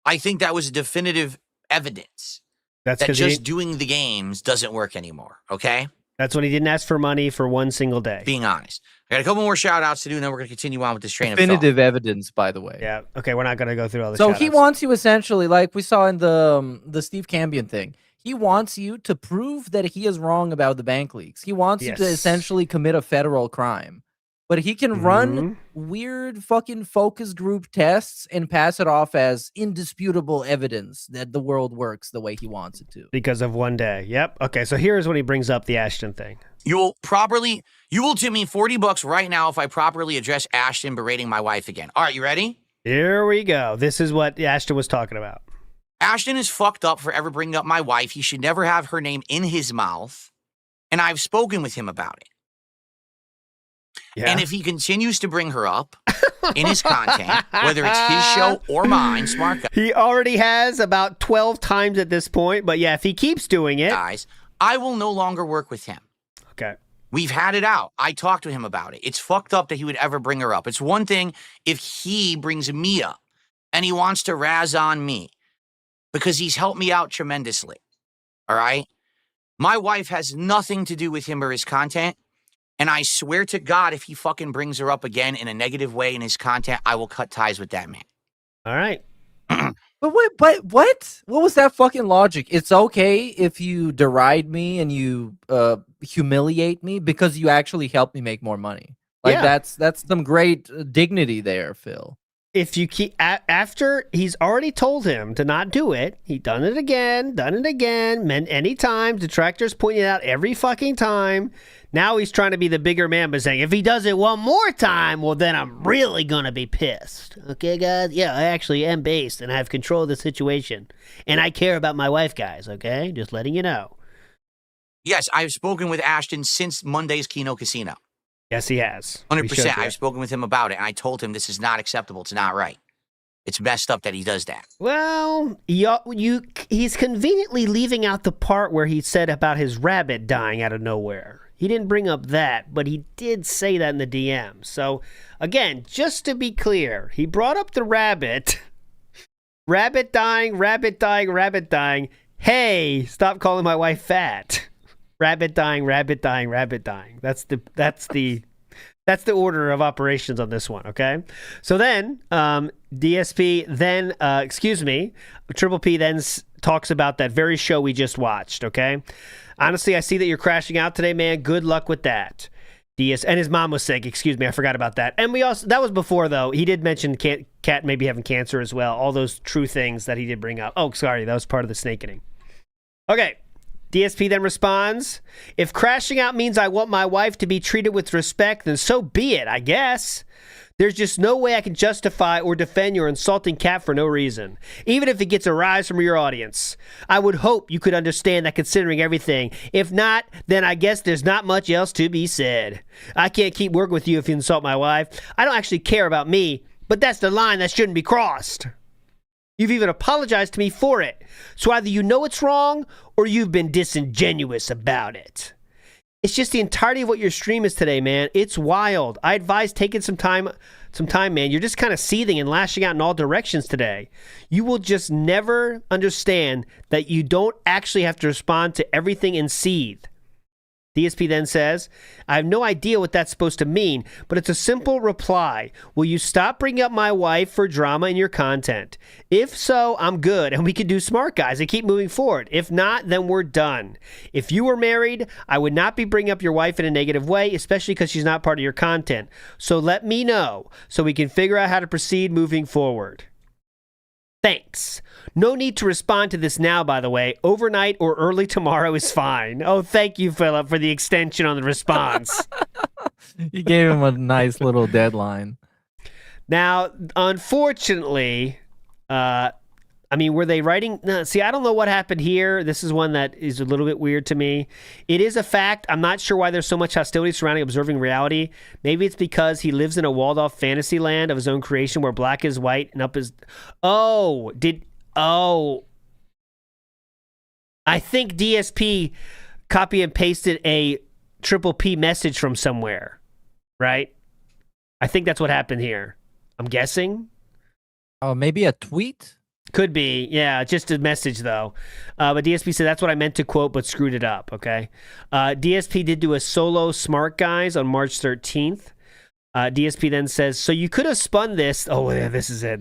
I think that was definitive evidence That's that because just doing the games doesn't work anymore, okay? that's when he didn't ask for money for one single day. Being honest. I got a couple more shout-outs to do, and then we're going to continue on with this train of Definitive evidence, by the way. Yeah. Okay, we're not going to go through all the So shout-outs. he wants you essentially, like we saw in the Steve Cambion thing. He wants you to prove that he is wrong about the bank leaks. He wants you to Yes. essentially commit a federal crime. But he can run weird fucking focus group tests and pass it off as indisputable evidence that the world works the way he wants it to. because of one day. Yep. Okay, so here's when he brings up the Ashton thing. You will tip me $40 right now if I properly address Ashton berating my wife again. All right, you ready? Here we go. This is what Ashton was talking about. Ashton is fucked up for ever bringing up my wife. He should never have her name in his mouth. And I've spoken with him about it. Yeah. And if he continues to bring her up in his content, whether it's his show or mine, smart He already has about 12 times at this point, but yeah, if he keeps doing it. guys, I will no longer work with him. Okay. We've had it out. I talked to him about it. It's fucked up that he would ever bring her up. It's one thing if he brings me up and he wants to razz on me because he's helped me out tremendously. All right? My wife has nothing to do with him or his content. And I swear to God, if he fucking brings her up again in a negative way in his content, I will cut ties with that man. All right. But what? What was that fucking logic? It's okay if you deride me and you humiliate me because you actually help me make more money. Like Yeah. that's some great dignity there, Phil. If you keep after he's already told him to not do it, he done it again, many times. Detractors pointing it out every fucking time. Now he's trying to be the bigger man, but saying if he does it one more time, well, then I'm really gonna be pissed. Okay, guys? Yeah, I actually am based and I have control of the situation, and I care about my wife, guys. Okay, just letting you know. Yes, I've spoken with Ashton since Monday's Keno Casino. Yes, he has. 100%. I've spoken with him about it, and I told him this is not acceptable. It's not right. It's messed up that he does that. Well, he's conveniently leaving out the part where he said about his rabbit dying out of nowhere. He didn't bring up that, but he did say that in the DM. So, again, just to be clear, he brought up the rabbit. Rabbit dying, rabbit dying, rabbit dying. Hey, stop calling my wife fat. Rabbit dying, rabbit dying, rabbit dying. That's the order of operations on this one, okay? So then, DSP then, Triple P then talks about that very show we just watched, okay? Honestly, I see that you're crashing out today, man. Good luck with that. And his mom was sick, excuse me, I forgot about that. And that was before, though. He did mention Cat maybe having cancer as well. All those true things that he did bring up. Oh, sorry, that was part of the snake eating. Okay. DSP then responds, if crashing out means I want my wife to be treated with respect, then so be it, I guess. There's just no way I can justify or defend your insulting Cat for no reason, even if it gets a rise from your audience. I would hope you could understand that considering everything. If not, then I guess there's not much else to be said. I can't keep working with you if you insult my wife. I don't actually care about me, but that's the line that shouldn't be crossed. You've even apologized to me for it. So either you know it's wrong or you've been disingenuous about it. It's just the entirety of what your stream is today, man. It's wild. I advise taking some time, man. You're just kind of seething and lashing out in all directions today. You will just never understand that you don't actually have to respond to everything and seethe. DSP then says, I have no idea what that's supposed to mean, but it's a simple reply. Will you stop bringing up my wife for drama in your content? If so, I'm good, and we can do smart guys and keep moving forward. If not, then we're done. If you were married, I would not be bringing up your wife in a negative way, especially because she's not part of your content. So let me know so we can figure out how to proceed moving forward. Thanks. No need to respond to this now, by the way. Overnight or early tomorrow is fine. Oh, thank you, Philip, for the extension on the response. You gave him a nice little deadline. Now, unfortunately, were they writing? No, see, I don't know what happened here. This is one that is a little bit weird to me. It is a fact. I'm not sure why there's so much hostility surrounding observing reality. Maybe it's because he lives in a walled-off fantasy land of his own creation where black is white and up is... I think DSP copy and pasted a Triple P message from somewhere. right? I think that's what happened here. I'm guessing. Oh, maybe a tweet? Could be, yeah, just a message though. But DSP said that's what I meant to quote, but screwed it up. Okay. DSP did do a solo Smart Guys on March 13th. DSP then says, so you could have spun this. Oh, yeah, this is it.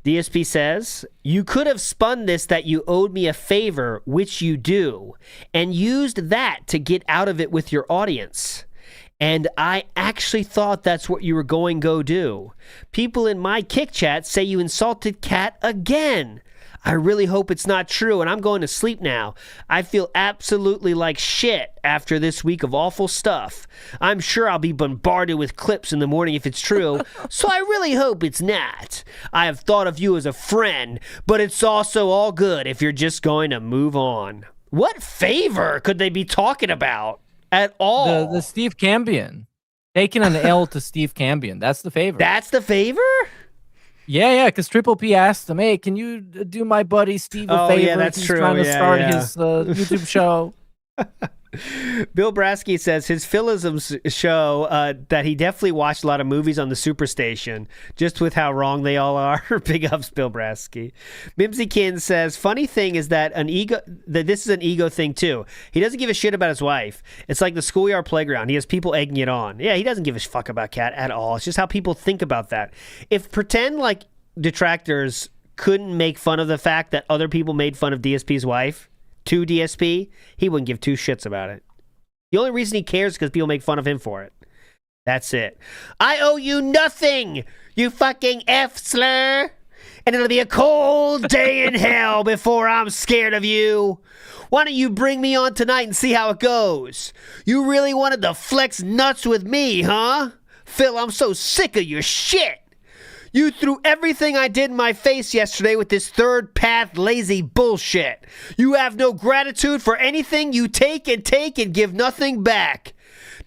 DSP says, you could have spun this that you owed me a favor, which you do, and used that to get out of it with your audience. And I actually thought that's what you were going to go do. People in my kick chat say you insulted Kat again. I really hope it's not true, and I'm going to sleep now. I feel absolutely like shit after this week of awful stuff. I'm sure I'll be bombarded with clips in the morning if it's true, so I really hope it's not. I have thought of you as a friend, but it's also all good if you're just going to move on. What favor could they be talking about at all? The Steve Cambion. Taking an L to Steve Cambion. That's the favor. That's the favor? Yeah, because Triple P asked him, hey, can you do my buddy Steve a favor? Yeah, that's He's true. trying to start yeah. his YouTube show. Bill Brasky says his Philisms show that he definitely watched a lot of movies on the Superstation, just with how wrong they all are. Big ups, Bill Brasky. Mimsykin says, funny thing is that this is an ego thing too. He doesn't give a shit about his wife. It's like the schoolyard playground. He has people egging it on. Yeah, he doesn't give a fuck about Kat at all. It's just how people think about that. If pretend like detractors couldn't make fun of the fact that other people made fun of DSP's wife to DSP, he wouldn't give two shits about it. The only reason he cares is because people make fun of him for it. That's it. I owe you nothing, you fucking F-slur. And it'll be a cold day in hell before I'm scared of you. Why don't you bring me on tonight and see how it goes? You really wanted to flex nuts with me, huh? Phil, I'm so sick of your shit. You threw everything I did in my face yesterday with this third path lazy bullshit. You have no gratitude for anything you take and give nothing back.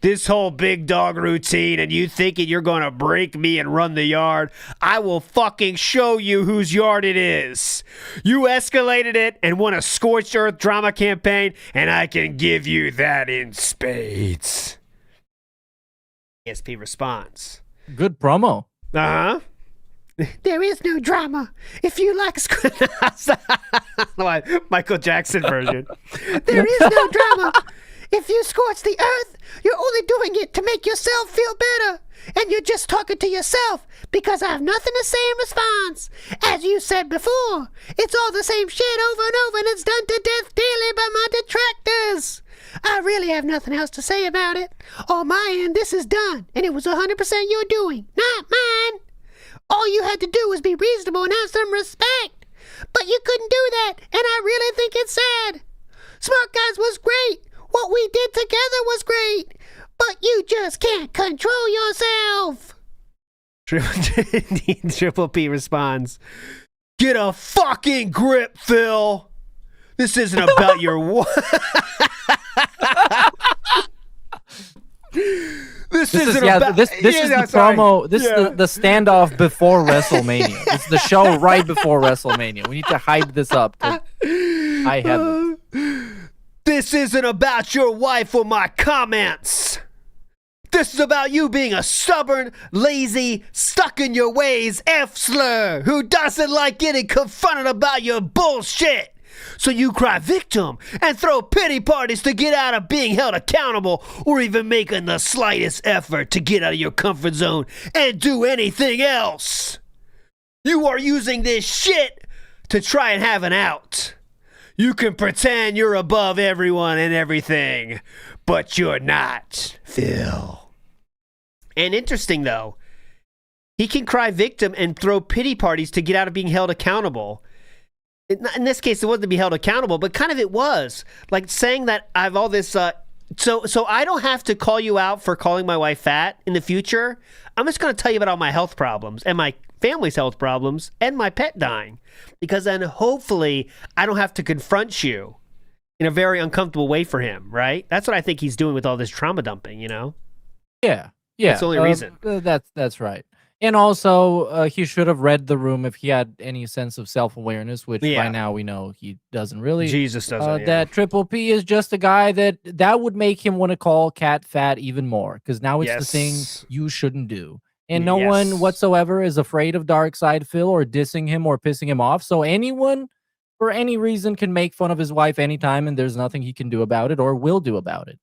This whole big dog routine and you thinking you're going to break me and run the yard, I will fucking show you whose yard it is. You escalated it and won a scorched earth drama campaign, and I can give you that in spades. ESP response. Good promo. Uh-huh. There is no drama. If you like Michael Jackson version. There is no drama. If you scorch the earth, you're only doing it to make yourself feel better. And you're just talking to yourself because I have nothing to say in response. As you said before, it's all the same shit over and over, and it's done to death daily by my detractors. I really have nothing else to say about it. On my end, this is done, and it was 100% your doing, not mine. All you had to do was be reasonable and have some respect. But you couldn't do that, and I really think it's sad. Smart Guys was great. What we did together was great. But you just can't control yourself. Triple P responds, get a fucking grip, Phil. This isn't about your... This is the promo. This is the standoff before WrestleMania. This is the show right before WrestleMania. We need to hype this up to high heaven. This isn't about your wife or my comments. This is about you being a stubborn, lazy, stuck in your ways F-slur who doesn't like getting confronted about your bullshit. So you cry victim and throw pity parties to get out of being held accountable, or even making the slightest effort to get out of your comfort zone and do anything else. You are using this shit to try and have an out. You can pretend you're above everyone and everything, but you're not, Phil. And interesting though, he can cry victim and throw pity parties to get out of being held accountable. In this case, it wasn't to be held accountable, but kind of it was. Like saying that I have all this... So I don't have to call you out for calling my wife fat in the future. I'm just going to tell you about all my health problems and my family's health problems and my pet dying. Because then hopefully I don't have to confront you in a very uncomfortable way for him, right? That's what I think he's doing with all this trauma dumping, you know? Yeah. That's the only reason. That's right. And also, he should have read the room if he had any sense of self-awareness, which Yeah. by now we know he doesn't really. Jesus doesn't. That Triple P is just a guy that would make him want to call Cat fat even more, because now it's the thing you shouldn't do. And no one whatsoever is afraid of Darkside Phil or dissing him or pissing him off. So anyone, for any reason, can make fun of his wife anytime, and there's nothing he can do about it or will do about it.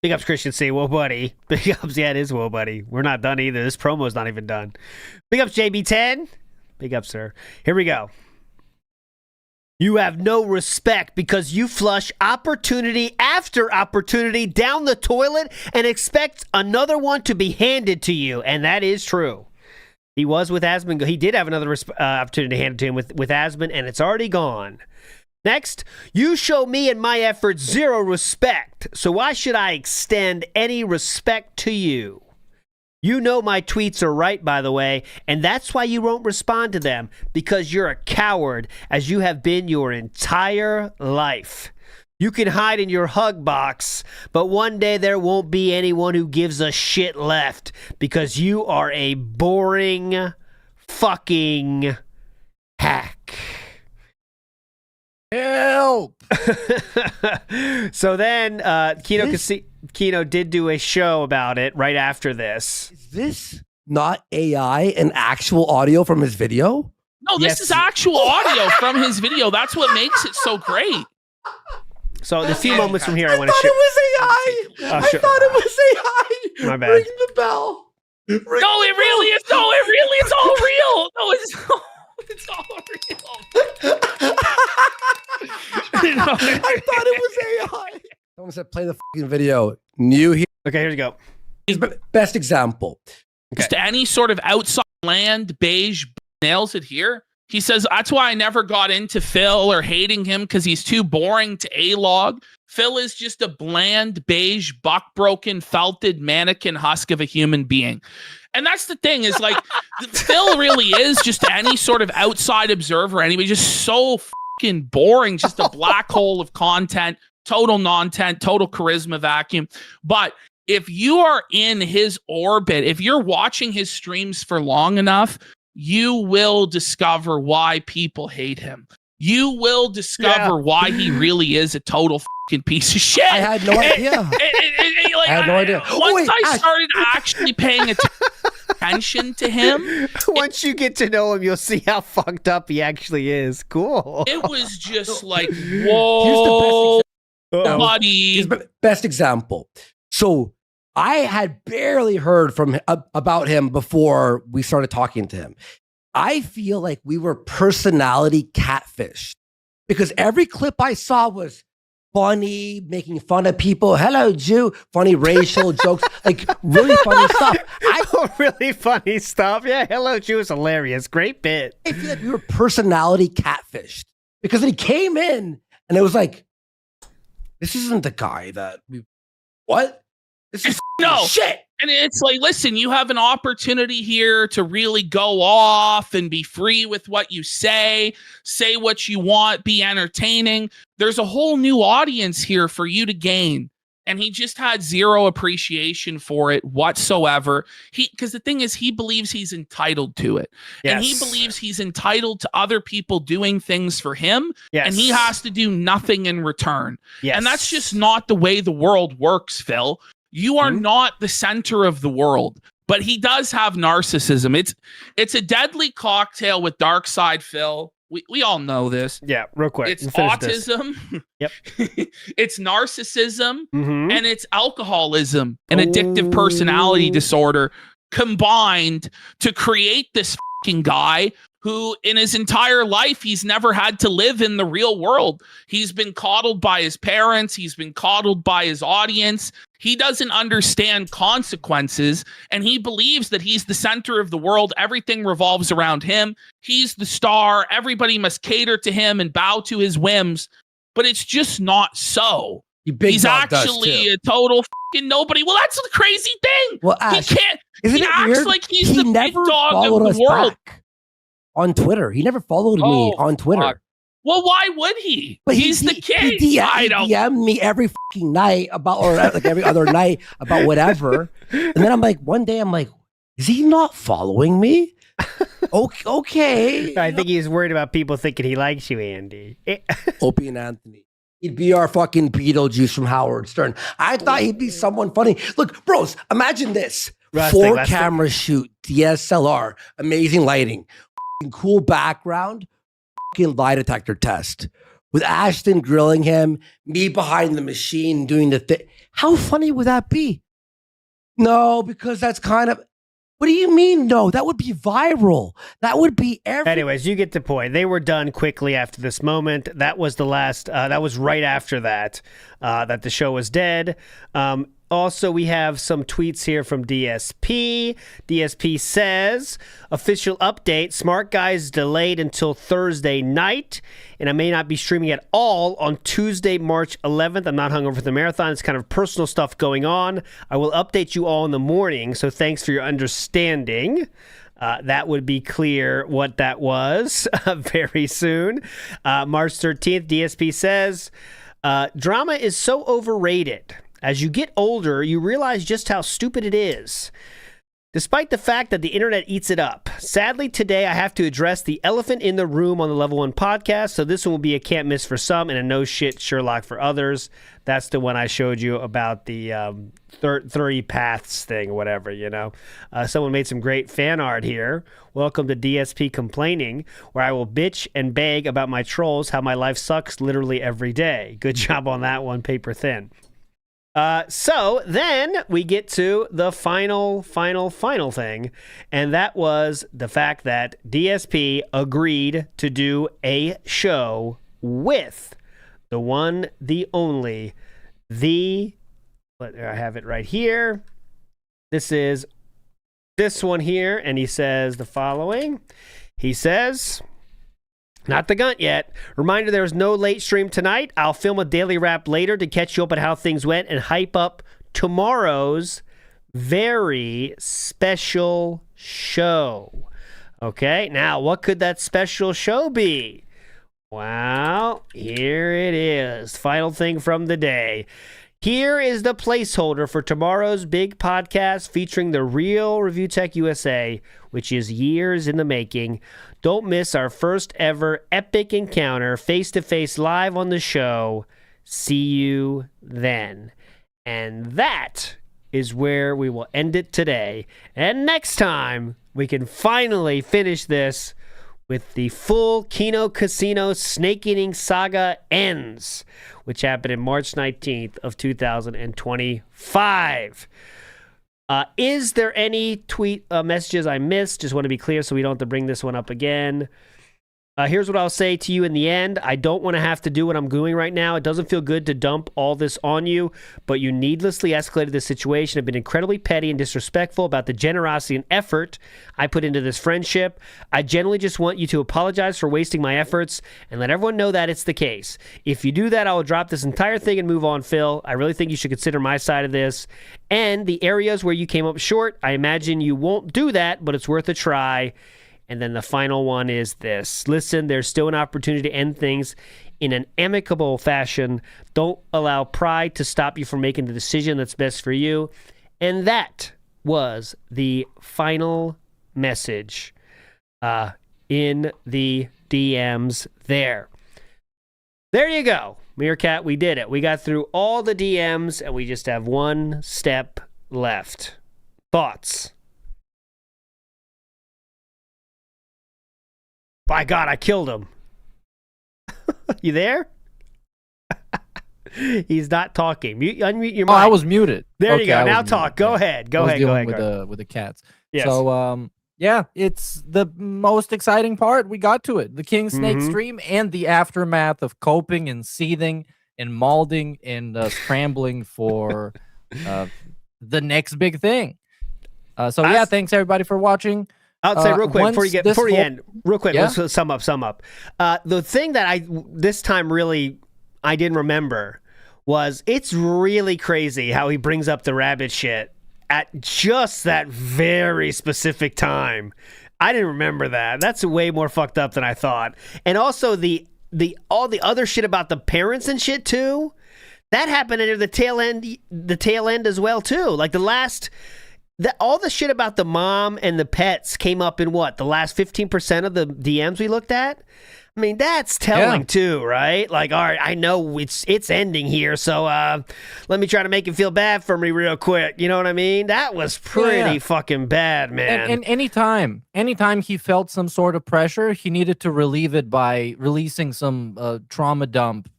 Big ups, Christian C. Whoa, buddy. Big ups. Yeah, it is whoa, buddy. We're not done either. This promo's not even done. Big ups, JB10. Big ups, sir. Here we go. You have no respect because you flush opportunity after opportunity down the toilet and expect another one to be handed to you. And that is true. He was with Asmund. He did have another opportunity handed to him with Asmund, and it's already gone. Next, you show me and my efforts zero respect, so why should I extend any respect to you? You know my tweets are right, by the way, and that's why you won't respond to them, because you're a coward, as you have been your entire life. You can hide in your hug box, but one day there won't be anyone who gives a shit left, because you are a boring fucking hack. Help! So then Kino did do a show about it right after this. Is this not AI and actual audio from his video? No, this is actual audio from his video. That's what makes it so great. So the few moments from here I want to share. I thought it was AI. My bad. Ring the bell. No, it really is. No, it really is all real. No, it's all real. I thought it was AI. Someone said play the fucking video. New here. Okay, here we go. Best example. Just any sort of outside land beige nails it here. He says, that's why I never got into Phil or hating him, because he's too boring to A-log. Phil is just a bland, beige, buck-broken, felted mannequin husk of a human being. And that's the thing, is like, Phil really is just any sort of outside observer anyway, just so fucking boring, just a black hole of content, total non-tent, total charisma vacuum. But if you are in his orbit, if you're watching his streams for long enough, you will discover why people hate him. You will discover why he really is a total fucking piece of shit. I had no idea. I had no idea. Once I started actually paying attention to him. Once you get to know him, you'll see how fucked up he actually is. Cool. It was just like, whoa, buddy. Here's the best example. So I had barely heard from about him before we started talking to him. I feel like we were personality catfished because every clip I saw was funny, making fun of people. Hello, Jew. Funny racial jokes, like really funny stuff. Really funny stuff. Yeah, hello, Jew is hilarious. Great bit. I feel like we were personality catfished because he came in and it was like, this isn't the guy that we. What? This is shit. And it's like, listen, you have an opportunity here to really go off and be free with what you say what you want, be entertaining. There's a whole new audience here for you to gain. And he just had zero appreciation for it whatsoever. Because the thing is, he believes he's entitled to it. Yes. And he believes he's entitled to other people doing things for him. Yes. And he has to do nothing in return. Yes. And that's just not the way the world works, Phil. You are not the center of the world, but he does have narcissism. It's a deadly cocktail with Darkside Phil. We all know this. Yeah, real quick. It's autism. Yep. It's narcissism, and it's alcoholism, an addictive personality disorder combined to create this fucking guy who in his entire life, he's never had to live in the real world. He's been coddled by his parents. He's been coddled by his audience. He doesn't understand consequences, and he believes that he's the center of the world. Everything revolves around him. He's the star. Everybody must cater to him and bow to his whims, but it's just not so. He's actually a total fucking nobody. Well, that's the crazy thing. Well, Ash, he can't. He acts weird? like he's the big dog of the world. On Twitter. He never followed me on Twitter. Fuck. Well, why would he? But he's the king. He DM'd me every fucking night about, or like every other night about whatever. And then I'm like, one day I'm like, is he not following me? Okay. I think he's worried about people thinking he likes you, Andy. Opie and Anthony. He'd be our fucking Beetlejuice from Howard Stern. I thought he'd be someone funny. Look, bros, imagine this. Rustic, 4-camera shoot, DSLR, amazing lighting, cool background, lie detector test. With Ashton grilling him, me behind the machine doing the thing. How funny would that be? No, because that's kind of... What do you mean, no? That would be viral. That would be Anyways, you get the point. They were done quickly after this moment. That was the last... that was right after that the show was dead. Also, we have some tweets here from DSP. DSP says, official update, Smart Guys delayed until Thursday night, and I may not be streaming at all on Tuesday, March 11th. I'm not hungover for the marathon. It's kind of personal stuff going on. I will update you all in the morning, so thanks for your understanding. That would be clear what that was very soon. March 13th, DSP says, drama is so overrated. As you get older, you realize just how stupid it is, despite the fact that the internet eats it up. Sadly, today I have to address the elephant in the room on the Level 1 podcast, so this one will be a can't miss for some and a no shit Sherlock for others. That's the one I showed you about the 30 paths thing or whatever, you know. Someone made some great fan art here. Welcome to DSP Complaining, where I will bitch and beg about my trolls, how my life sucks literally every day. Good job on that one, paper thin. So then we get to the final thing, and that was the fact that DSP agreed to do a show with the one, the only, I have it right here. This is this one here, and he says the following. He says... Not the gunt yet. Reminder, there is no late stream tonight. I'll film a daily wrap later to catch you up on how things went and hype up tomorrow's very special show. Okay, now what could that special show be? Well, here it is. Final thing from the day. Here is the placeholder for tomorrow's big podcast featuring the real Review Tech USA, which is years in the making. Don't miss our first ever epic encounter face-to-face live on the show. See you then. And that is where we will end it today. And next time, we can finally finish this with the full Kino Casino Snake Eating Saga ends, which happened in March 19th of 2025. Is there any tweet messages I missed? Just want to be clear so we don't have to bring this one up again. Here's what I'll say to you in the end. I don't want to have to do what I'm doing right now. It doesn't feel good to dump all this on you, but you needlessly escalated the situation. I've been incredibly petty and disrespectful about the generosity and effort I put into this friendship. I generally just want you to apologize for wasting my efforts and let everyone know that it's the case. If you do that, I will drop this entire thing and move on, Phil. I really think you should consider my side of this. And the areas where you came up short, I imagine you won't do that, but it's worth a try. And then the final one is this. Listen, there's still an opportunity to end things in an amicable fashion. Don't allow pride to stop you from making the decision that's best for you. And that was the final message in the DMs there. There you go. Meerkat, we did it. We got through all the DMs, and we just have one step left. Thoughts? By God, I killed him. You there? He's not talking. Unmute your mic. Oh, I was muted. There you go. Now talk. Go ahead. Go ahead. With the cats. Yes. So, yeah, it's the most exciting part. We got to it. The KINGSNAKE stream and the aftermath of coping and seething and molding and scrambling for the next big thing. Yeah, thanks everybody for watching. I'll say real quick before you end, real quick. Yeah? Let's sum up. The thing that I didn't remember was it's really crazy how he brings up the rabbit shit at just that very specific time. I didn't remember that. That's way more fucked up than I thought. And also all the other shit about the parents and shit too. That happened near the tail end as well too. Like the last all the shit about the mom and the pets came up in what, the last 15% of the DMs we looked at? I mean, that's telling too, right? Like, all right, I know it's ending here, so let me try to make it feel bad for me real quick. You know what I mean? That was pretty fucking bad, man. And anytime he felt some sort of pressure, he needed to relieve it by releasing some trauma dump,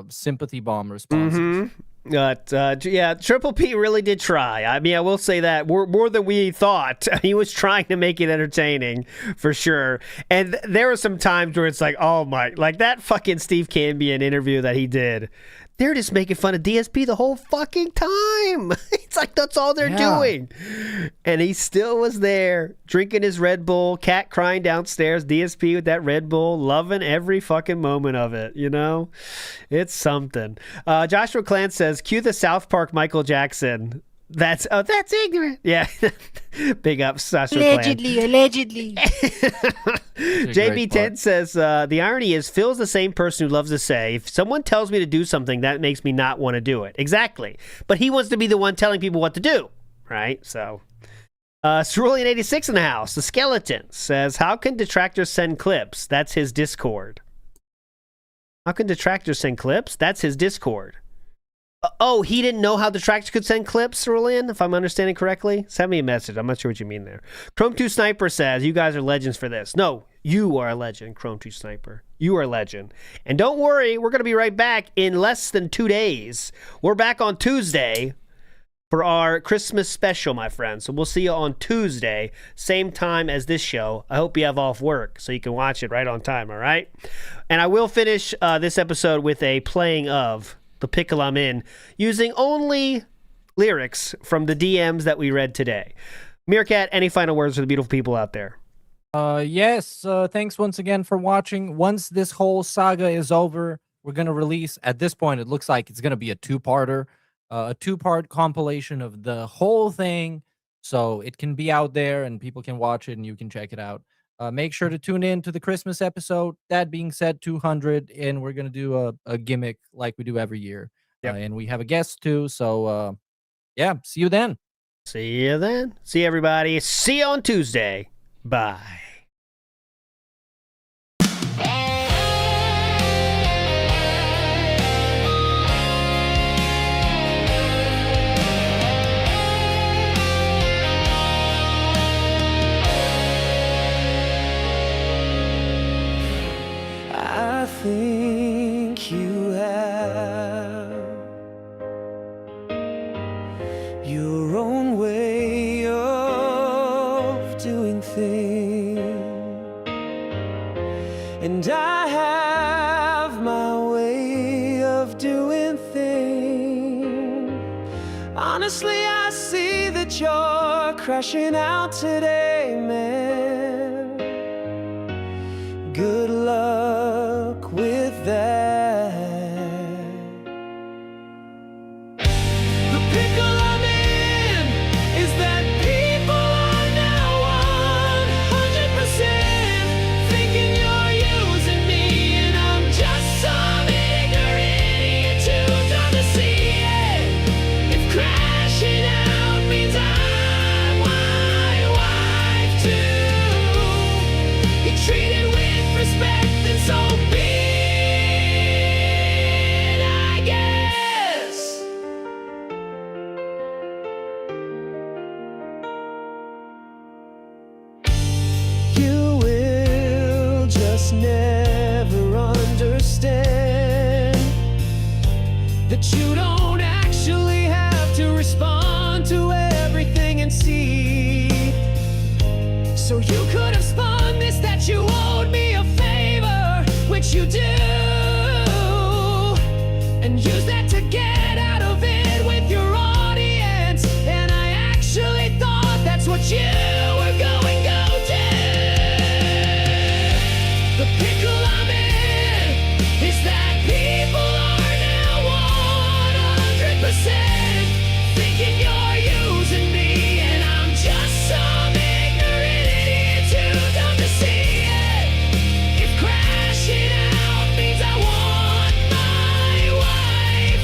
sympathy bomb responses. Yeah, Triple P really did try. I mean, I will say that more than we thought. He was trying to make it entertaining for sure. And there were some times where it's like, oh my, like that fucking Steve Cambion interview that he did. They're just making fun of DSP the whole fucking time. It's like that's all they're doing. And he still was there drinking his Red Bull, cat crying downstairs, DSP with that Red Bull, loving every fucking moment of it, you know? It's something. Joshua Clan says, cue the South Park Michael Jackson. That's ignorant. Yeah. Big ups, Joshua Allegedly. JB10 says, the irony is Phil's the same person who loves to say, if someone tells me to do something, that makes me not want to do it. Exactly. But he wants to be the one telling people what to do. Right? So, Cerulean86 in the house, the skeleton, says, how can detractors send clips? That's his Discord. How can detractors send clips? That's his Discord. Oh, he didn't know how detractors could send clips, Cerulean, if I'm understanding correctly? Send me a message. I'm not sure what you mean there. Chrome2 Sniper says, you guys are legends for this. No, you are a legend, Chrome2 Sniper. You are a legend. And don't worry, we're going to be right back in less than 2 days. We're back on Tuesday for our Christmas special, my friends. So we'll see you on Tuesday, same time as this show. I hope you have off work so you can watch it right on time, all right? And I will finish this episode with a playing of the pickle I'm in, using only lyrics from the DMs that we read today. Meerkat, any final words for the beautiful people out there? Yes, thanks once again for watching. Once this whole saga is over, we're going to release, at this point, it looks like it's going to be a two-parter, a two-part compilation of the whole thing, so it can be out there and people can watch it and you can check it out. Make sure to tune in to the Christmas episode. That being said, 200, and we're going to do a gimmick like we do every year. Yep. And we have a guest too, so yeah, see you then. See you then. See everybody. See you on Tuesday. Bye. I think you have your own way of doing things, and I have my way of doing things. Honestly, I see that you're crashing out today, man. Good luck with that. The pickle I'm in is that people are now 100% thinking you're using me, and I'm just some ignorant idiot too dumb to see it. If crashing out means I'm my wife too, you treat it with respect, and so be it, I guess. You will just never understand that you don't actually have to respond to everything and see. So you could have spun this that you owed me a favor, which you do, and use that to get out of it with your audience. And I actually thought that's what you were going to do. The pickle I'm in is that people are now 100% thinking you're using me, and I'm just some ignorant idiot too dumb to see it. If crashing out means I want my wife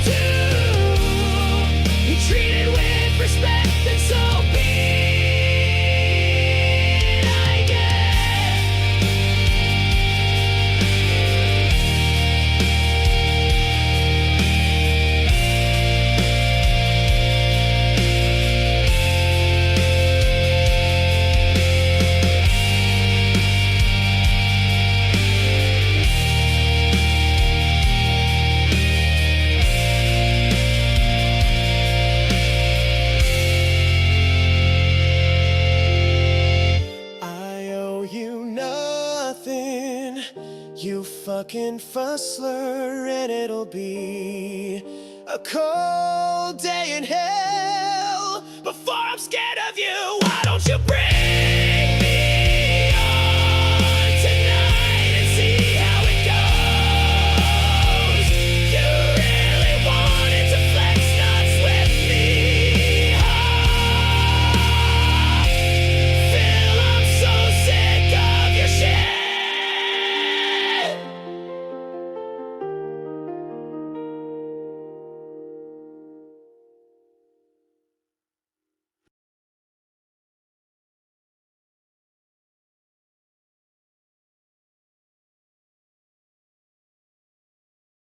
fucking fussler, and it'll be a cold day in hell.